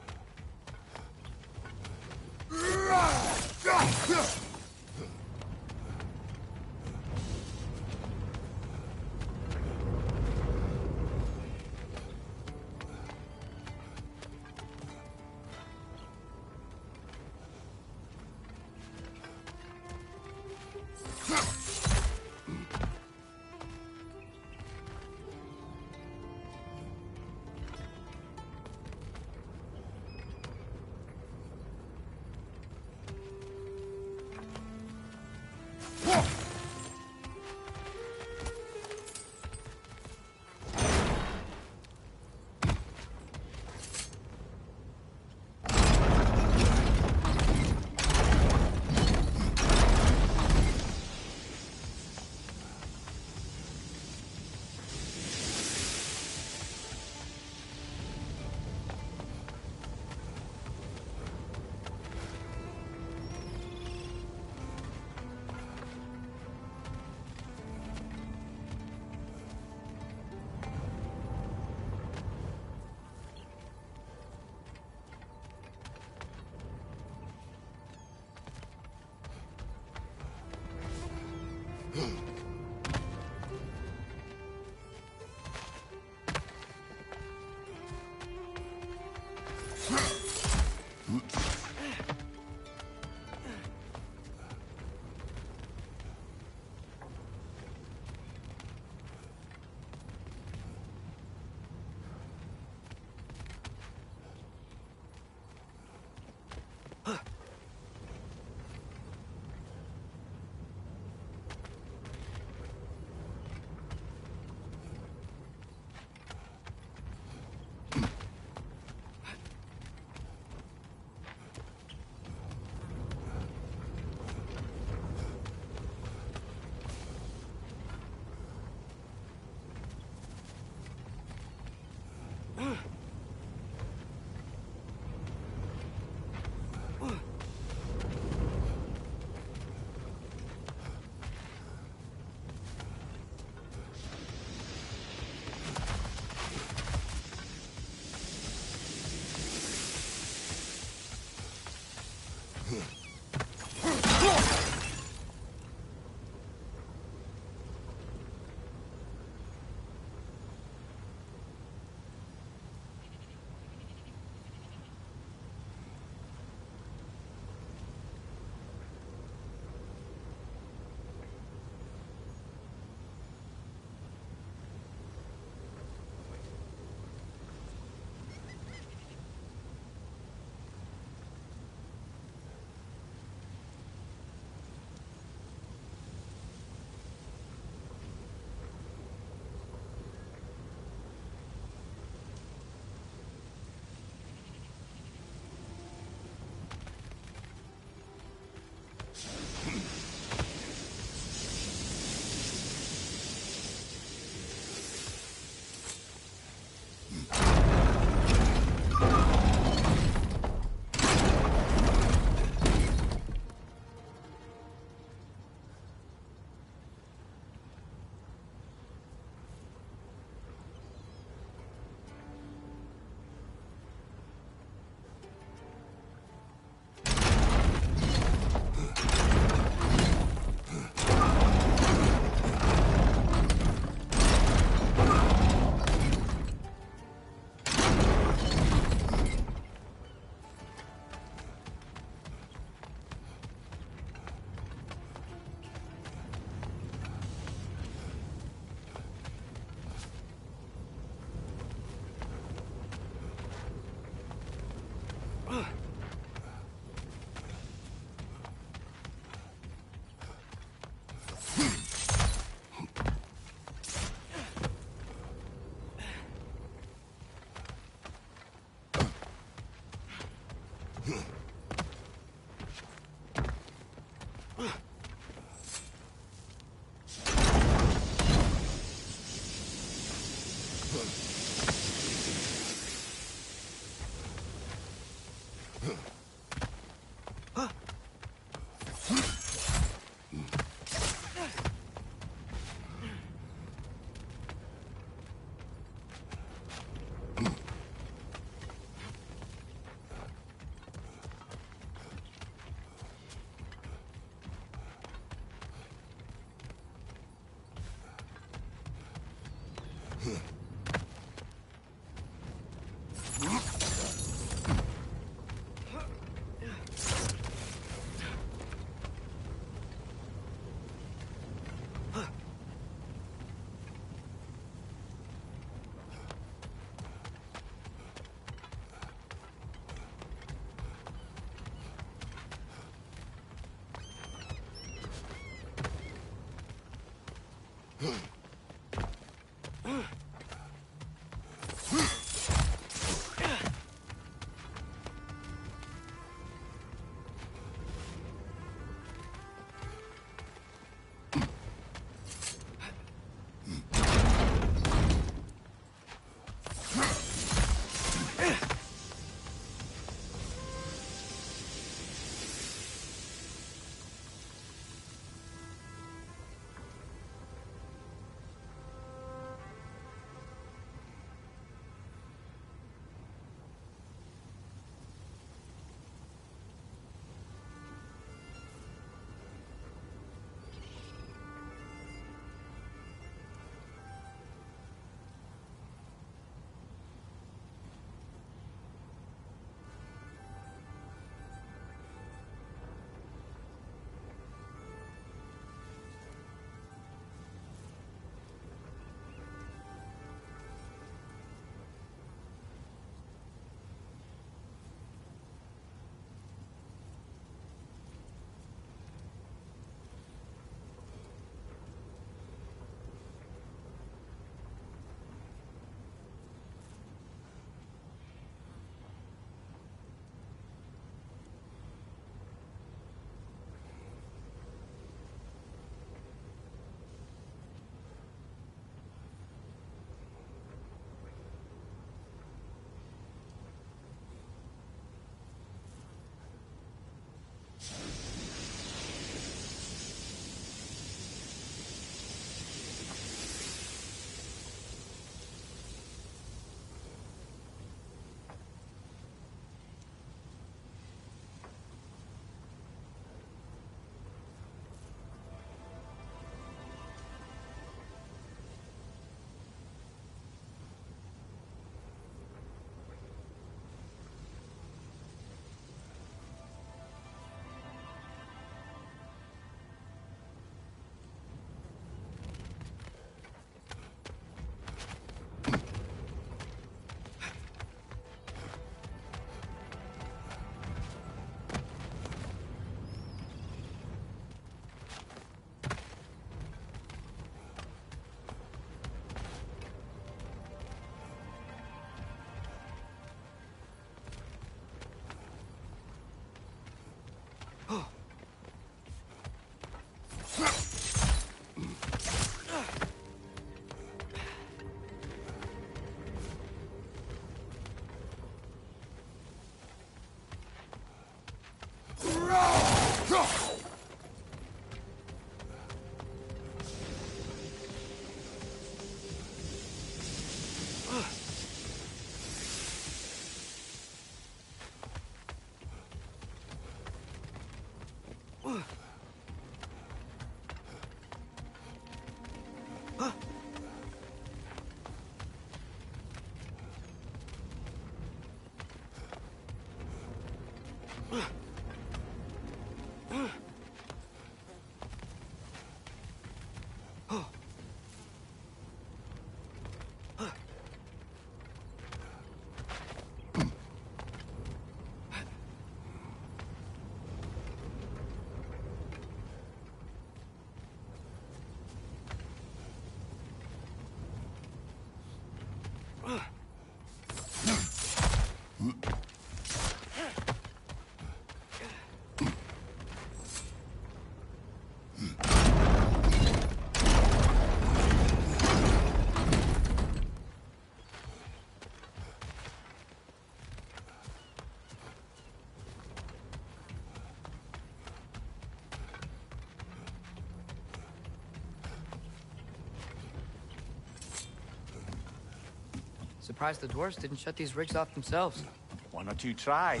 Surprised the dwarves didn't shut these rigs off themselves. One or two tried.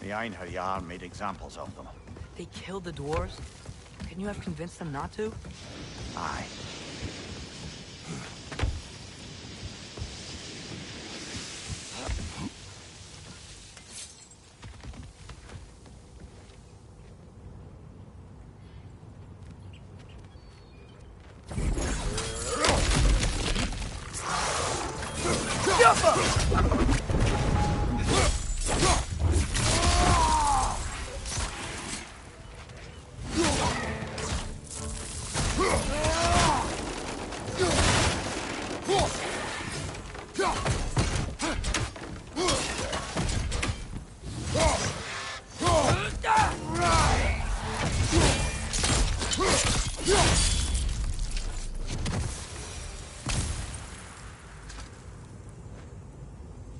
The Einherjar made examples of them. They killed the dwarves? Couldn't you have convinced them not to? Aye.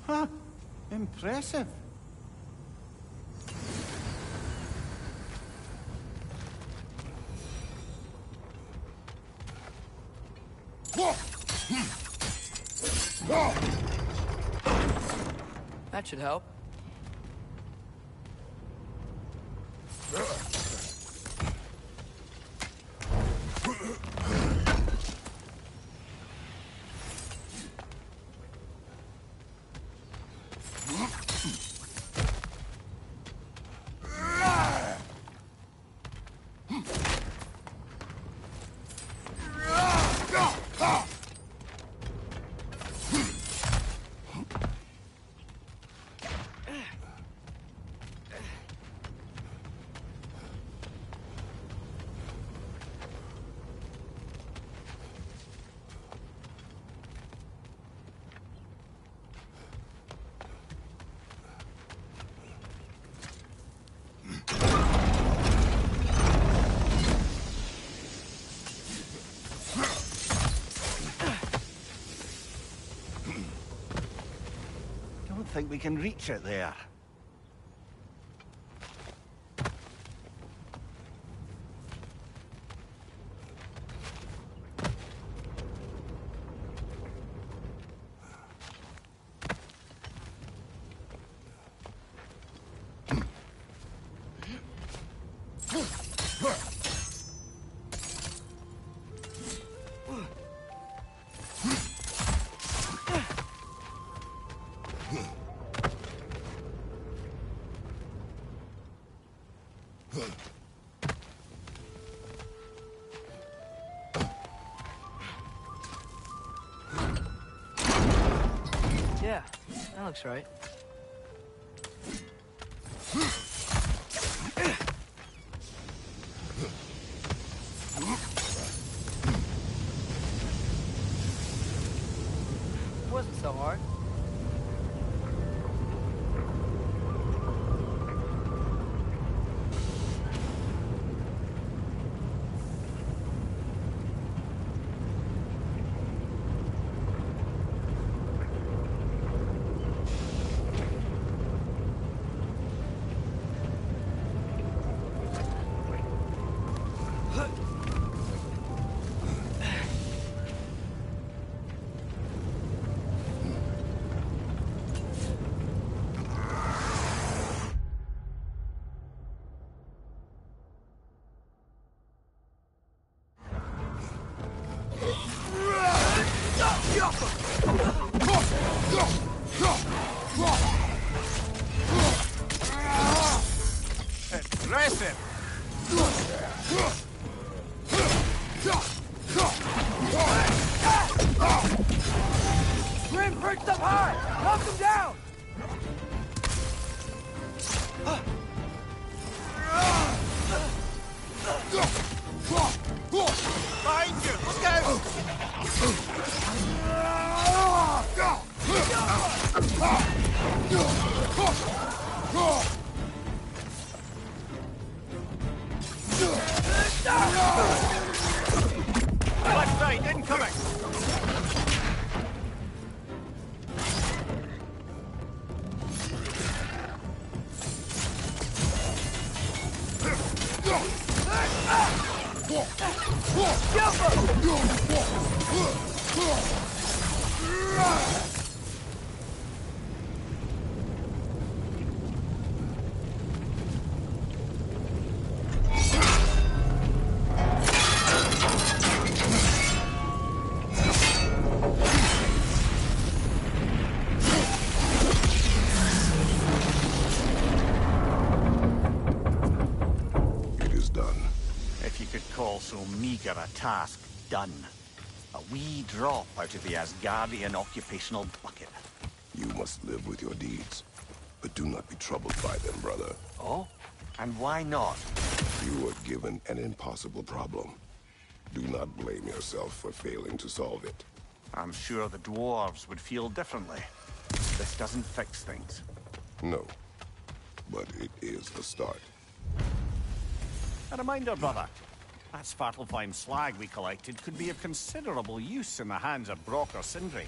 Huh. Impressive. That should help. Don't think we can reach it there. Yeah, that looks right. It wasn't so hard. it! Grim perched up high! Knock him down! Behind you! Look Left side, incoming! So meager a task done. A wee drop out of the Asgardian occupational bucket. You must live with your deeds, but do not be troubled by them, brother. Oh? And why not? You were given an impossible problem. Do not blame yourself for failing to solve it. I'm sure the dwarves would feel differently. This doesn't fix things. No, but it is a start. A reminder, brother. That Svartalfheim slag we collected could be of considerable use in the hands of Brok or Sindri.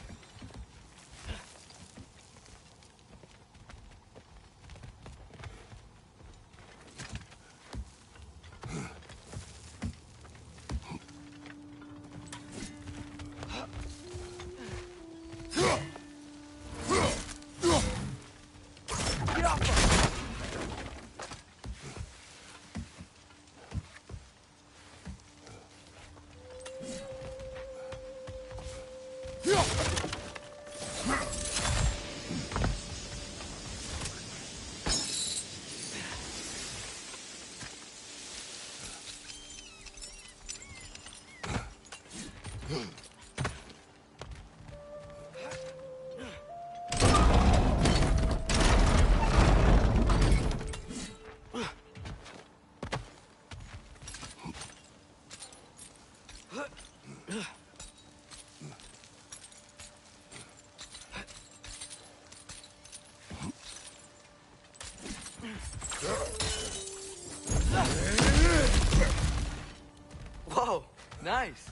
Whoa, nice.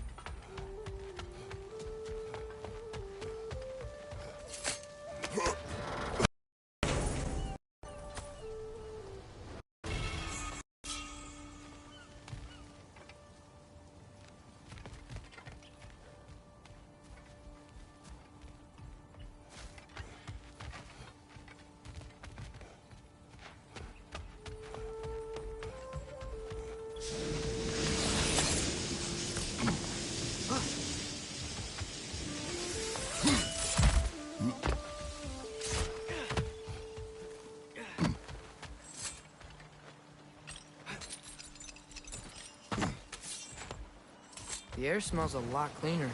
The air smells a lot cleaner.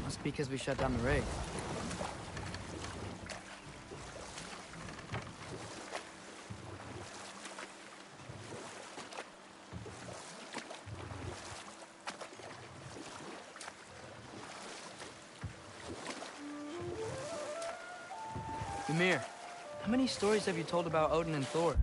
Must be because we shut down the rig. Ymir, how many stories have you told about Odin and Thor?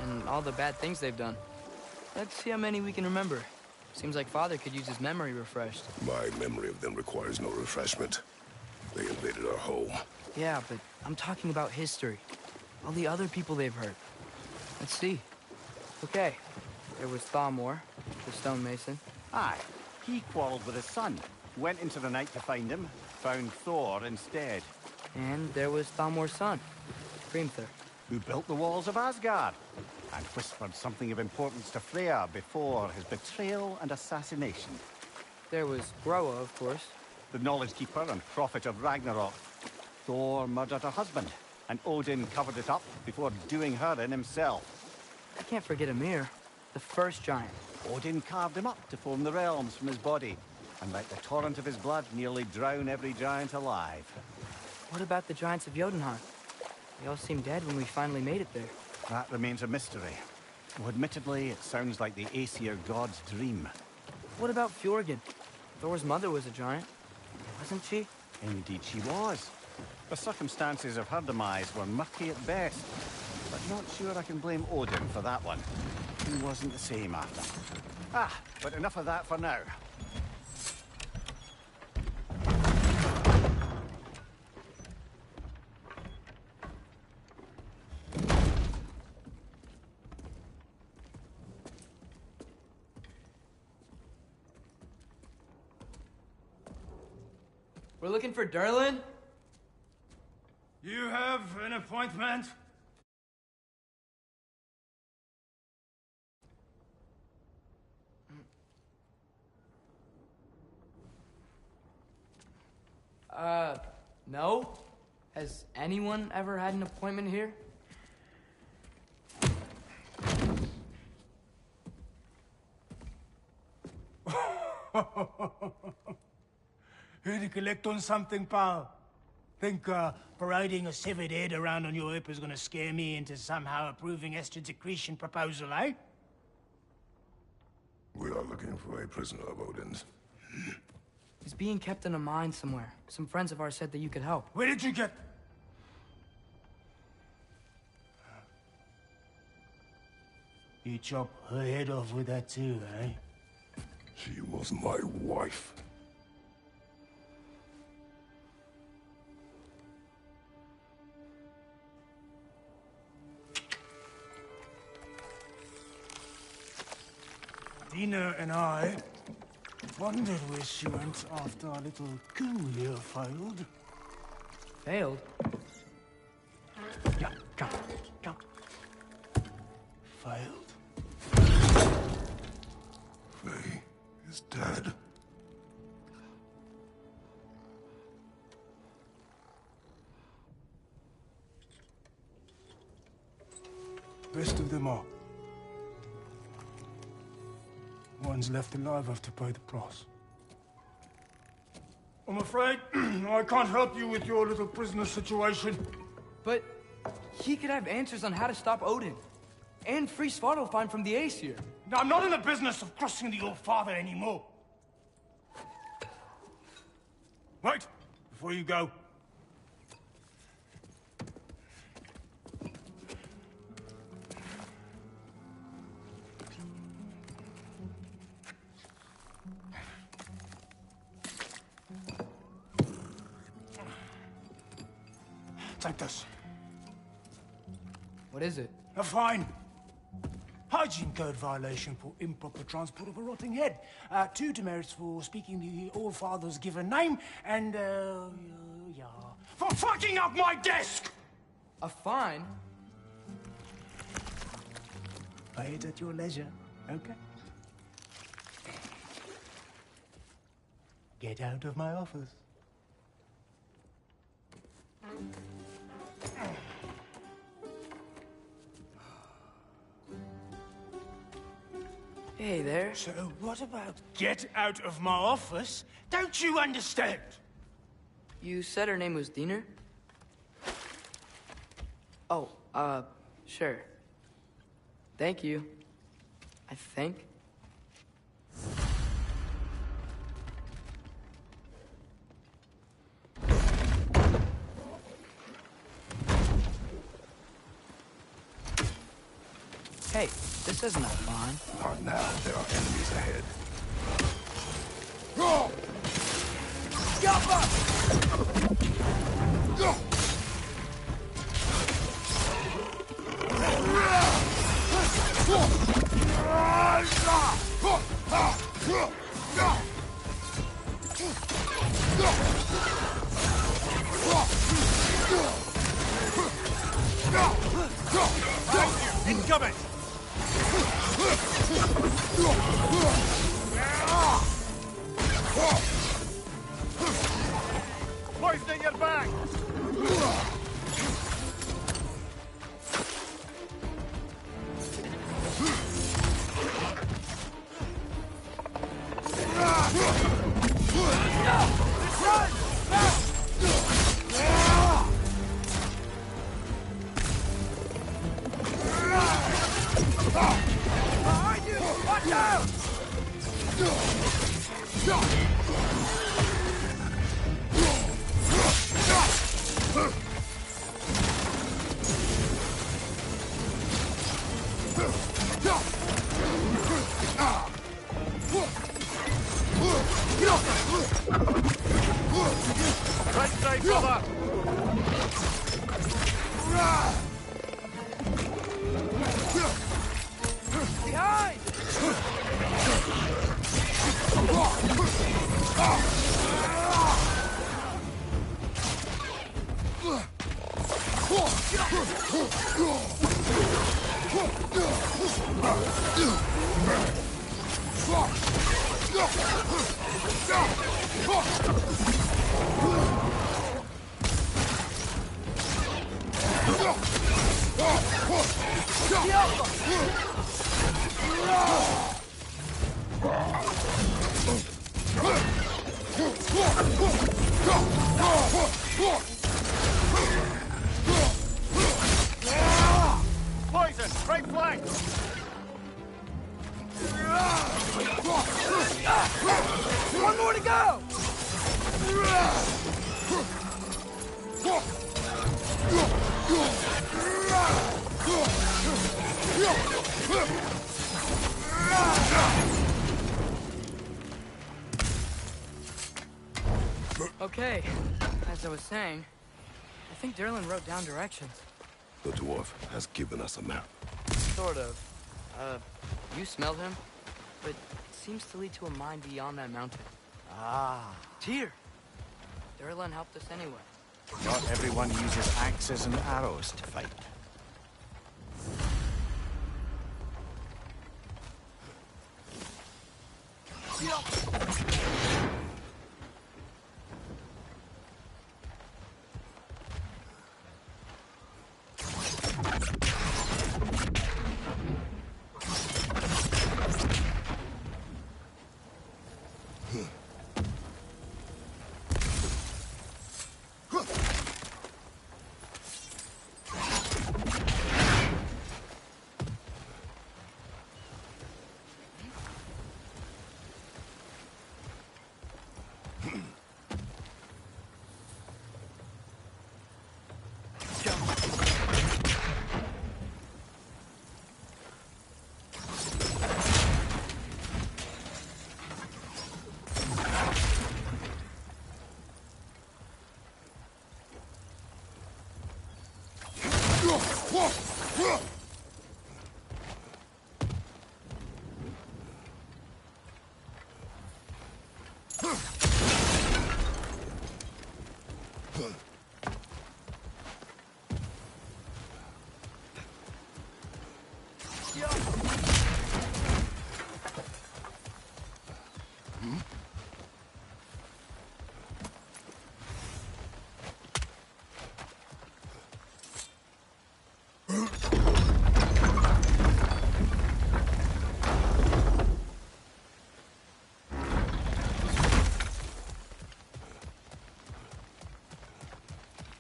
And all the bad things they've done. Let's see how many we can remember. Seems like Father could use his memory refreshed. My memory of them requires no refreshment. They invaded our home. Yeah, but I'm talking about history. All the other people they've hurt. Let's see. Okay, there was Thamor, the stonemason. Aye, he quarreled with his son. Went into the night to find him, found Thor instead. And there was Thamor's son, Hrimthur. Who built the walls of Asgard, and whispered something of importance to Freya before his betrayal and assassination. There was Groa, of course. the Knowledge Keeper and prophet of Ragnarok. Thor murdered her husband, and Odin covered it up before doing her in himself. I can't forget Ymir, the first giant. Odin carved him up to form the realms from his body, and let the torrent of his blood nearly drown every giant alive. What about the giants of Jotunheim? They all seemed dead when we finally made it there. That remains a mystery. Though admittedly, it sounds like the Aesir god's dream. What about Fjorgyn? Thor's mother was a giant, wasn't she? Indeed she was. The circumstances of her demise were murky at best, but not sure I can blame Odin for that one. He wasn't the same after. But enough of that for now. We're looking for Durlin? You have an appointment? No? Has anyone ever had an appointment here? Here to collect on something, pal? Think, parading a severed head around on your hip is gonna scare me into somehow approving Esther's accretion proposal, eh? We are looking for a prisoner of Odin's. He's being kept in a mine somewhere. Some friends of ours said that you could help. Where did you get... You chop her head off with that too, eh? She was my wife. Dina and I wondered where she went after our little coup here failed. Failed? Yeah, come. Failed. Faye is dead. Rest of them are. One's left alive have to pay the price. I'm afraid I can't help you with your little prisoner situation. But he could have answers on how to stop Odin. And free Svartalfheim from the Aesir. Now, I'm not in the business of crossing the Old Father anymore. Right, before you go. Take this. What is it? A fine. Hygiene code violation for improper transport of a rotting head. 2 demerits for speaking the All-Father's given name, and, yeah. For fucking up my desk! A fine? Pay it at your leisure, okay? Get out of my office. Hey there. So what about get out of my office? Don't you understand? You said her name was Diener? Oh, sure. Thank you. I think. Hey, this isn't a fine. Not now. There are enemies ahead. Go! Go! Incoming! Right side, brother! Behind! Poison! Right flank! One more to go! Okay, as I was saying, I think Durlin wrote down directions. The dwarf has given us a map. Sort of. You smelled him, but it seems to lead to a mine beyond that mountain. Ah. Tyr! Durlin helped us anyway. Not everyone uses axes and arrows to fight.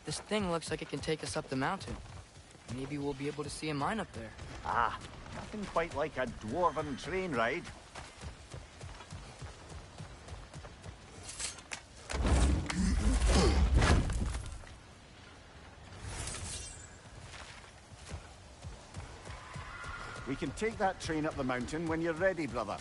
This thing looks like it can take us up the mountain. Maybe we'll be able to see a mine up there. Ah, nothing quite like a dwarven train ride. We can take that train up the mountain when you're ready, brother.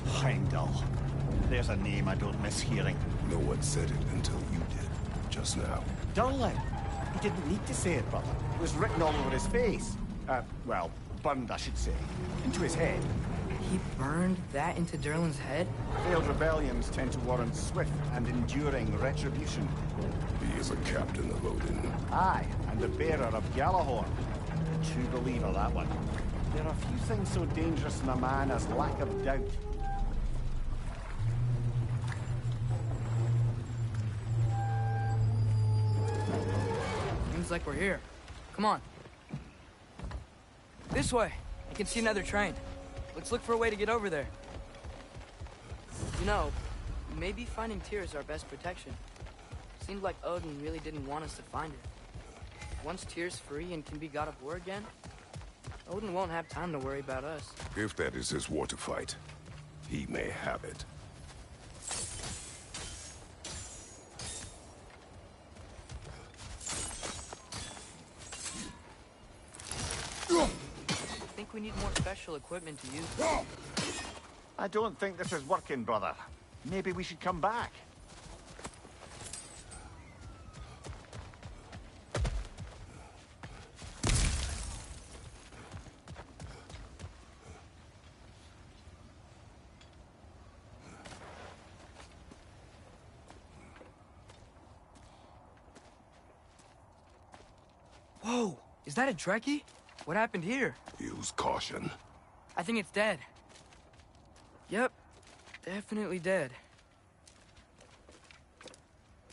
Heimdall. There's a name I don't miss hearing. No one said it until you did, just now. Durlin. He didn't need to say it, brother. It was written all over his face. Well, burned, I should say. Into his head. He burned that into Durlin's head? Failed rebellions tend to warrant swift and enduring retribution. He is a captain of Odin. Aye, and the bearer of Gjallarhorn. A true believer, that one. There are few things so dangerous in a man as lack of doubt. Seems like we're here. Come on. This way. I can see another train. Let's look for a way to get over there. You know, maybe finding Tyr is our best protection. Seemed like Odin really didn't want us to find it. Once Tyr's free and can be God of War again, Odin won't have time to worry about us. If that is his war to fight, he may have it. I think we need more special equipment to use. I don't think this is working, brother. Maybe we should come back. Whoa! Is that a Trekkie? What happened here? Use caution. I think it's dead. Yep. Definitely dead.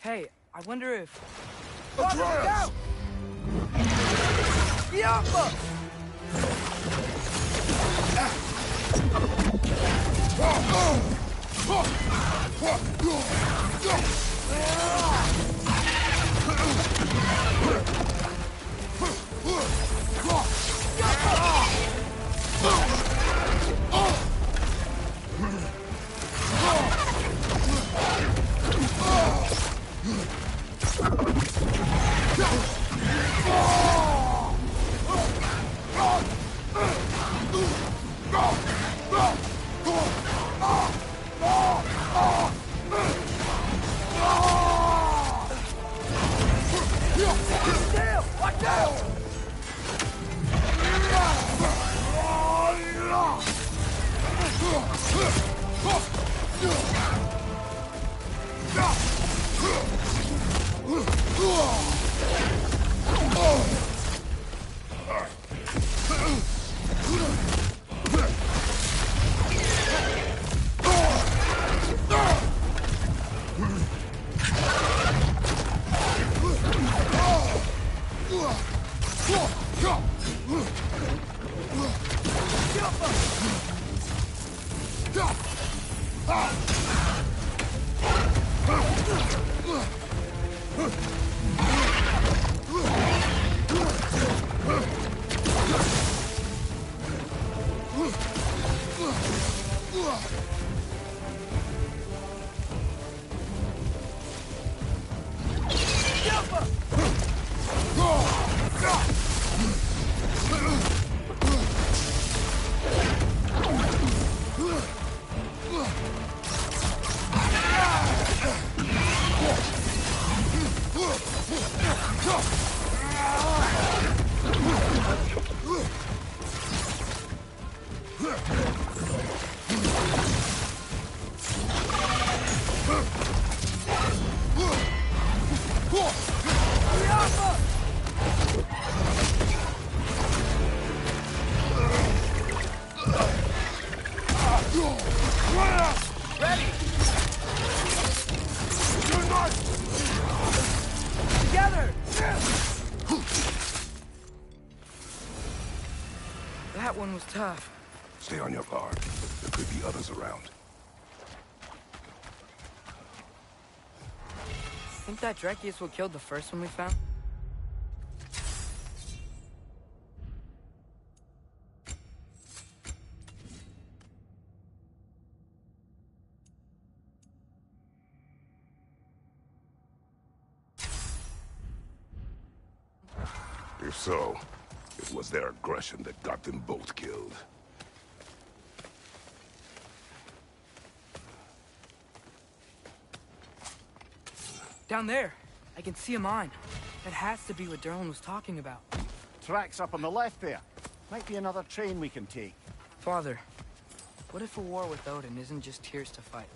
Hey, I wonder if... Atreus! Yappa! Watch out! Ready! Together! That one was tough. Stay on your guard. There could be others around. Think that Drekki is what killed the first one we found? If so, it was their aggression that got them both killed. Down there. I can see a mine. That has to be what Durlin was talking about. Tracks up on the left there. Might be another train we can take. Father, what if a war with Odin isn't just Tyr's to fight?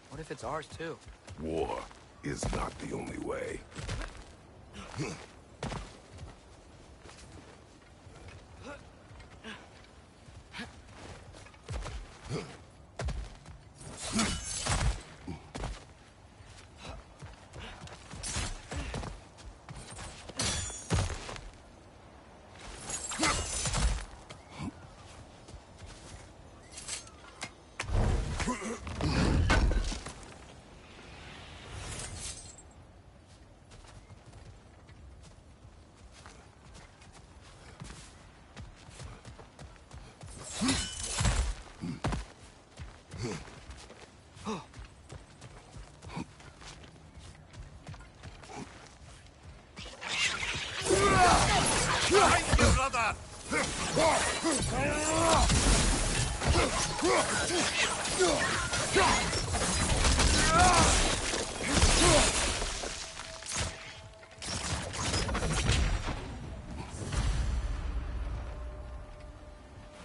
What if it's ours too? War is not the only way. Behind you, brother!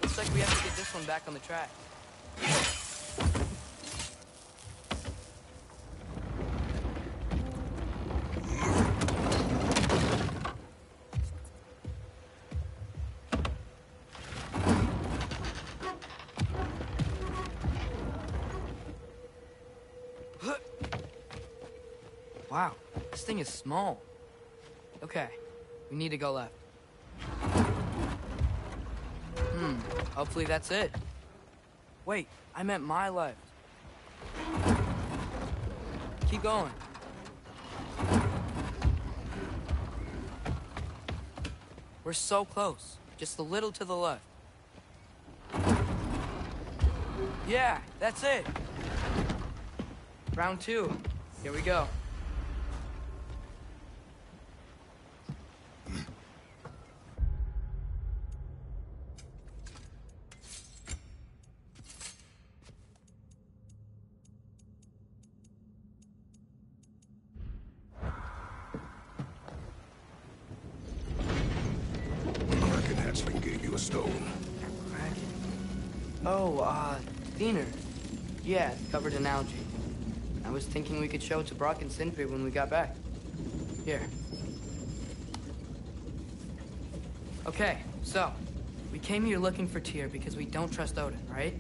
Looks like we have to get this one back on the track. Wow, this thing is small. Okay, we need to go left. Hopefully that's it. Wait, I meant my left. Keep going. We're so close. Just a little to the left. Yeah, that's it. Round 2. Here we go. Kraken hatchling gave you a stone. Kraken? Oh, Thinner. Yeah, it's covered in algae. I was thinking we could show it to Brock and Sindri when we got back. Here. Okay, so, we came here looking for Tyr because we don't trust Odin, right?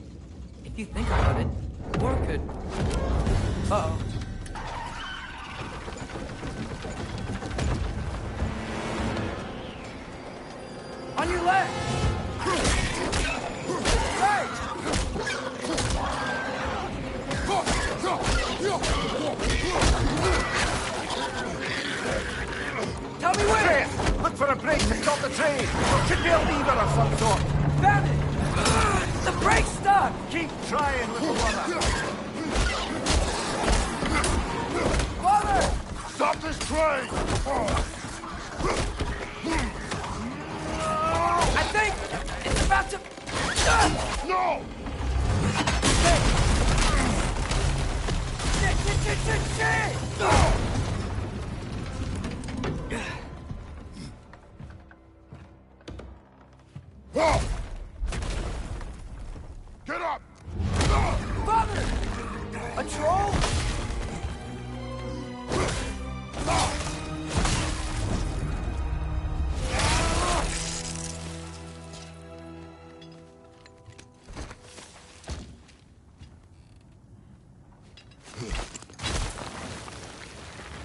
If you think about it, war could... Uh-oh. On your left! Right! Tell me where! Look for a break to stop the train! There should be a lever of some sort! Found it! The brake's stuck! Keep trying, little brother! Father! Stop this train! I think it's about to... No! Shit! Get up! Father! A troll?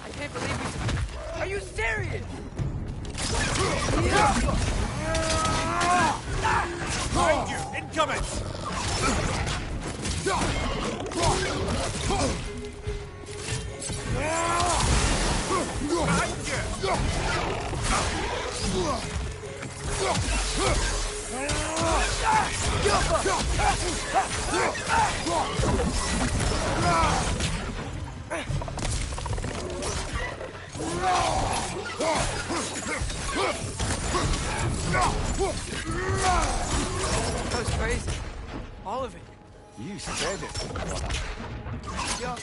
I can't believe we... Are you serious? Behind you! Incoming! Behind That was crazy. All of it. You said it. Yo.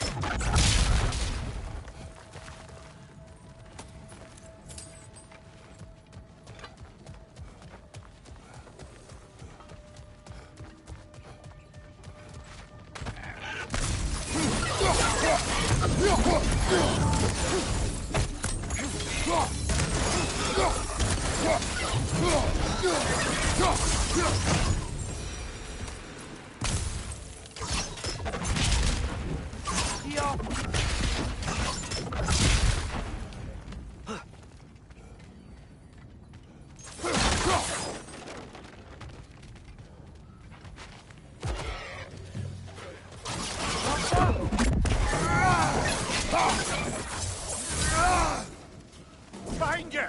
Behind you!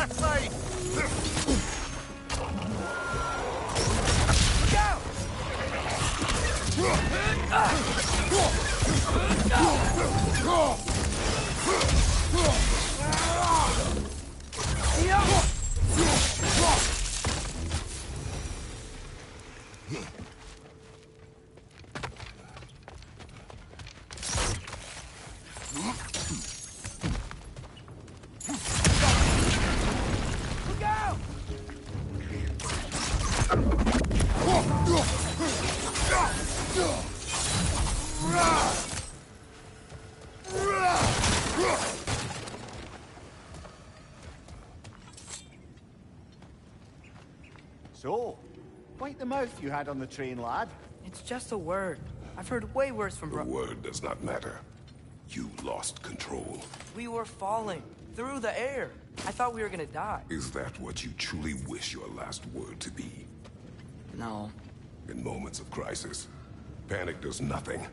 left side! So, quite the mouth you had on the train, lad. It's just a word. I've heard way worse from The word does not matter. You lost control. We were falling through the air. I thought we were gonna die. Is that what you truly wish your last word to be? No. In moments of crisis, panic does nothing.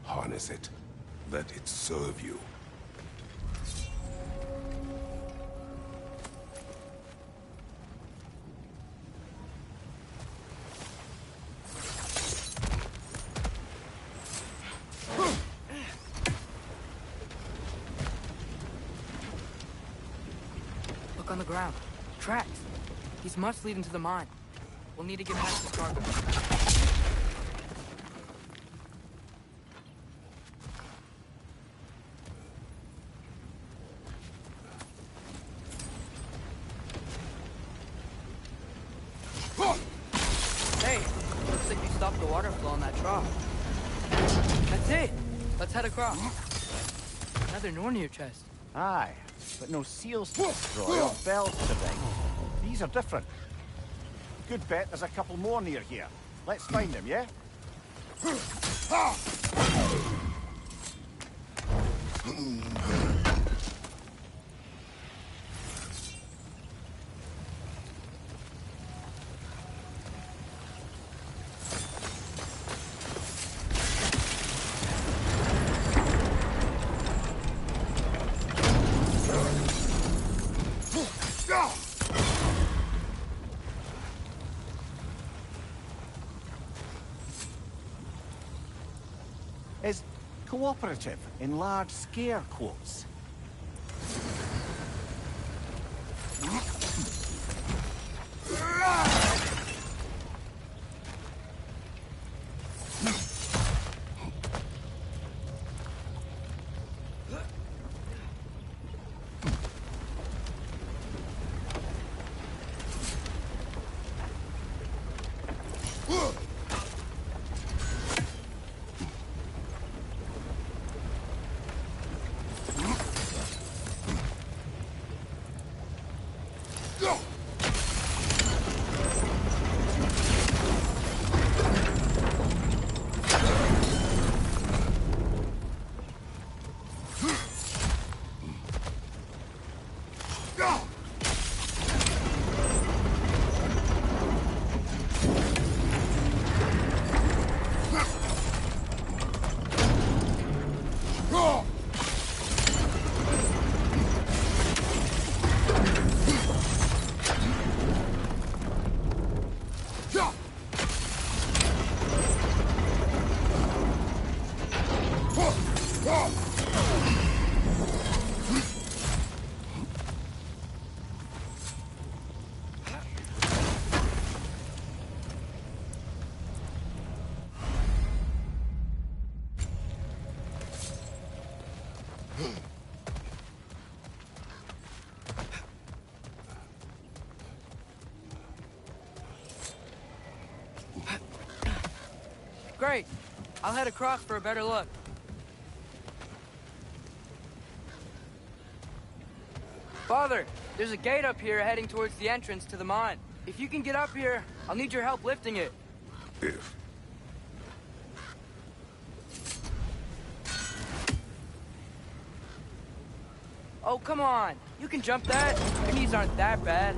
Harness it. Let it serve you. Look on the ground. Tracks. These must lead into the mine. We'll need to get past this cargo. Hey, looks like you stopped the water flow on that trough. That's it. Let's head across. Another Nornir chest. Aye, but no seals to destroy or bells to ring. These are different. Good bet there's a couple more near here. Let's find them, yeah? Is cooperative in large scare quotes. Great. I'll head across for a better look. Father, there's a gate up here heading towards the entrance to the mine. If you can get up here, I'll need your help lifting it. If. Oh, come on. You can jump that. Your knees aren't that bad.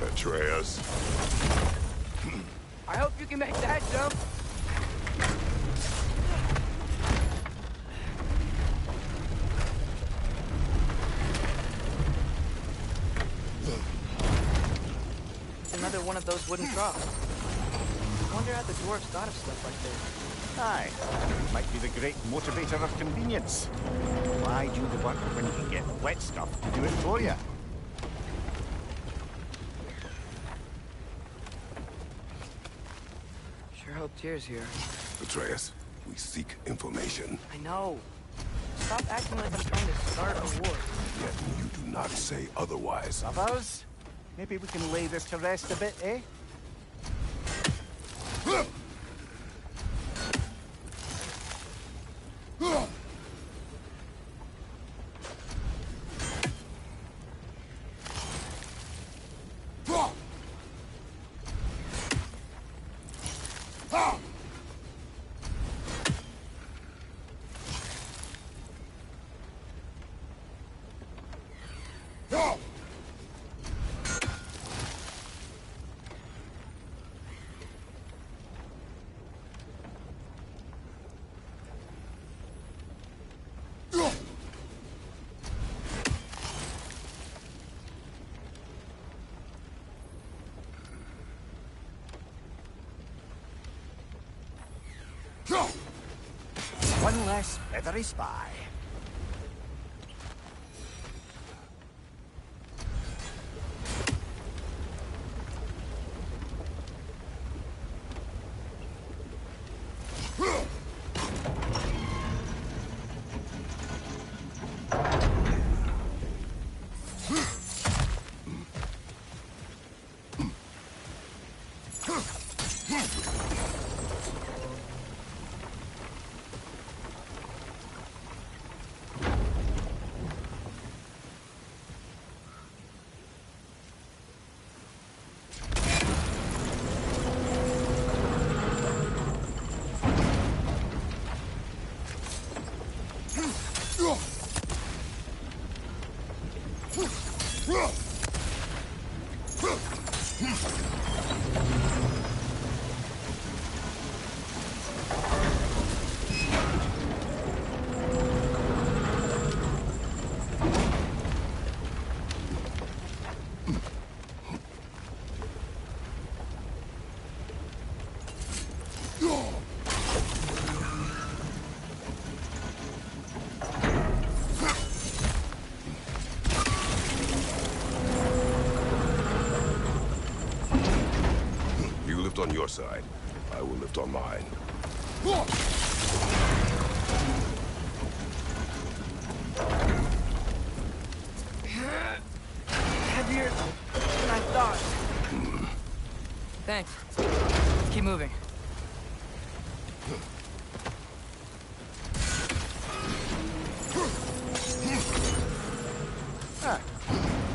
Atreus. I hope you can make that jump. Ugh. under one of those wooden troughs. I wonder how the dwarves thought of stuff like this. Aye. Might be the great motivator of convenience. Why do the work when you can get wet stuff to do it for you? Sure hope Tyr's here. Atreus, we seek information. I know. Stop acting like I'm trying to start a war. Yet you do not say otherwise. Brothers, maybe we can lay this to rest a bit, eh? One less feathery spy. On your side, I will lift on mine. Heavier than I thought. Thanks. Let's keep moving.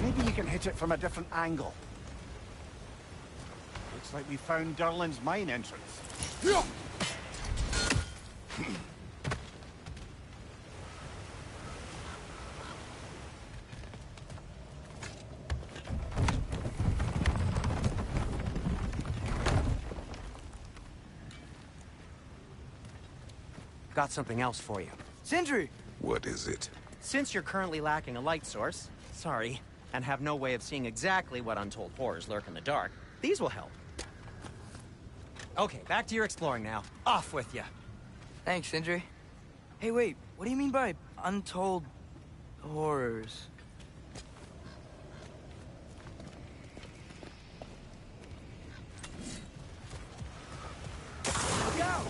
Maybe you can hit it from a different angle. Looks like we found Durlin's mine entrance. Got something else for you. Sindri! What is it? Since you're currently lacking a light source, sorry, and have no way of seeing exactly what untold horrors lurk in the dark, these will help. Okay, back to your exploring now. Off with you. Thanks, Sindri. Hey, wait, what do you mean by untold horrors? Look out!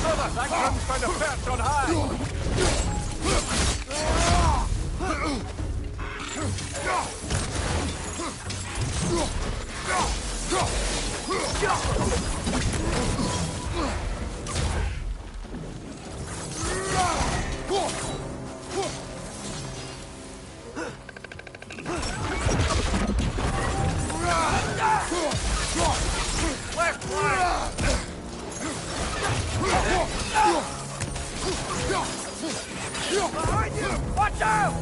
Brother, that gun's found a perch on high! Left flank! Behind you! Watch out!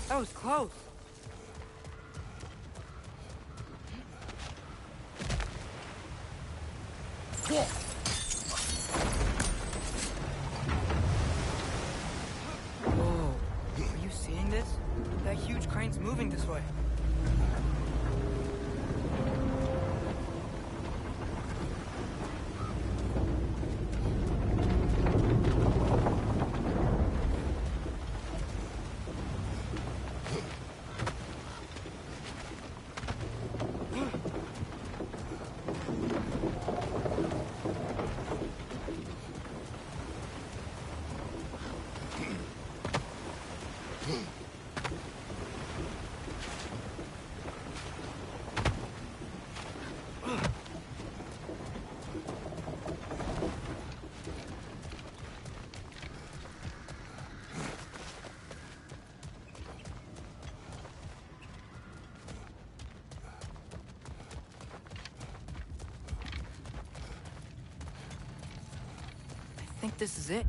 That was close. Whoa. Are you seeing this? That huge crane's moving this way. I think this is it.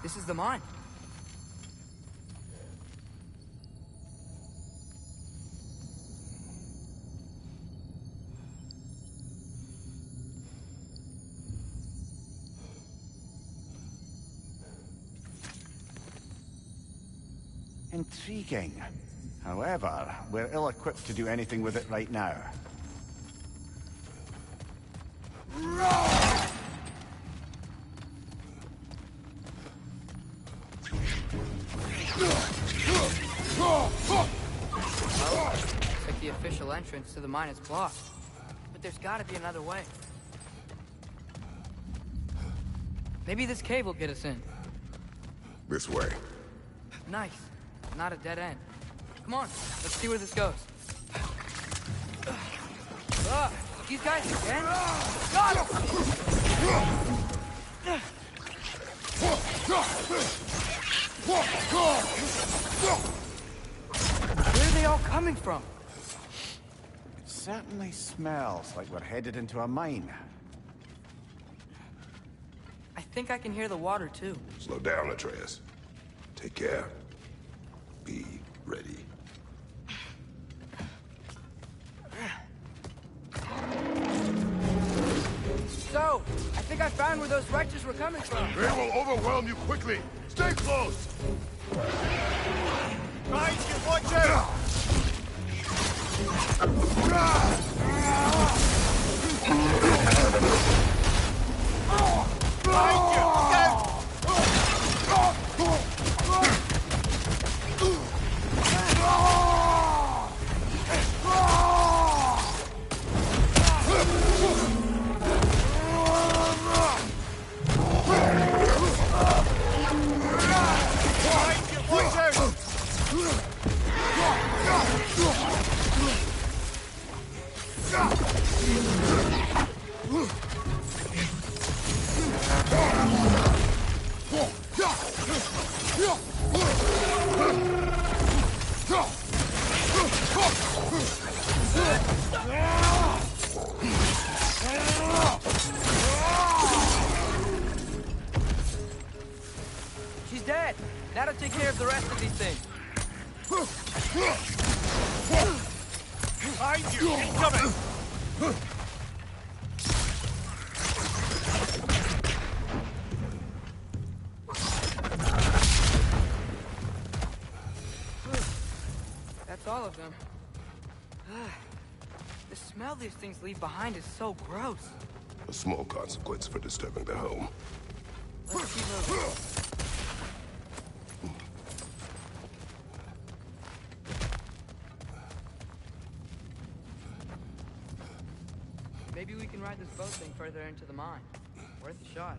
This is the mine. Intriguing. However, we're ill-equipped to do anything with it right now. It's like the official entrance to the mine is blocked. But there's gotta be another way. Maybe this cave will get us in. This way. Nice. Not a dead end. Come on, let's see where this goes. These guys again? Got him! Where are they all coming from? It certainly smells like we're headed into a mine. I think I can hear the water, too. Slow down, Atreus. Take care. Be ready. So, I think I found where those wretches were coming from. They will overwhelm you quickly. Stay close. Guys, watch out! Behind you! She's dead. Now to take care of the rest of these things. Behind you! Incoming! That's all of them. The smell these things leave behind is so gross. A small consequence for disturbing the home. Let's keep moving. Maybe we can ride this boat thing further into the mine. Worth a shot.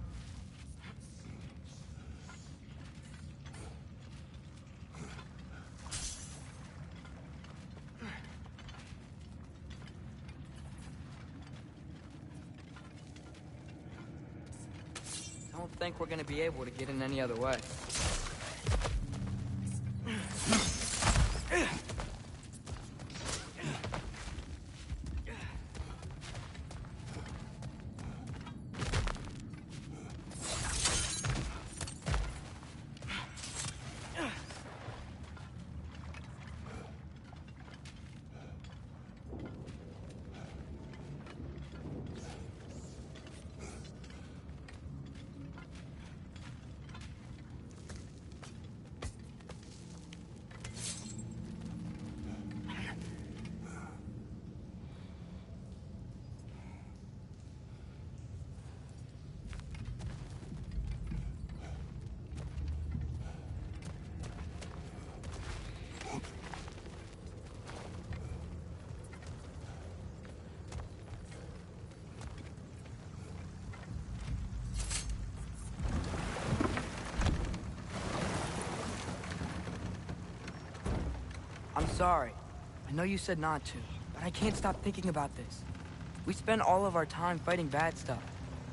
Don't think we're gonna be able to get in any other way. I'm sorry. I know you said not to, but I can't stop thinking about this. We spend all of our time fighting bad stuff,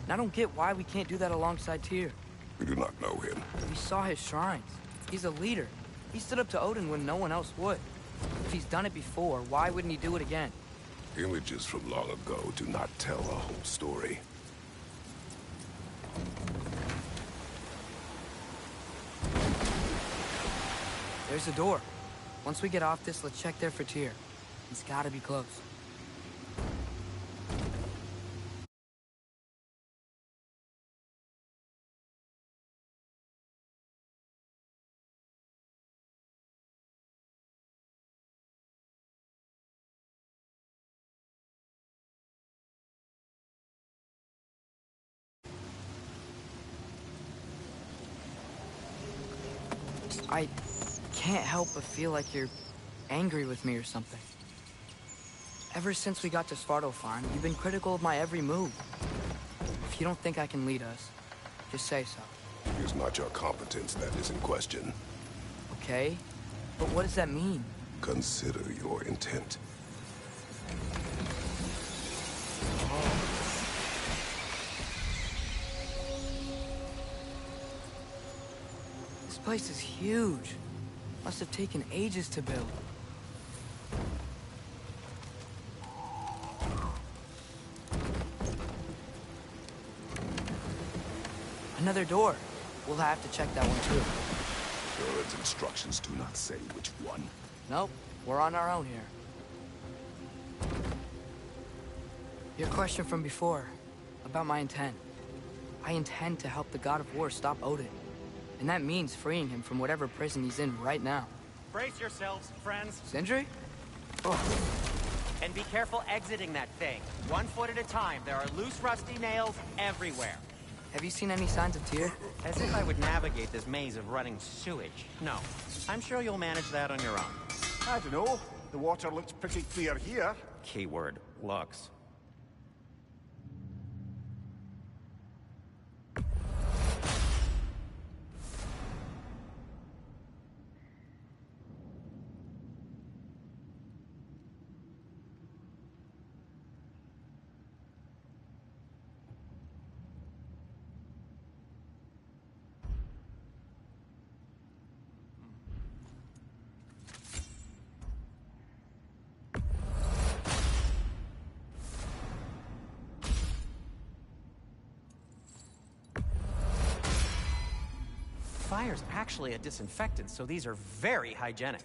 and I don't get why we can't do that alongside Tyr. We do not know him. We saw his shrines. He's a leader. He stood up to Odin when no one else would. If he's done it before, why wouldn't he do it again? Images from long ago do not tell a whole story. There's a door. Once we get off this, let's check there for Tyr. He's gotta be close. I can't help but feel like you're angry with me or something. Ever since we got to Svartalfheim, you've been critical of my every move. If you don't think I can lead us, just say so. It is not your competence that is in question. Okay? But what does that mean? Consider your intent. This place is huge. Must have taken ages to build. Another door. We'll have to check that one too. Durlin's instructions do not say which one. Nope, we're on our own here. Your question from before, about my intent. I intend to help the God of War stop Odin. And that means freeing him from whatever prison he's in right now. Brace yourselves, friends. Sindri? And be careful exiting that thing. 1 foot at a time. There are loose, rusty nails everywhere. Have you seen any signs of Tyr? As if I would navigate this maze of running sewage. No. I'm sure you'll manage that on your own. I don't know. The water looks pretty clear here. Keyword, looks. Fire's actually a disinfectant, so these are very hygienic.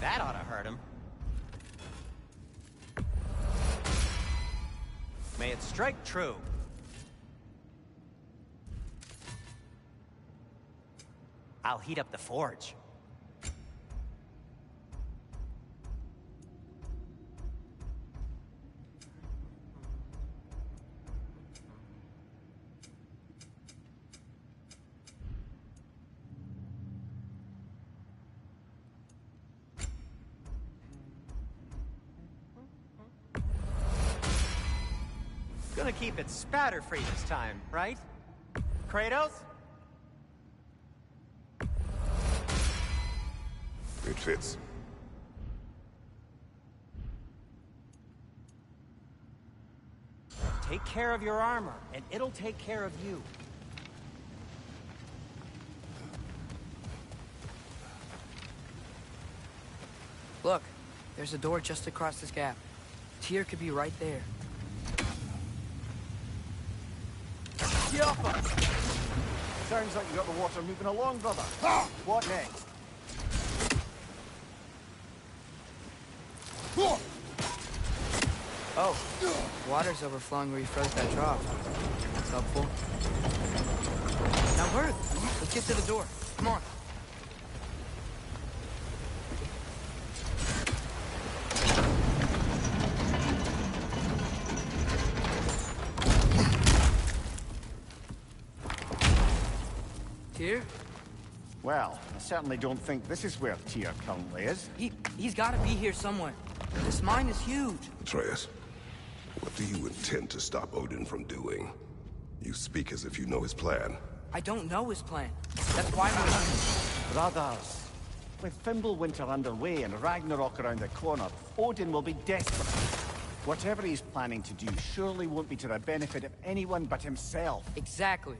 That ought to hurt him. May it strike true. I'll heat up the forge. Gonna keep it spatter-free this time, right? Kratos? It fits. Take care of your armor, and it'll take care of you. Look, there's a door just across this gap. Tyr could be right there. Sounds like you got the water moving along, brother. What next? Oh, water's overflowing where you froze that trough. That's helpful. Now hurry! Let's get to the door. Come on. Tyr? Well, I certainly don't think this is where Tyr currently is. He's gotta be here somewhere. This mine is huge. Atreus, what do you intend to stop Odin from doing? You speak as if you know his plan. I don't know his plan. That's why we're... Brothers, with Fimbulwinter underway and Ragnarok around the corner, Odin will be desperate. Whatever he's planning to do surely won't be to the benefit of anyone but himself. Exactly.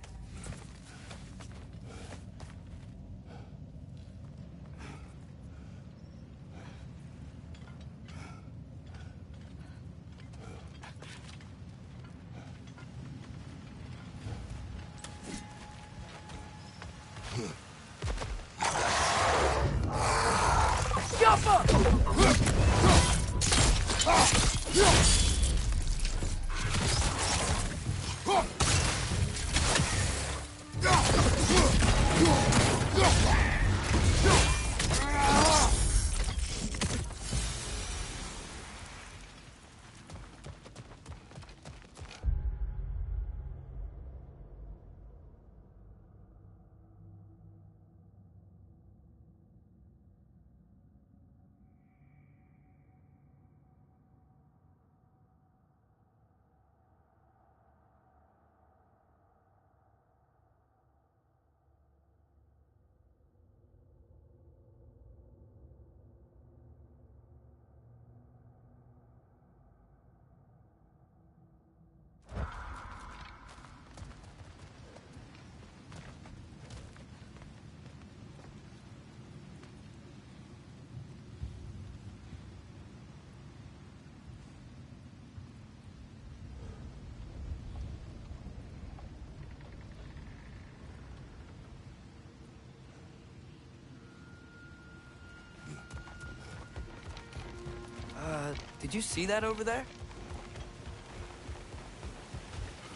Did you see that over there?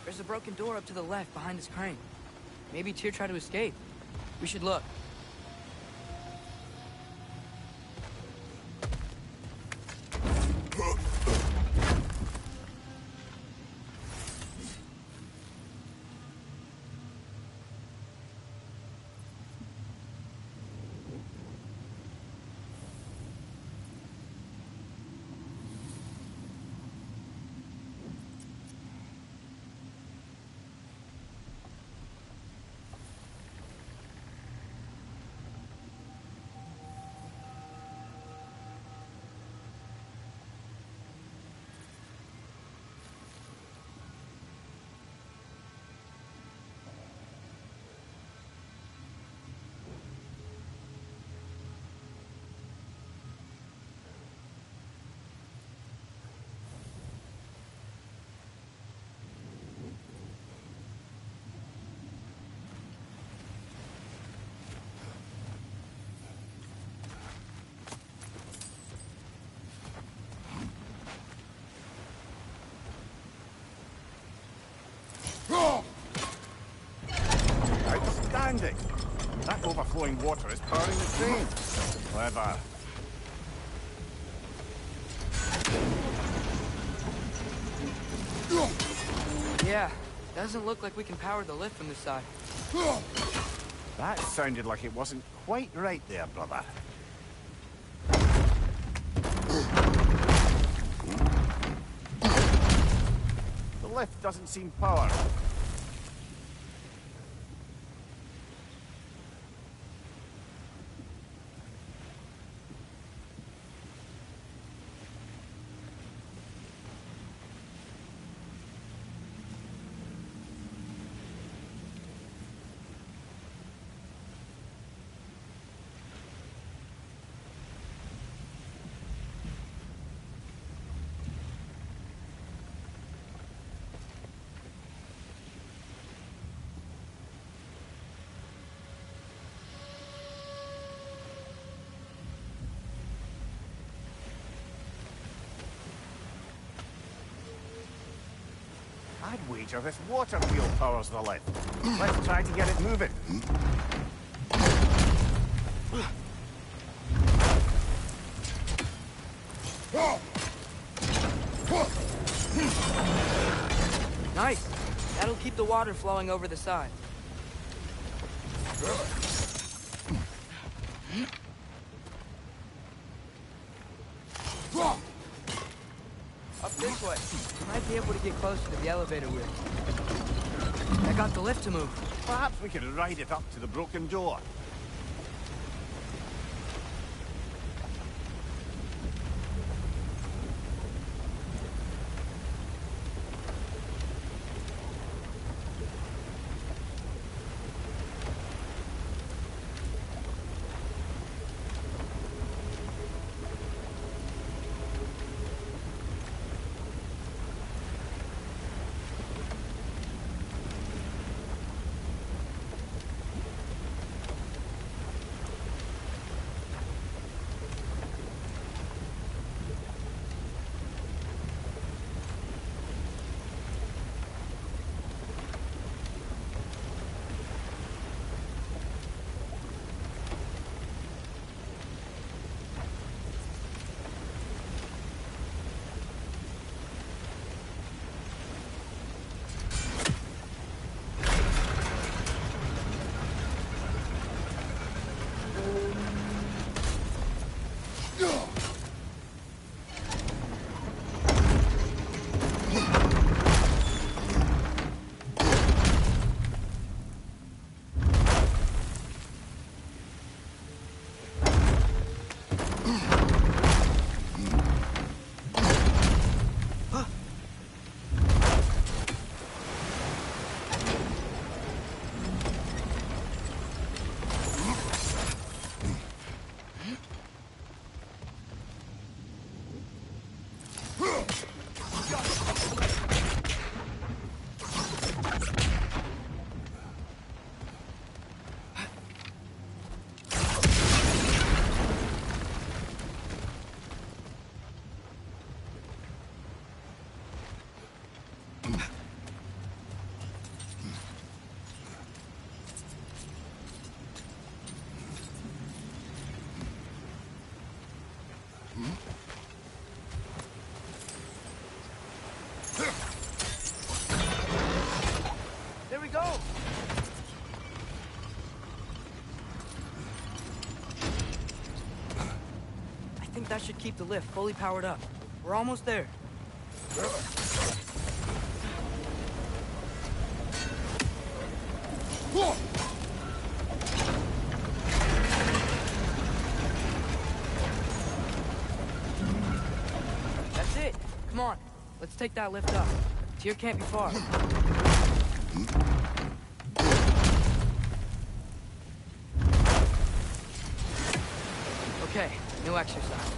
There's a broken door up to the left behind this crane. Maybe Tyr tried to escape. We should look. Outstanding! That overflowing water is powering the train. Clever. Yeah, doesn't look like we can power the lift from this side. That sounded like it wasn't quite right there, brother. The lift doesn't seem powered. I'd wager this water wheel powers the lift. Let's try to get it moving. Nice. That'll keep the water flowing over the side. Up this way. Might be able to get closer to the elevator wheel. I got the lift to move. Perhaps we could ride it up to the broken door. There we go! I think that should keep the lift fully powered up. We're almost there. That's it. Come on. Let's take that lift up. Tyr can't be far. Okay, new exercise.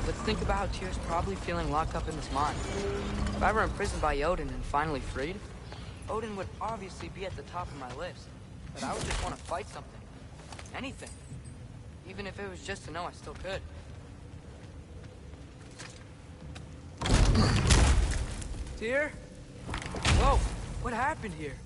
Let's think about how Tyr's probably feeling locked up in this mine. If I were imprisoned by Odin and finally freed, Odin would obviously be at the top of my list. But I would just want to fight something. Anything. Even if it was just to know I still could. Tyr? Whoa, what happened here?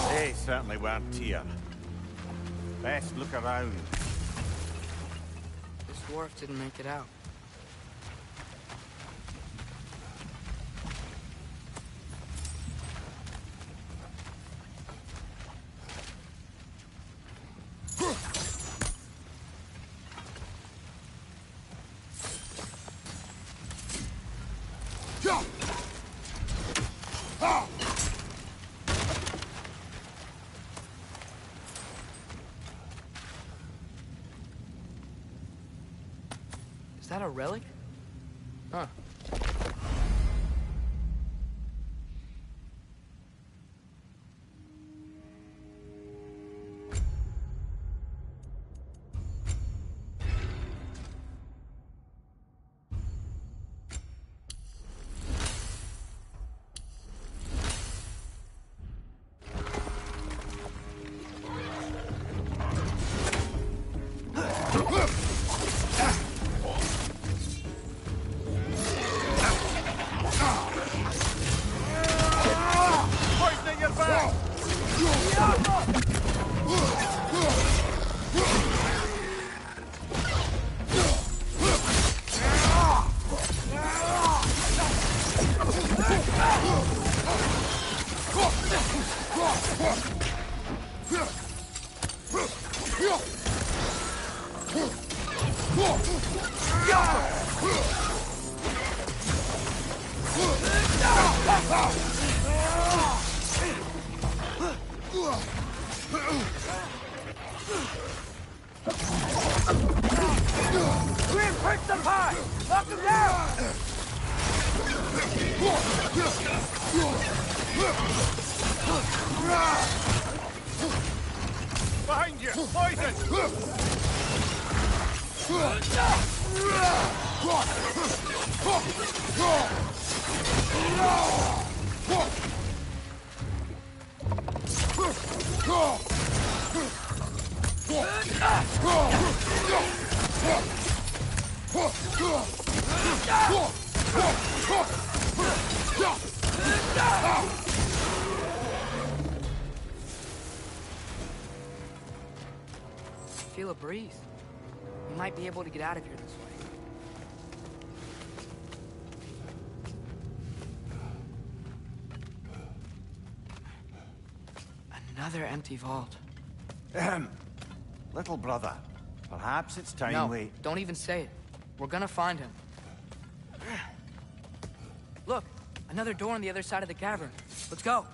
They certainly weren't Tyr. Best look around. This dwarf didn't make it out. Is that a relic? Huh. Grim, prick them high! Knock them down! Behind you! Poison! Feel a breeze. We might be able to get out of here this way. Another empty vault. Little brother, perhaps it's time No, we... don't even say it. We're gonna find him. Look, another door on the other side of the cavern. Let's go.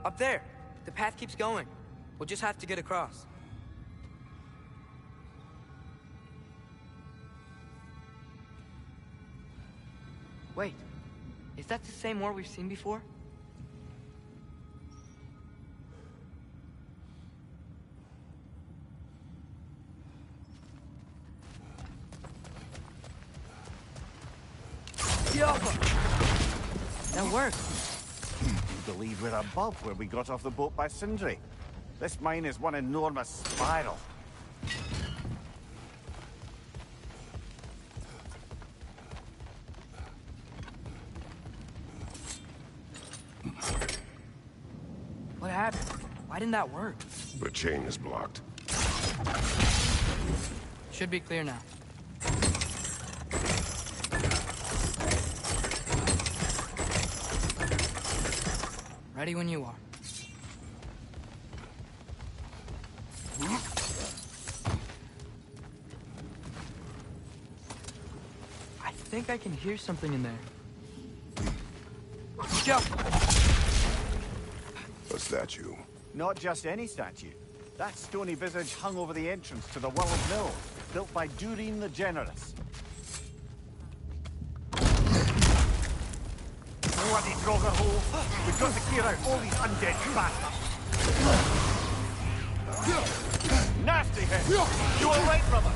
Up there. The path keeps going. We'll just have to get across. Wait. Is that the same war we've seen before? That worked. You believe we're above where we got off the boat by Sindri? This mine is one enormous spiral. What happened? Why didn't that work? The chain is blocked. Should be clear now. Ready when you are. I think I can hear something in there. Go! A statue. Not just any statue. That stony visage hung over the entrance to the World Mill, built by Durin the Generous. Bloody Draugr hole! We've got to clear out all these undead bastards! Nasty hit! You alright, brother?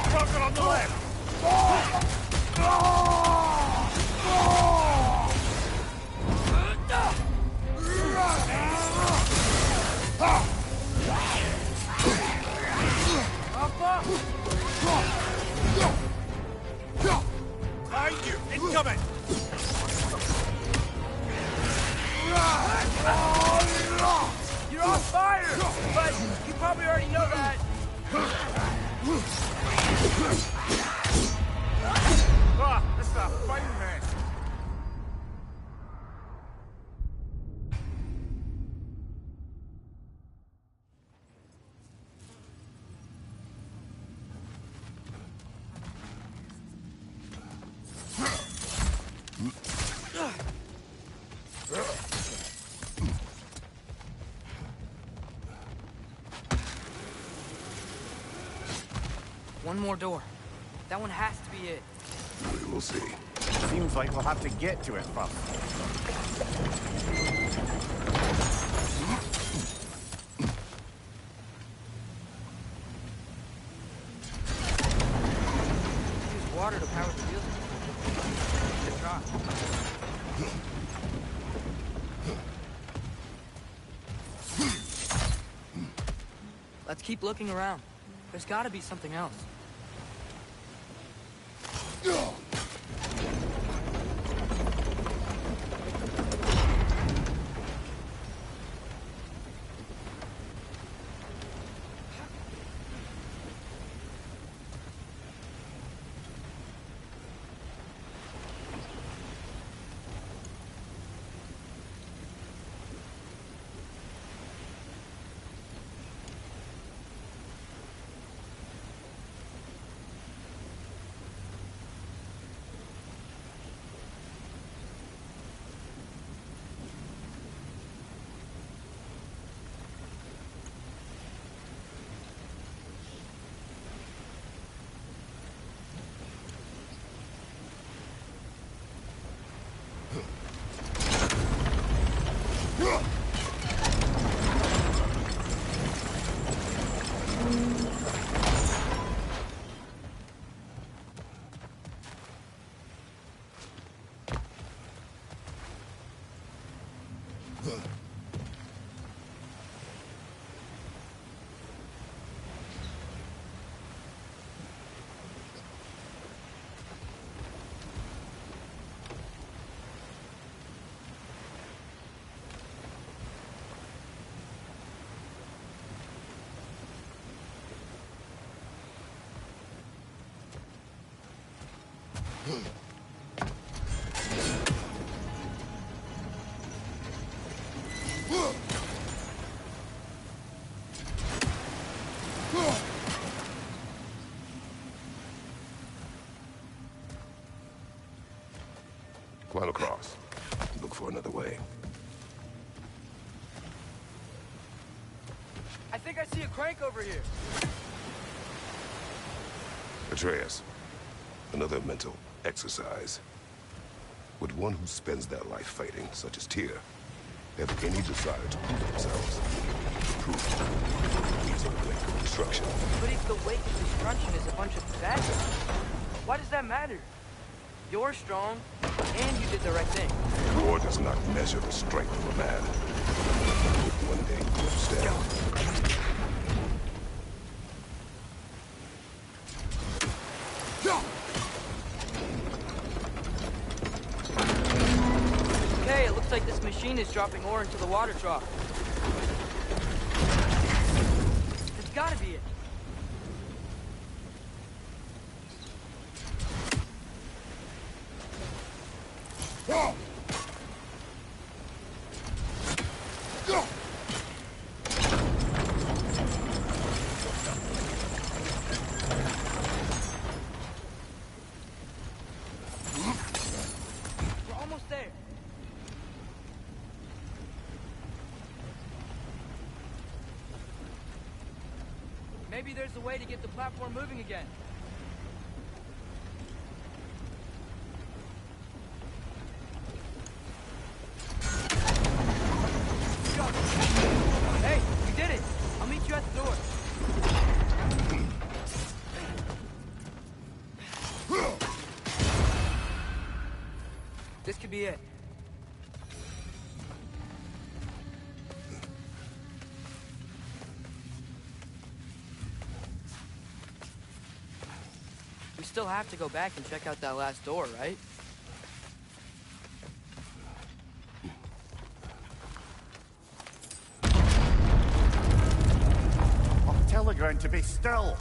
Draugr on the left! Behind you! Incoming! You're on fire! But you probably already know that. Ah, this is a fine mess. One more door. That one has to be it. We will see. Seems like we'll have to get to it first. Use water to power the wheels. Good try. Let's keep looking around. There's gotta be something else. for another way. I think I see a crank over here. Atreus, another mental exercise. Would one who spends their life fighting, such as Tyr, have any desire to prove themselves? Proof leads on the wake of destruction. But if the wake of destruction is a bunch of bad guys, why does that matter? You're strong, and you did the right thing. War does not measure the strength of a man. One day you understand. Okay, it looks like this machine is dropping ore into the water trough. It's gotta be it. We're almost there. Maybe there's a way to get the platform moving again. Hey, we did it! I'll meet you at the door. This could be it. We still have to go back and check out that last door, right? I'll tell the ground to be still.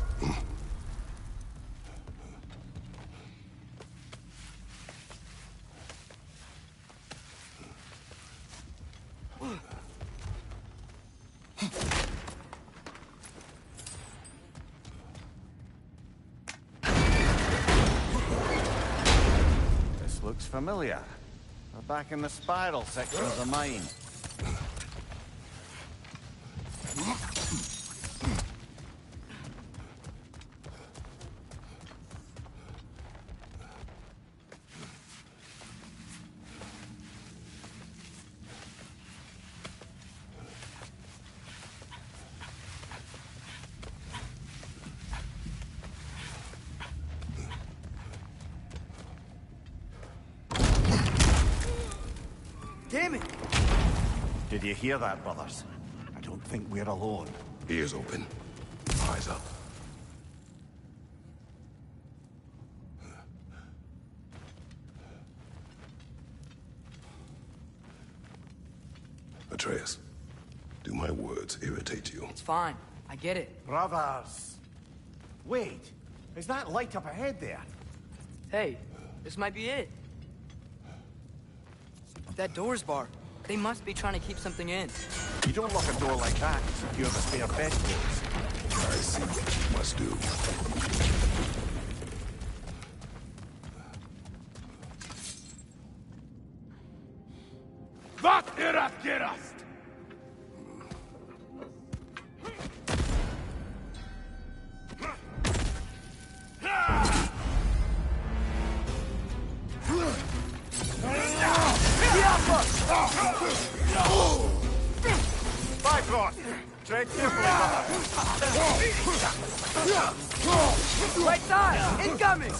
This looks familiar. We're back in the spiral section of the mine. Damn it! Did you hear that, brothers? I don't think we're alone. Ears open, eyes up. Atreus, do my words irritate you? It's fine. I get it. Brothers! Wait, is that light up ahead there? Hey, this might be it. That door's barred. They must be trying to keep something in. You don't lock a door like that to secure the spare vegetables. I see what you must do. Vad är att gerast? Bifrost! Tread carefully, brother! Right side! Incoming!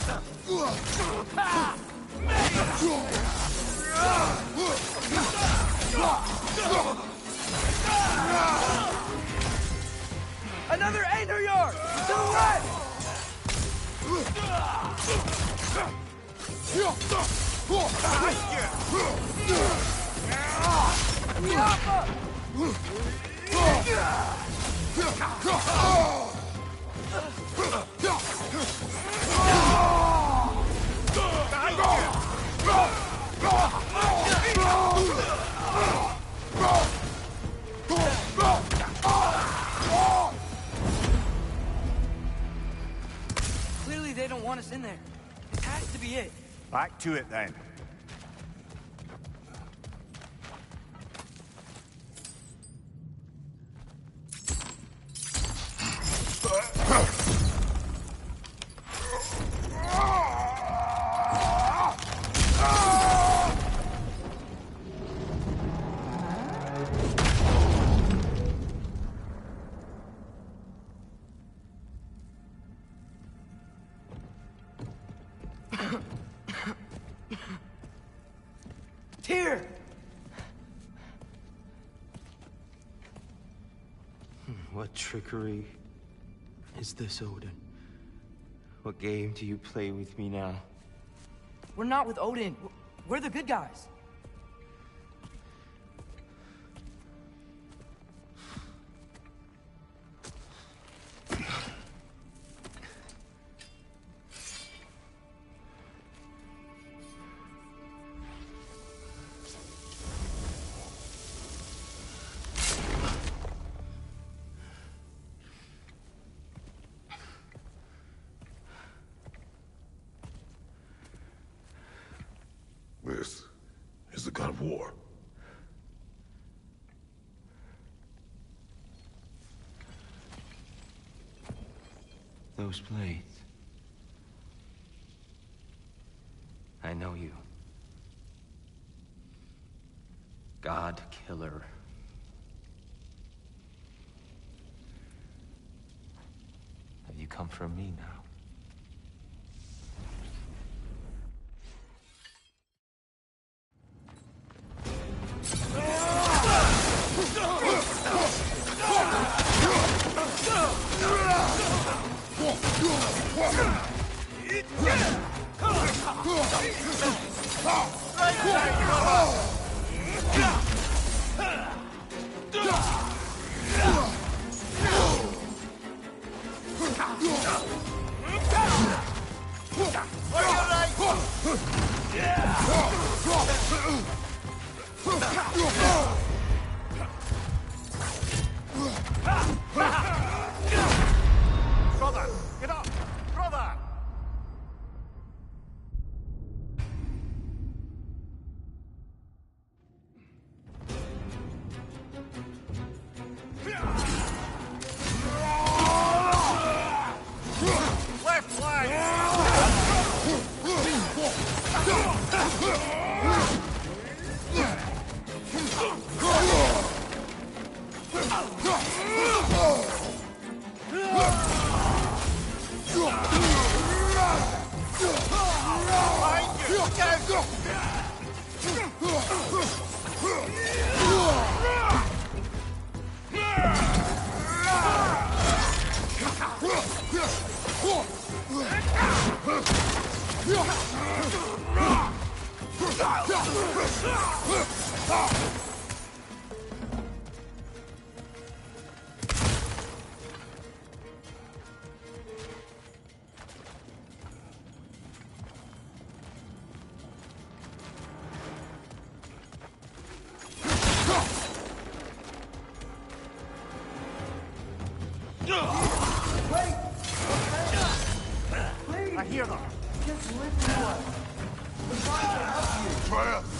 Another Einherjar! To the left! Clearly they don't want us in there. This has to be it. Back to it then. Tyr! What trickery is this, Odin? What game do you play with me now? We're not with Odin. We're the good guys. This is the god of war. Those blades. I know you. God Killer. Have you come for me now? Brother, get up! Brother! Left flank! I hear them. Just lift you up. We're trying to help you.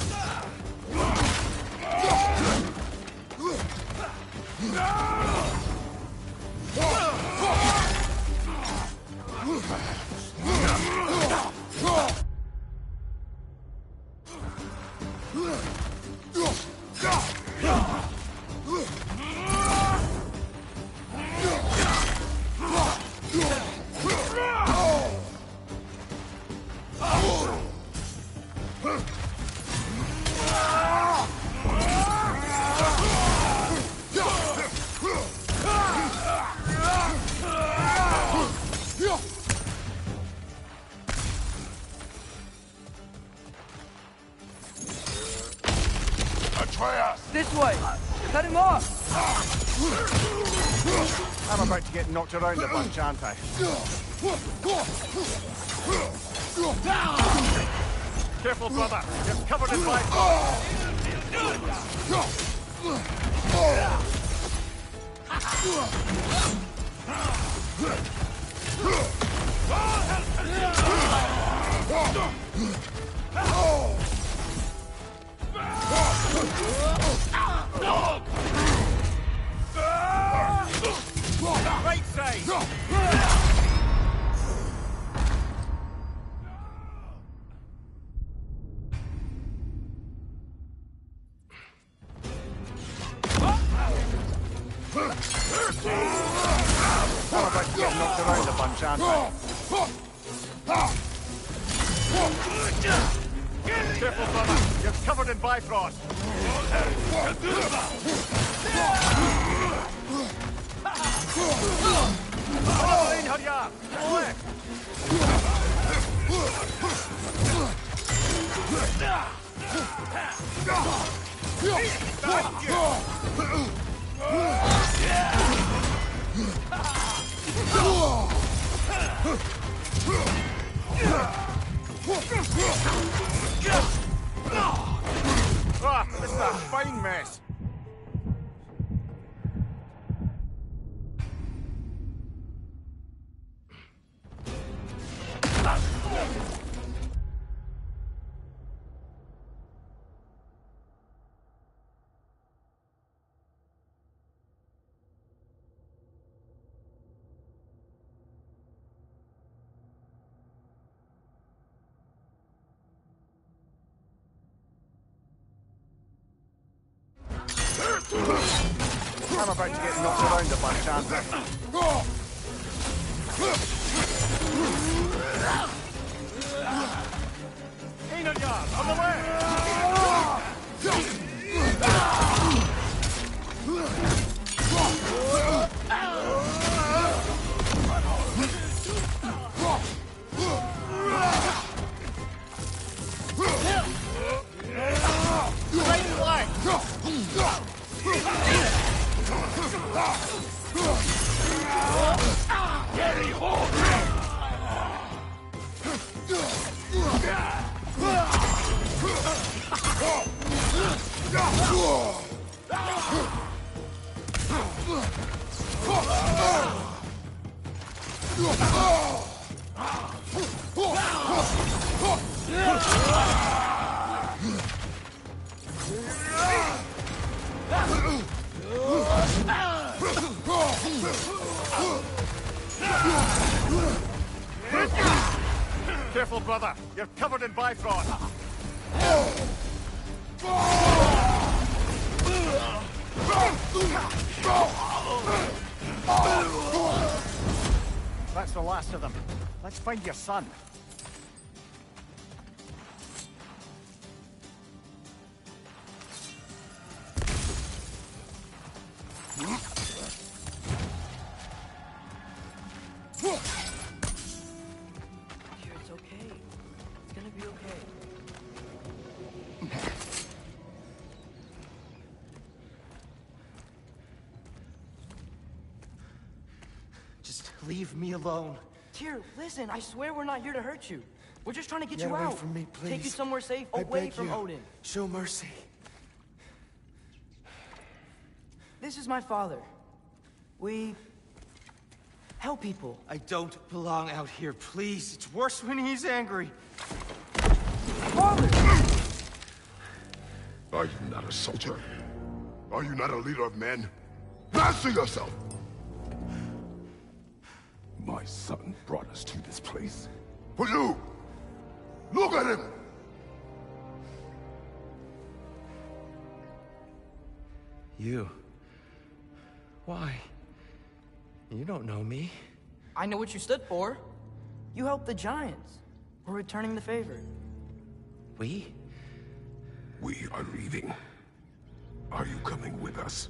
Try This way! Cut him off! I'm about to get knocked around a bunch, aren't I? Careful, brother. You're covered in light. Right side! about to get knocked around a bunch, aren't I? Careful, brother. You're covered in Bifrost. Hurry up! Ah, this is a fine mess. I'm about to get knocked around a bunch, aren't I? Einarjar, on the way! Careful, brother. You're covered in Bifrost. That's the last of them. Let's find your son. It's okay. It's gonna be okay. Just leave me alone. Tyr, listen, I swear we're not here to hurt you. We're just trying to get Get you away out. from me, please. Take you somewhere safe, I away beg from you. Odin. Show mercy. This is my father. We help people. I don't belong out here, please. It's worse when he's angry. Father! Are you not a soldier? Are you not a leader of men? Master yourself! My son brought us to this place. For you! Look at him! You? Why? You don't know me. I know what you stood for. You helped the Giants. We're returning the favor. We? We are leaving. Are you coming with us?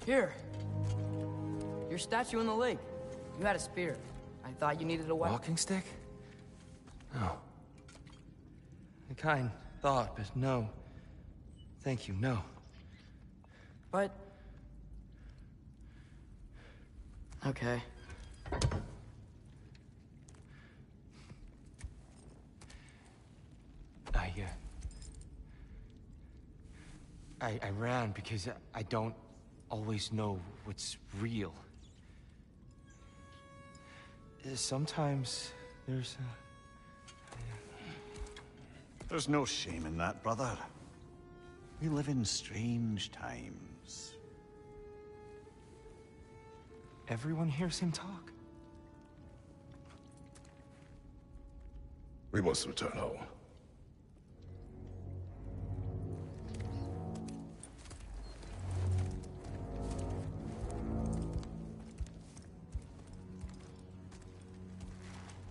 Here. Your statue in the lake. You had a spear. I thought you needed a weapon. Walking stick? No. A kind thought, but no. Thank you, no. But... okay. I ran because I don't always know what's real. Sometimes there's There's no shame in that, brother. We live in strange times. Everyone hears him talk. We must return home.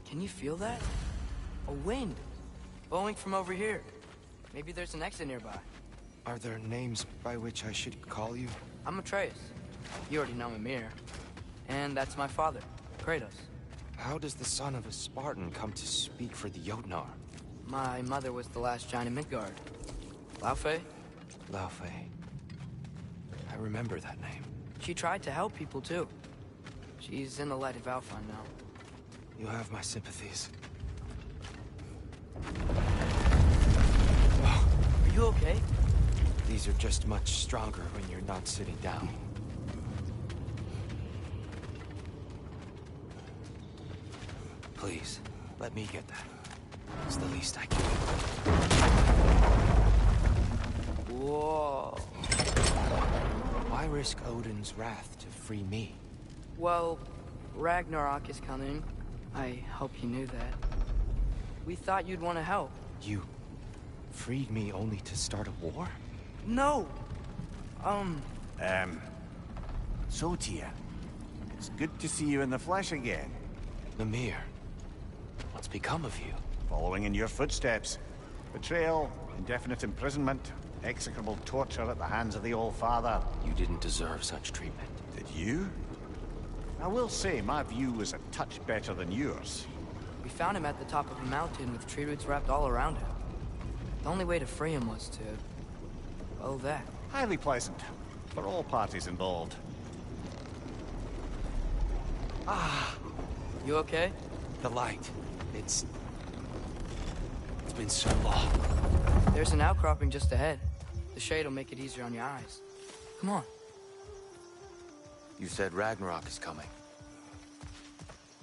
Can you feel that? A wind. Blowing from over here. Maybe there's an exit nearby. Are there names by which I should call you? I'm Atreus. You already know Mimir. And that's my father, Kratos. How does the son of a Spartan come to speak for the Jotnar? My mother was the last giant in Midgard. Laufey? Laufey. I remember that name. She tried to help people, too. She's in the light of Alfheim now. You have my sympathies. Are you okay? These are just much stronger when you're not sitting down. Please, let me get that. It's the least I can do. Whoa. Why risk Odin's wrath to free me? Well, Ragnarok is coming. I hope you knew that. We thought you'd want to help. You freed me only to start a war? No! So, Tyr, it's good to see you in the flesh again. Mimir, what's become of you? Following in your footsteps. Betrayal, indefinite imprisonment, execrable torture at the hands of the All-Father. You didn't deserve such treatment. Did you? I will say, my view was a touch better than yours. We found him at the top of a mountain with tree roots wrapped all around him. The only way to free him was to... well, that. Highly pleasant. For all parties involved. Ah! You okay? The light. It's been so long. There's an outcropping just ahead. The shade will make it easier on your eyes. Come on. You said Ragnarok is coming.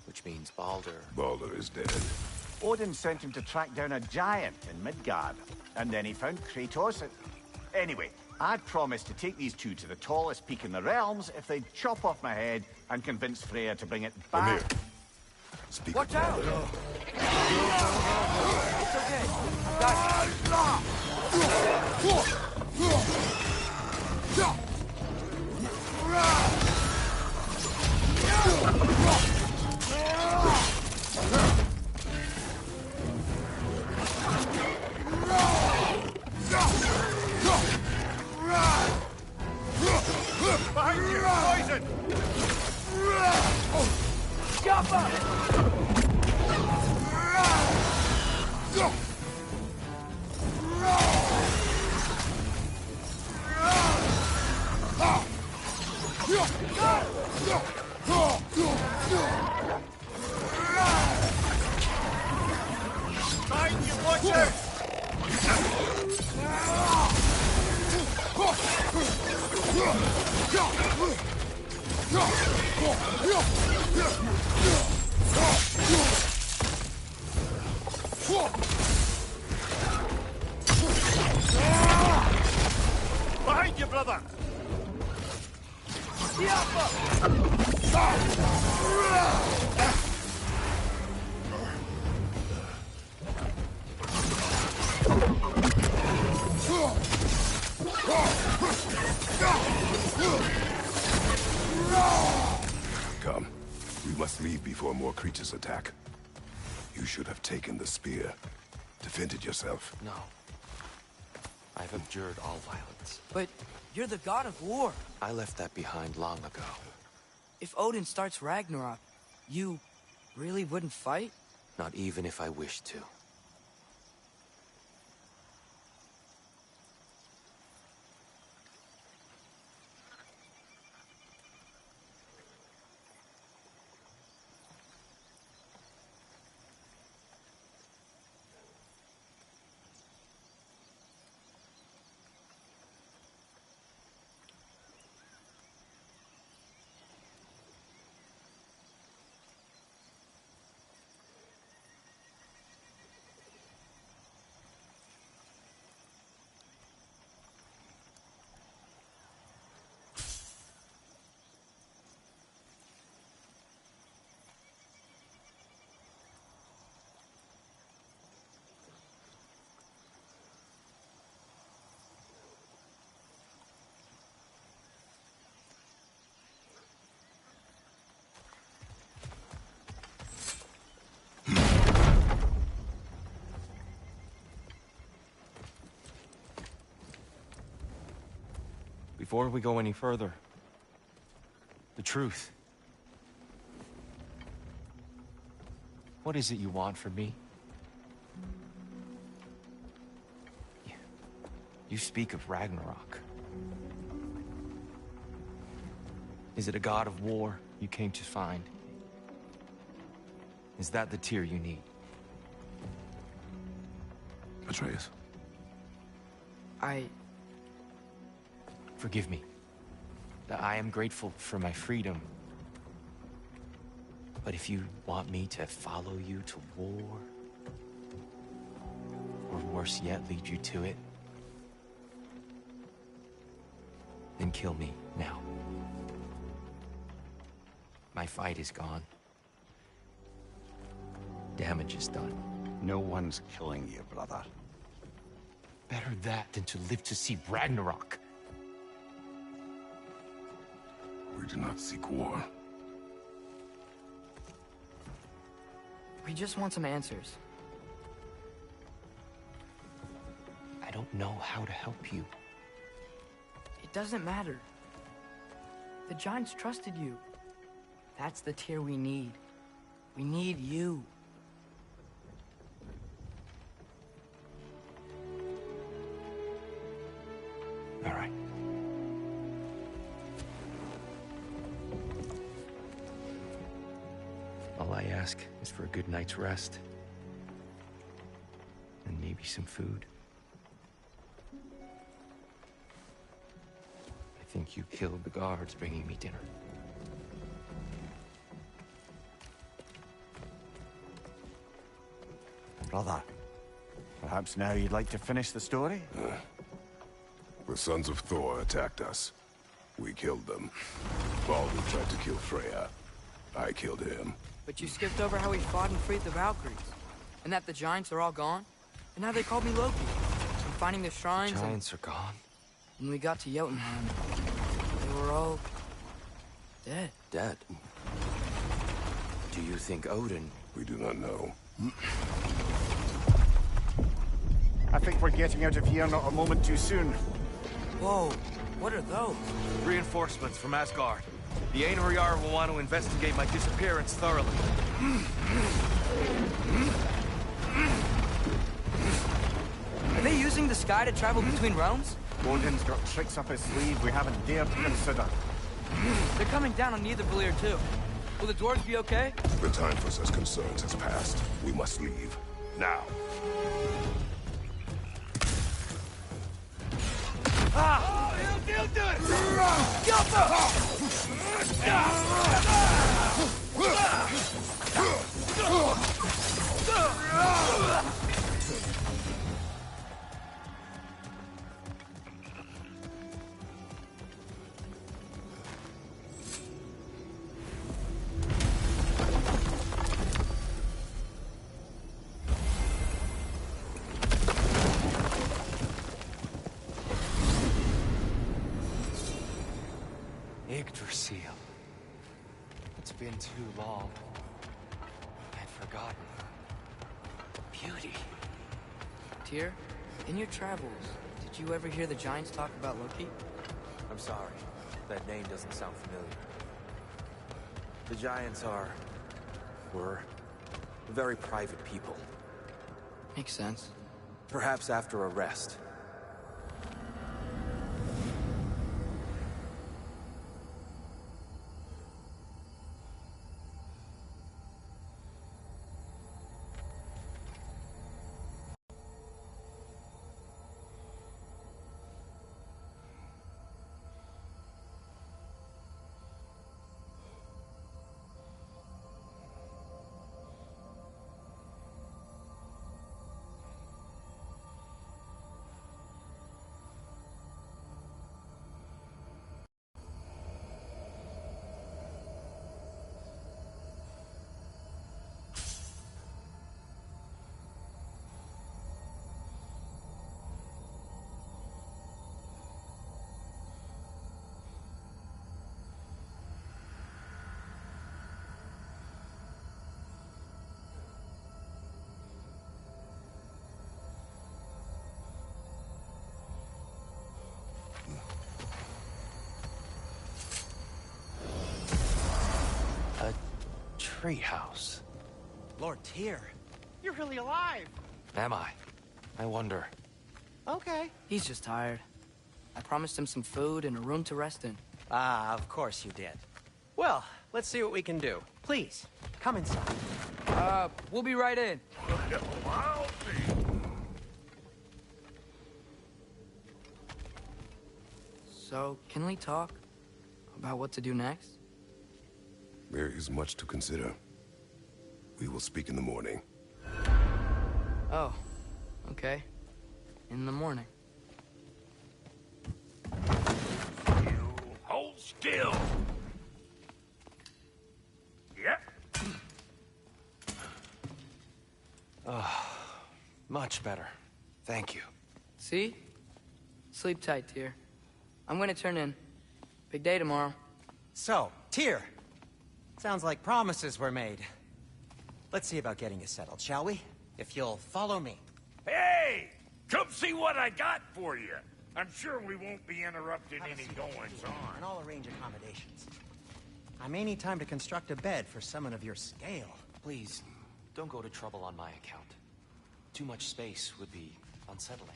Which means Baldur... Baldur is dead. Odin sent him to track down a giant in Midgard. And then he found Kratos. Anyway, I'd promised to take these two to the tallest peak in the realms if they'd chop off my head and convince Freya to bring it back. Mimir, speak. Watch out! It's okay. Got Behind you! Poison! Jump Behind you! Watch out! Behind you, brother! Come. We must leave before more creatures attack. You should have taken the spear. Defended yourself. No. I've abjured all violence. But you're the god of war. I left that behind long ago. If Odin starts Ragnarok, you really wouldn't fight? Not even if I wished to. Before we go any further, the truth. What is it you want from me? You speak of Ragnarok. Is it a god of war you came to find? Is that the Tyr you need? Atreus. Forgive me. I am grateful for my freedom. But if you want me to follow you to war, or worse yet, lead you to it, then kill me now. My fight is gone. Damage is done. No one's killing you, brother. Better that than to live to see Ragnarok. We do not seek war. We just want some answers. I don't know how to help you. It doesn't matter. The Giants trusted you. That's the Tyr we need. We need you. All right. All I ask is for a good night's rest. And maybe some food. I think you killed the guards bringing me dinner. Brother, perhaps now you'd like to finish the story? The sons of Thor attacked us. We killed them. Baldur tried to kill Freya. I killed him. But you skipped over how we fought and freed the Valkyries. And that the Giants are all gone. And now they called me Loki. I'm finding the shrines. Giants are gone? When we got to Jotunheim, they were all dead. Dead? Do you think Odin? We do not know. I think we're getting out of here not a moment too soon. Whoa, what are those? Reinforcements from Asgard. The Einherjar will want to investigate my disappearance thoroughly. Are they using the sky to travel between realms? Odin's got tricks up his sleeve we haven't dared to consider. They're coming down on Nidavellir too. Will the dwarves be okay? The time for such concerns has passed. We must leave. Now. Ah! He'll do it! Yggdrasil. It's been too long. I'd forgotten. Beauty. Tyr, in your travels, did you ever hear the Giants talk about Loki? I'm sorry. That name doesn't sound familiar. The Giants were very private people. Makes sense. Perhaps after a rest. treehouse. Lord Tyr, you're really alive. Am I? I wonder. Okay. He's just tired. I promised him some food and a room to rest in. Ah, of course you did. Well, let's see what we can do. Please, come inside. We'll be right in. So, can we talk about what to do next? There is much to consider. We will speak in the morning. Oh, okay. In the morning. You hold still. Yep. Much better. Thank you. See? Sleep tight, Tyr. I'm gonna turn in. Big day tomorrow. So, Tyr. Sounds like promises were made. Let's see about getting you settled, shall we? If you'll follow me. Hey! Come see what I got for you. I'm sure we won't be interrupting any goings-on. And I'll arrange accommodations. I may need time to construct a bed for someone of your scale. Please, don't go to trouble on my account. Too much space would be unsettling.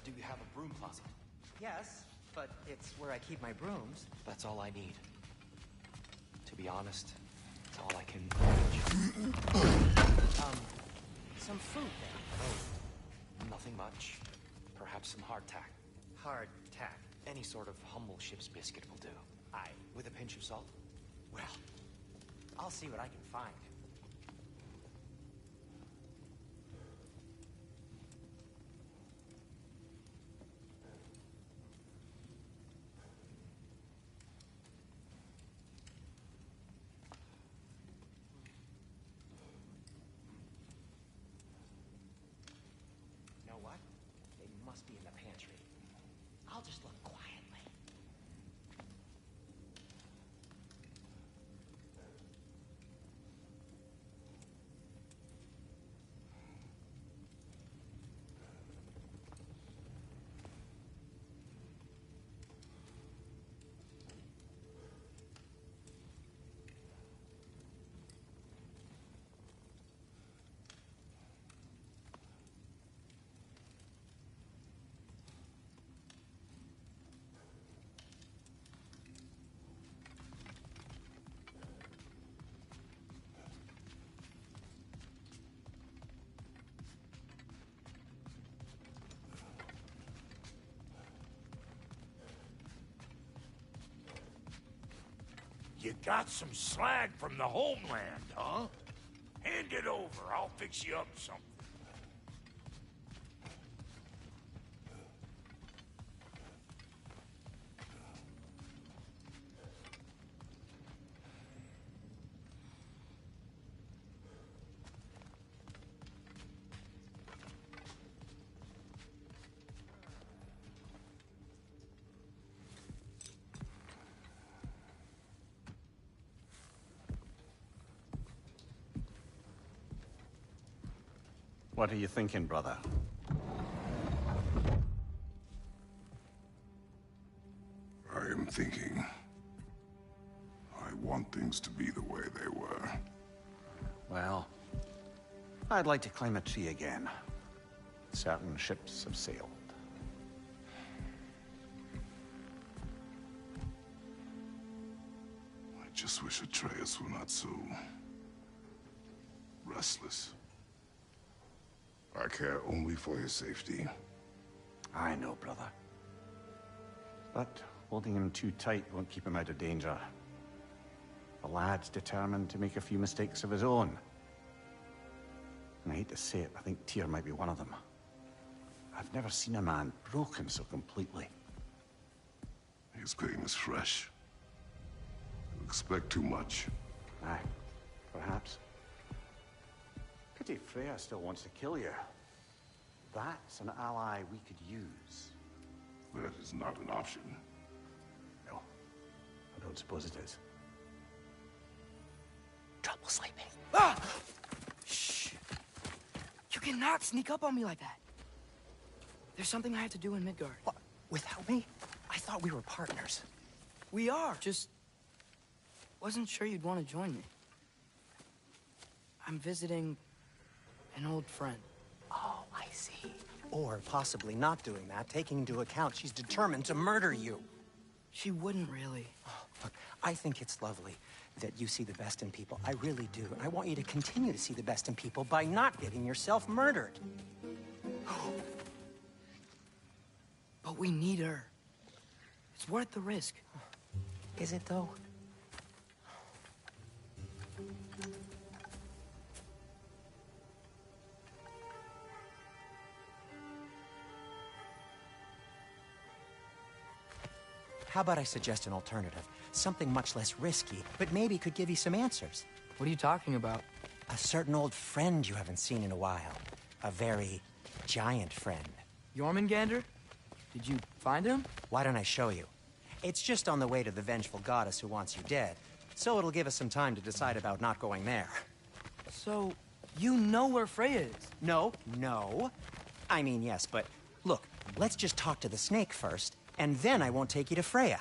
Do you have a broom closet? Yes, but it's where I keep my brooms. That's all I need. To be honest, it's all I can manage. Some food then. Oh, nothing much. Perhaps some hardtack. Hardtack? Any sort of humble ship's biscuit will do. Aye. With a pinch of salt? Well, I'll see what I can find. You know what? They must be in the pantry. I'll just look quietly. You got some slag from the homeland, huh? Hand it over. I'll fix you up something. What are you thinking, brother? I am thinking. I want things to be the way they were. Well, I'd like to climb a tree again. Certain ships have sailed. I just wish Atreus were not so restless. I care only for his safety. I know, brother. But holding him too tight won't keep him out of danger. The lad's determined to make a few mistakes of his own. And I hate to say it, I think Tyr might be one of them. I've never seen a man broken so completely. His pain is fresh. You expect too much. Aye, perhaps. Pity Freya still wants to kill you. That's an ally we could use. That is not an option. No, I don't suppose it is. Trouble sleeping. Ah! Shh! You cannot sneak up on me like that. There's something I have to do in Midgard. What? Without me? I thought we were partners. We are. Just wasn't sure you'd want to join me. I'm visiting an old friend. Oh, I see. Or possibly not doing that, taking into account she's determined to murder you. She wouldn't really. Oh, look, I think it's lovely that you see the best in people. I really do. And I want you to continue to see the best in people by not getting yourself murdered. But we need her. It's worth the risk. Is it, though? How about I suggest an alternative? Something much less risky, but maybe could give you some answers. What are you talking about? A certain old friend you haven't seen in a while. A very giant friend. Jormungandr? Did you find him? Why don't I show you? It's just on the way to the vengeful goddess who wants you dead, so it'll give us some time to decide about not going there. So, you know where Freya is? No. I mean, yes, but look, let's just talk to the snake first, and then I won't take you to Freya.